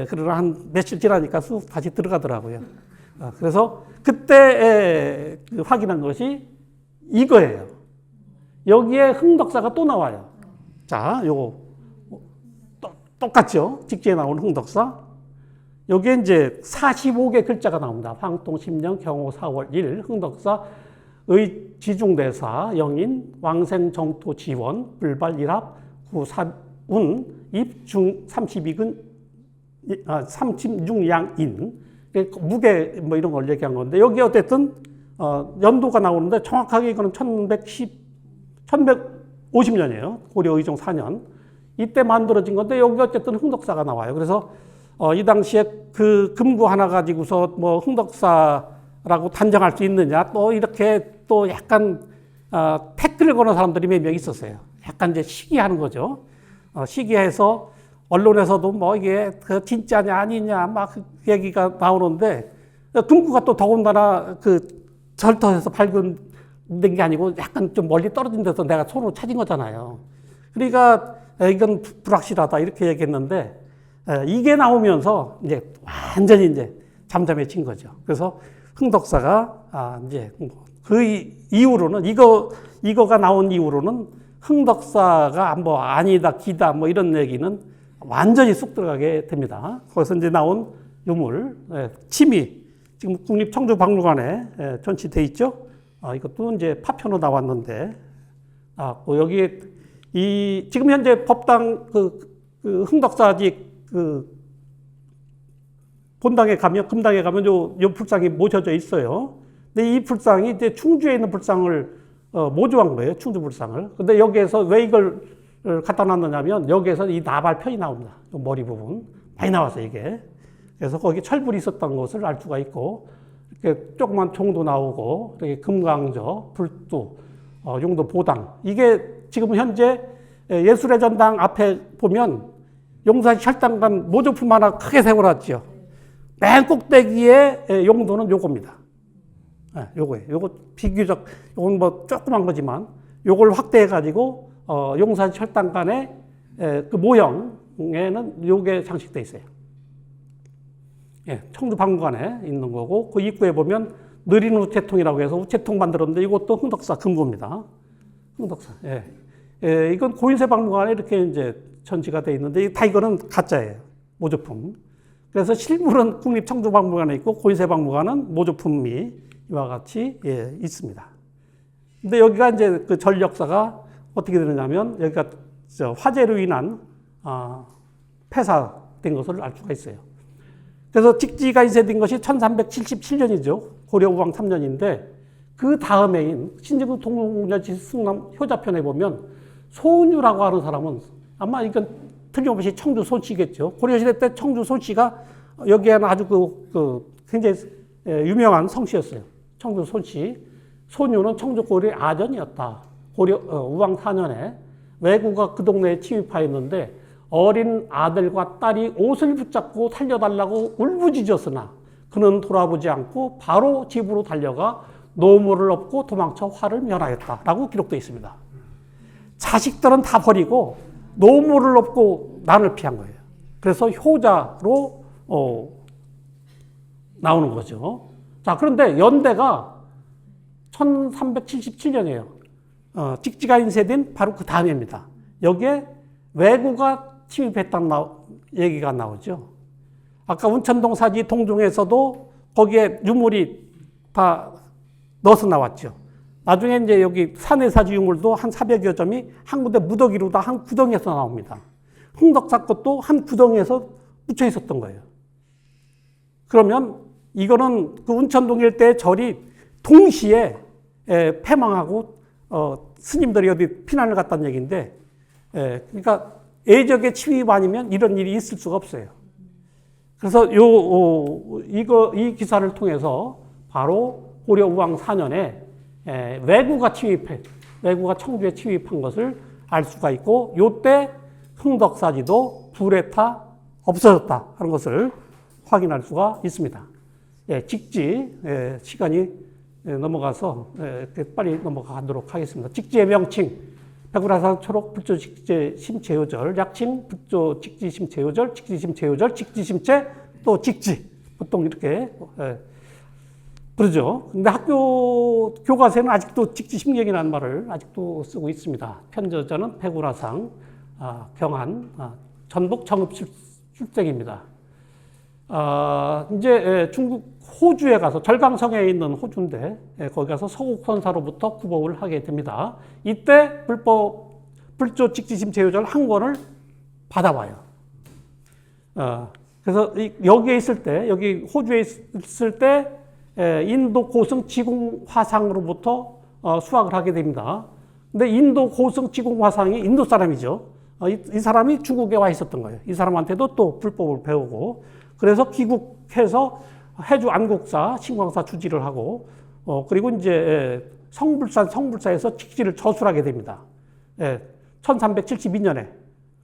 그러나 한 며칠 지나니까 쑥 다시 들어가더라고요. 그래서 그때 확인한 것이 이거예요. 여기에 흥덕사가 또 나와요. 자, 요거 똑같죠? 직지에 나온 흥덕사. 여기에 이제 45개 글자가 나옵니다. 황통 10년 경호 4월 1 흥덕사의 지중대사 영인 왕생 정토 지원 불발 일합 구사운 입중 32근 36양인 무게 이런 걸 얘기한 건데 여기 어쨌든 연도가 나오는데 정확하게 이거는 1150년이에요. 고려 의종 4년 이때 만들어진 건데 여기 어쨌든 흥덕사가 나와요. 그래서 이 당시에 그 금고 하나 가지고서 흥덕사라고 단정할 수 있느냐 또 이렇게 또 약간 태클을 거는 사람들이 몇 명 있었어요. 약간 이제 시기하는 거죠. 시기해서 언론에서도 이게 진짜냐 아니냐 막 얘기가 나오는데 금구가 또 더군다나 절터에서 발견된 게 아니고 약간 좀 멀리 떨어진 데서 내가 손으로 찾은 거잖아요. 그러니까 이건 불확실하다 이렇게 얘기했는데 이게 나오면서 이제 완전히 이제 잠잠해진 거죠. 그래서 흥덕사가 이제 그 이후로는 이거가 나온 이후로는 흥덕사가 아니다 기다 이런 얘기는 완전히 쑥 들어가게 됩니다. 거기서 이제 나온 유물, 침이 지금 국립청주박물관에 전시돼 있죠. 이것도 이제 파편으로 나왔는데, 여기 지금 현재 법당 흥덕사지 본당에 가면 금당에 가면 요 불상이 모셔져 있어요. 근데 이 불상이 이제 충주에 있는 불상을 모조한 거예요. 충주 불상을. 근데 여기에서 왜 이걸 갖다 놨느냐면 여기에서 이 나발편이 나옵니다. 머리 부분 많이 나와서 이게. 그래서 거기 철불이 있었던 것을 알 수가 있고 이렇게 조그만 총도 나오고, 이렇게 금강저, 불두, 용도 보당. 이게 지금 현재 예술의 전당 앞에 보면 용산시 혈당관 모조품 하나 크게 세워놨죠. 맨 꼭대기에 용도는 요겁니다. 요거예요. 요거 비교적, 요건 뭐 조그만 거지만, 요걸 확대해가지고, 용산시 혈당관의 그 모형에는 요게 장식되어 있어요. 예, 청주박물관에 있는 거고, 그 입구에 보면 느린 우체통이라고 해서 우체통 만들었는데 이것도 흥덕사 금고입니다. 흥덕사. 예. 예, 이건 고인세 박물관에 이렇게 이제 전시가 되어 있는데 다 이거는 가짜예요. 모조품. 그래서 실물은 국립청주박물관에 있고 고인세 박물관은 모조품이 이와 같이 예, 있습니다. 근데 여기가 이제 그 전력사가 어떻게 되느냐면 여기가 화재로 인한 폐사된 것을 알 수가 있어요. 그래서 직지가 인쇄된 것이 1377년이죠. 고려우왕 3년인데 그 다음에인 신진국 동국년지 승남 효자편에 보면 소은유라고 하는 사람은 아마 이건 틀림없이 청주 손씨겠죠. 고려시대 때 청주 손씨가 여기에는 아주 굉장히 유명한 성씨였어요. 청주 손씨. 소은유는 청주 고려의 아전이었다. 우왕 4년에 왜구가 그 동네에 침입하였는데 어린 아들과 딸이 옷을 붙잡고 살려달라고 울부짖었으나 그는 돌아보지 않고 바로 집으로 달려가 노무를 업고 도망쳐 화를 면하였다라고 기록되어 있습니다. 자식들은 다 버리고 노무를 업고 난을 피한 거예요. 그래서 효자로 나오는 거죠. 자, 그런데 연대가 1377년이에요. 직지가 인쇄된 바로 그 다음입니다. 여기에 왜구가 침입했다는 얘기가 나오죠. 아까 운천동 사지 동종에서도 거기에 유물이 다 넣어서 나왔죠. 나중에 이제 여기 산해 사지 유물도 한 400여 점이 한 군데 무더기로 다 한 구덩이에서 나옵니다. 흥덕사 것도 한 구덩이에서 묻혀 있었던 거예요. 그러면 이거는 그 운천동 일대의 절이 동시에 폐망하고 스님들이 어디 피난을 갔다는 얘기인데, 그러니까 예적의 침입 아니면 이런 일이 있을 수가 없어요. 그래서 이 기사를 통해서 바로 고려 우왕 4년에 왜구가 청주에 침입한 것을 알 수가 있고, 요때 흥덕사지도 불에 타 없어졌다 하는 것을 확인할 수가 있습니다. 예, 직지, 시간이 넘어가서 빨리 넘어가도록 하겠습니다. 직지의 명칭, 백우라산 초록 불조 직지 심체요절, 약칭 불조 직지 심체요절, 직지 심체요절, 직지 심체, 또 직지. 보통 이렇게 부르죠. 근데 학교 교과서에는 아직도 직지 심경이라는 말을 아직도 쓰고 있습니다. 편저자는 백우라상, 경한, 전북 정읍 출생입니다. 이제 중국 호주에 가서 절강성에 있는 호주인데 거기 가서 서국선사로부터 구법을 하게 됩니다. 이때 불조 직지심체요절 한 권을 받아와요. 그래서 여기에 있을 때, 여기 호주에 있을 때 인도 고승 지공 화상으로부터 수학을 하게 됩니다. 근데 인도 고승 지공 화상이 인도 사람이죠. 이 사람이 중국에 와 있었던 거예요. 이 사람한테도 또 불법을 배우고, 그래서 귀국해서 해주 안국사, 신광사 주지를 하고, 그리고 이제 성불사에서 직지를 저술하게 됩니다. 1372년에.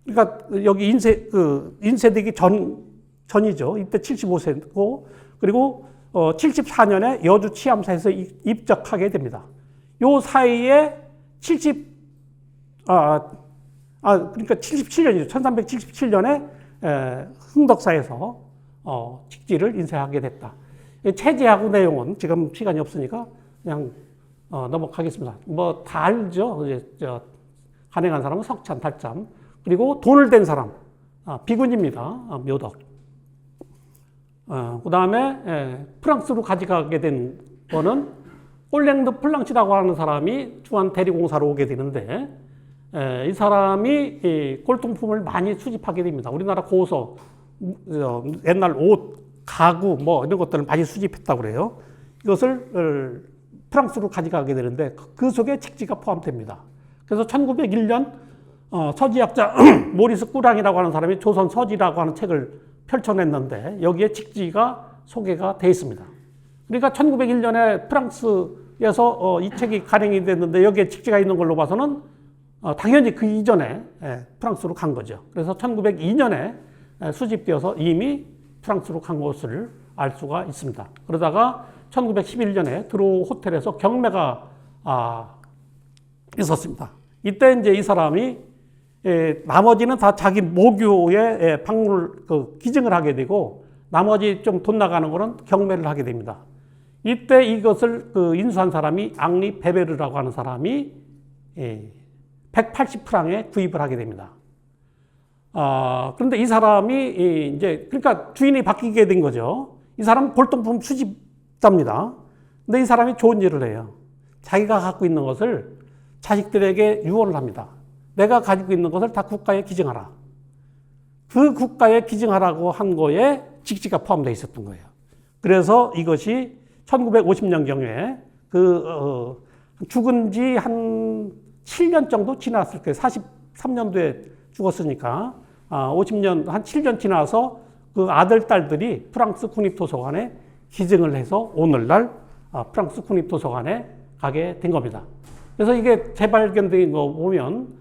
그러니까 여기 인쇄되기 전이죠. 이때 75세고, 그리고 74년에 여주 치암사에서 입적하게 됩니다. 요 사이에 그러니까 77년이죠. 1377년에 흥덕사에서 직지를 인쇄하게 됐다. 체제하고 내용은 지금 시간이 없으니까 그냥 넘어가겠습니다. 뭐 다 알죠. 간행한 사람은 석찬, 달잠. 그리고 돈을 댄 사람, 비군입니다. 묘덕. 그 다음에 프랑스로 가져가게 된 거는 올랭드 플랑치라고 하는 사람이 중앙 대리공사로 오게 되는데, 이 사람이 골동품을 많이 수집하게 됩니다. 우리나라 고서, 옛날 옷, 가구 뭐 이런 것들을 많이 수집했다고 그래요. 이것을 프랑스로 가져가게 되는데 그 속에 직지가 포함됩니다. 그래서 1901년 서지학자 모리스 꾸랑이라고 하는 사람이 조선 서지라고 하는 책을 펼쳐냈는데 여기에 직지가 소개가 되어 있습니다. 그러니까 1901년에 프랑스에서 이 책이 발행이 됐는데 여기에 직지가 있는 걸로 봐서는 당연히 그 이전에 프랑스로 간 거죠. 그래서 1902년에 수집되어서 이미 프랑스로 간 것을 알 수가 있습니다. 그러다가 1911년에 드로우 호텔에서 경매가 있었습니다. 이때 이제 이 사람이 나머지는 다 자기 모교에 방문을 기증을 하게 되고 나머지 좀 돈 나가는 거는 경매를 하게 됩니다. 이때 이것을 인수한 사람이 앙리 베베르라고 하는 사람이 180프랑에 구입을 하게 됩니다. 그런데 이 사람이 이제 그러니까 주인이 바뀌게 된 거죠. 이 사람은 골동품 수집자입니다. 근데 이 사람이 좋은 일을 해요. 자기가 갖고 있는 것을 자식들에게 유언을 합니다. 내가 가지고 있는 것을 다 국가에 기증하라. 그 국가에 기증하라고 한 거에 직지가 포함되어 있었던 거예요. 그래서 이것이 1950년경에 죽은 지 한 7년 정도 지났을 거예요. 43년도에 죽었으니까 50년, 한 7년 지나서 그 아들, 딸들이 프랑스 국립도서관에 기증을 해서 오늘날 프랑스 국립도서관에 가게 된 겁니다. 그래서 이게 재발견된 거 보면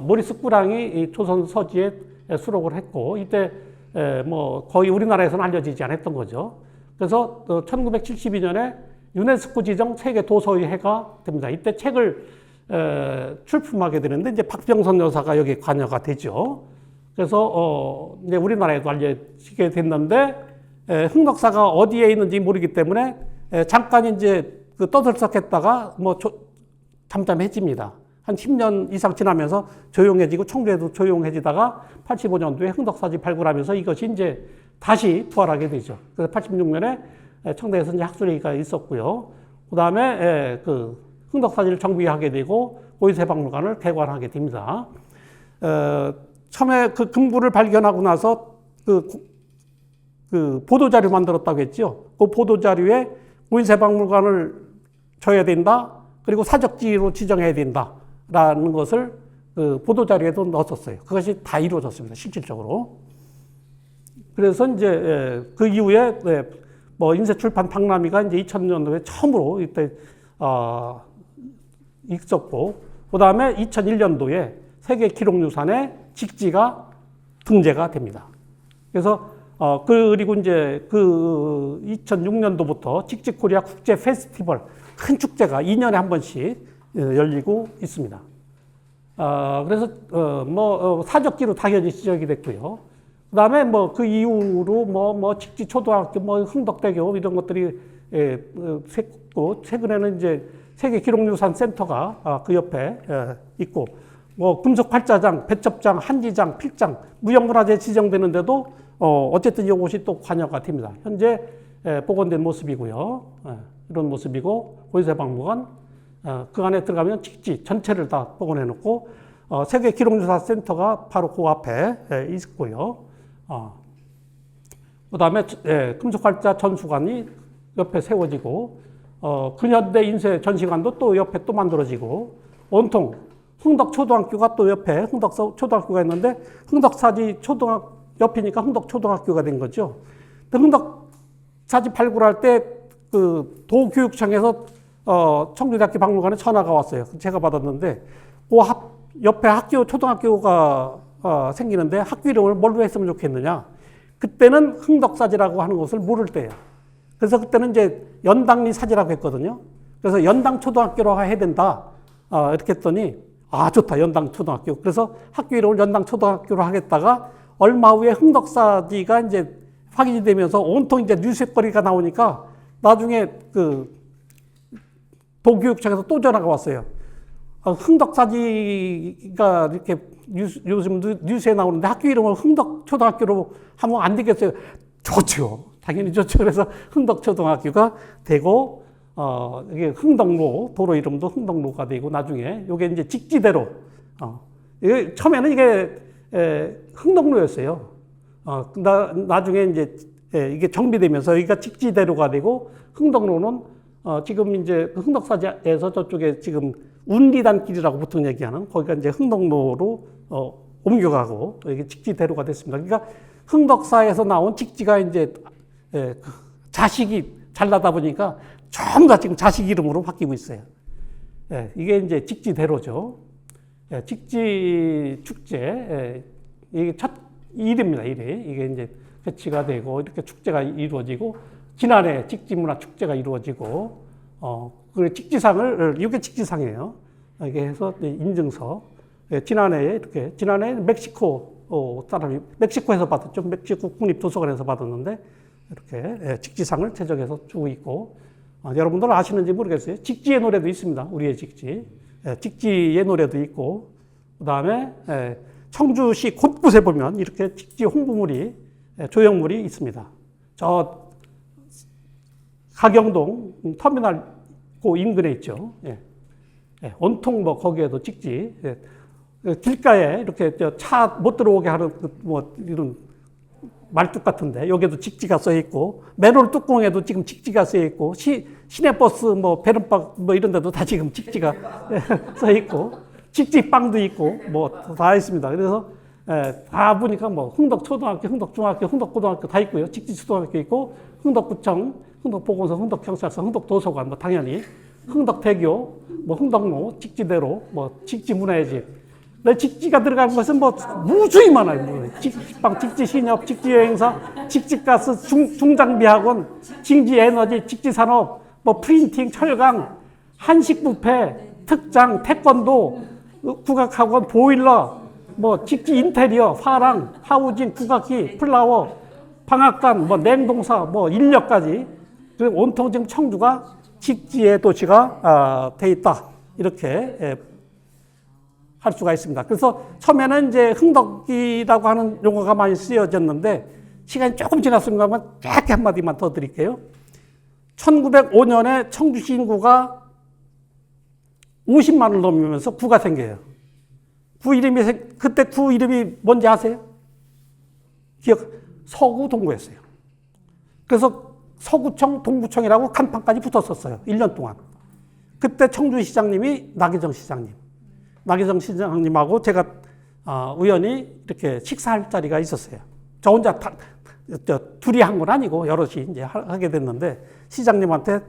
모리스 꾸랑이 이 조선 서지에 수록을 했고 이때 뭐 거의 우리나라에서는 알려지지 않았던 거죠. 그래서 1972년에 유네스코 지정 세계 도서의 해가 됩니다. 이때 책을 출품하게 되는데 이제 박병선 여사가 여기 관여가 되죠. 그래서 이제 우리나라에도 알려지게 됐는데 흥덕사가 어디에 있는지 모르기 때문에 잠깐 이제 떠들썩했다가 뭐 잠잠해집니다. 한 10년 이상 지나면서 조용해지고 청주에도 조용해지다가 85년도에 흥덕사지 발굴하면서 이것이 이제 다시 부활하게 되죠. 그래서 86년에 청대에서 이제 학술회의가 있었고요. 그 다음에 그 흥덕사지를 정비하게 되고 고유세박물관을 개관하게 됩니다. 처음에 그 금구를 발견하고 나서 그 보도자료 만들었다고 했죠. 그 보도자료에 고유세박물관을 줘야 된다. 그리고 사적지로 지정해야 된다라는 것을 그 보도자료에도 넣었었어요. 그것이 다 이루어졌습니다. 실질적으로. 그래서 이제 그 이후에 뭐 인쇄출판 박람회가 이제 2000년도에 처음으로 이때 있었고, 그 다음에 2001년도에 세계 기록유산에 직지가 등재가 됩니다. 그래서 그리고 이제 그 2006년도부터 직지코리아 국제 페스티벌 큰 축제가 2년에 한 번씩 열리고 있습니다. 그래서 뭐 사적지로 당연히 지정이 됐고요. 그 다음에 뭐 그 이후로 뭐 직지 초등학교, 뭐 흥덕대교 이런 것들이 샜고 최근에는 이제 세계 기록유산 센터가 그 옆에 있고 뭐 금속 활자장, 배첩장, 한지장, 필장, 무형문화재 지정되는데도 어쨌든 이것이 또 관여가 됩니다. 현재 복원된 모습이고요. 이런 모습이고 고유세박물관 그 안에 들어가면 직지 전체를 다 복원해 놓고 세계 기록유산 센터가 바로 그 앞에 있고요. 그 다음에 금속활자 전수관이 옆에 세워지고 근현대 인쇄 전시관도 또 옆에 또 만들어지고 온통 흥덕초등학교가 또 옆에 흥덕초등학교가 있는데 흥덕사지 옆이니까 흥덕초등학교가 된 거죠. 흥덕사지 발굴할 때 그 도교육청에서 청주대학교 박물관에 전화가 왔어요. 제가 받았는데 그 옆에 초등학교가 생기는데 학교 이름을 뭘로 했으면 좋겠느냐. 그때는 흥덕사지라고 하는 것을 모를 때예요. 그래서 그때는 이제 연당리 사지라고 했거든요. 그래서 연당초등학교로 해야 된다. 이렇게 했더니 좋다. 연당초등학교. 그래서 학교 이름을 연당초등학교로 하겠다가 얼마 후에 흥덕사지가 이제 확인이 되면서 온통 이제 뉴스거리가 나오니까 나중에 그 도교육청에서 또 전화가 왔어요. 흥덕사지가 이렇게 요즘 뉴스에 나오는데 학교 이름을 흥덕초등학교로 하면 안 되겠어요. 좋죠. 당연히 좋죠. 그래서 흥덕초등학교가 되고, 이게 흥덕로, 도로 이름도 흥덕로가 되고, 나중에, 요게 이제 직지대로, 처음에는 이게, 흥덕로였어요. 나중에 이제, 이게 정비되면서 여기가 직지대로가 되고, 흥덕로는, 지금 이제 흥덕사지에서 저쪽에 지금 운리단길이라고 보통 얘기하는, 거기가 이제 흥덕로로, 옮겨가고, 이게 직지대로가 됐습니다. 그러니까 흥덕사에서 나온 직지가 이제, 자식이 잘 나다 보니까 전부 다 지금 자식 이름으로 바뀌고 있어요. 예, 이게 이제 직지대로죠. 예, 직지 축제, 예, 이게 첫 일입니다. 이게 이제 개최가 되고 이렇게 축제가 이루어지고 지난해 직지문화 축제가 이루어지고 그 직지상을 이게 직지상이에요. 이게 해서 인증서 지난해 멕시코 사람이 멕시코에서 받았죠. 멕시코 국립도서관에서 받았는데 이렇게 직지상을 제작해서 주고 있고 여러분들 아시는지 모르겠어요. 직지의 노래도 있습니다. 우리의 직지. 직지의 노래도 있고 그다음에 청주시 곳곳에 보면 이렇게 직지 홍보물이 조형물이 있습니다. 저 가경동 터미널 그 인근에 있죠. 온통 뭐 거기에도 직지 길가에 이렇게 차 못 들어오게 하는 뭐 이런 말뚝 같은데 여기에도 직지가 써 있고 맨홀 뚜껑에도 지금 직지가 써 있고 시내버스 뭐 베른박 뭐 이런 데도 다 지금 직지가 써 있고 직지빵도 있고 뭐 다 있습니다. 그래서 다 보니까 뭐 흥덕초등학교, 흥덕중학교, 흥덕고등학교 다 있고요. 직지초등학교 있고 흥덕구청, 흥덕보건소, 흥덕경찰서, 흥덕도서관 뭐 당연히 흥덕대교, 뭐 흥덕로, 직지대로, 뭐 직지문화의 집. 내 직지가 들어간 것은 뭐 무수히 많아요. 직지빵, 직지신협, 직지여행사, 직지가스, 중장비학원, 직지에너지, 직지산업, 뭐 프린팅, 철강, 한식뷔페, 특장, 태권도, 국악학원, 보일러, 뭐 직지 인테리어, 화랑, 하우징, 국악기, 플라워, 방앗간, 뭐 냉동사, 뭐 인력까지 온통 지금 청주가 직지의 도시가 돼 있다 이렇게 할 수가 있습니다. 그래서 처음에는 이제 흥덕이라고 하는 용어가 많이 쓰여졌는데 시간이 조금 지났습니다만 짧게 한마디만 더 드릴게요. 1905년에 청주시 인구가 50만을 넘으면서 구가 생겨요. 그때 구 이름이 뭔지 아세요? 서구동구였어요. 그래서 서구청, 동구청이라고 간판까지 붙었었어요. 1년 동안. 그때 청주시장님이 나기정 시장님. 나기정 시장님하고 제가 우연히 이렇게 식사할 자리가 있었어요. 저 혼자 둘이 한 건 아니고 여럿이 이제 하게 됐는데 시장님한테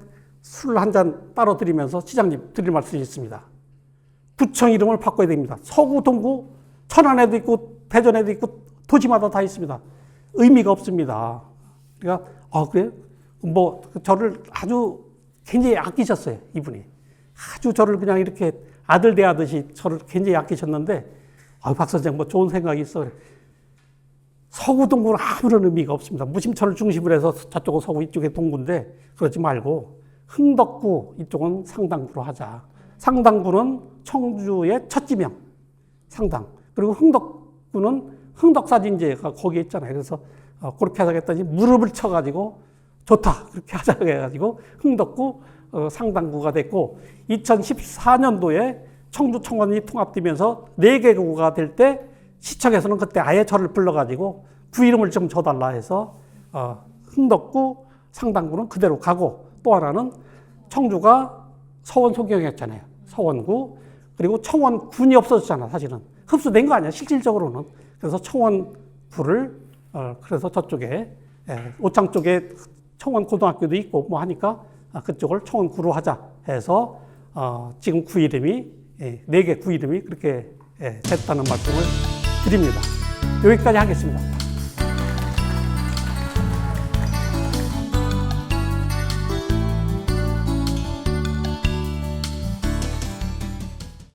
술 한 잔 따로 드리면서 시장님 드릴 말씀이 있습니다. 구청 이름을 바꿔야 됩니다. 서구, 동구, 천안에도 있고 대전에도 있고 도시마다 다 있습니다. 의미가 없습니다. 그러니까 그래요? 뭐 저를 아주 굉장히 아끼셨어요. 이분이. 아주 저를 그냥 이렇게 아들 대하듯이 저를 굉장히 아끼셨는데 박 선생 뭐 좋은 생각이 있어. 서구 동구는 아무런 의미가 없습니다. 무심천을 중심으로 해서 저쪽은 서구 이쪽에 동구인데 그러지 말고 흥덕구 이쪽은 상당구로 하자. 상당구는 청주의 첫 지명 상당. 그리고 흥덕구는 흥덕사진제가 거기에 있잖아요. 그래서 그렇게 하자고 했더니 무릎을 쳐가지고 좋다 그렇게 하자고 해가지고 흥덕구 상당구가 됐고 2014년도에 청주 청원이 통합되면서 4개 구가 될 때 시청에서는 그때 아예 저를 불러가지고 구 이름을 좀 줘달라 해서 흥덕구 상당구는 그대로 가고 또 하나는 청주가 서원 소경이었잖아요. 서원구 그리고 청원군이 없어졌잖아. 사실은 흡수된 거 아니야 실질적으로는. 그래서 청원구를 그래서 저쪽에 오창 쪽에 청원고등학교도 있고 뭐 하니까 그쪽을 청원구로 하자 해서 지금 구 이름이 4개 구 이름이 그렇게 됐다는 말씀을 드립니다. 여기까지 하겠습니다.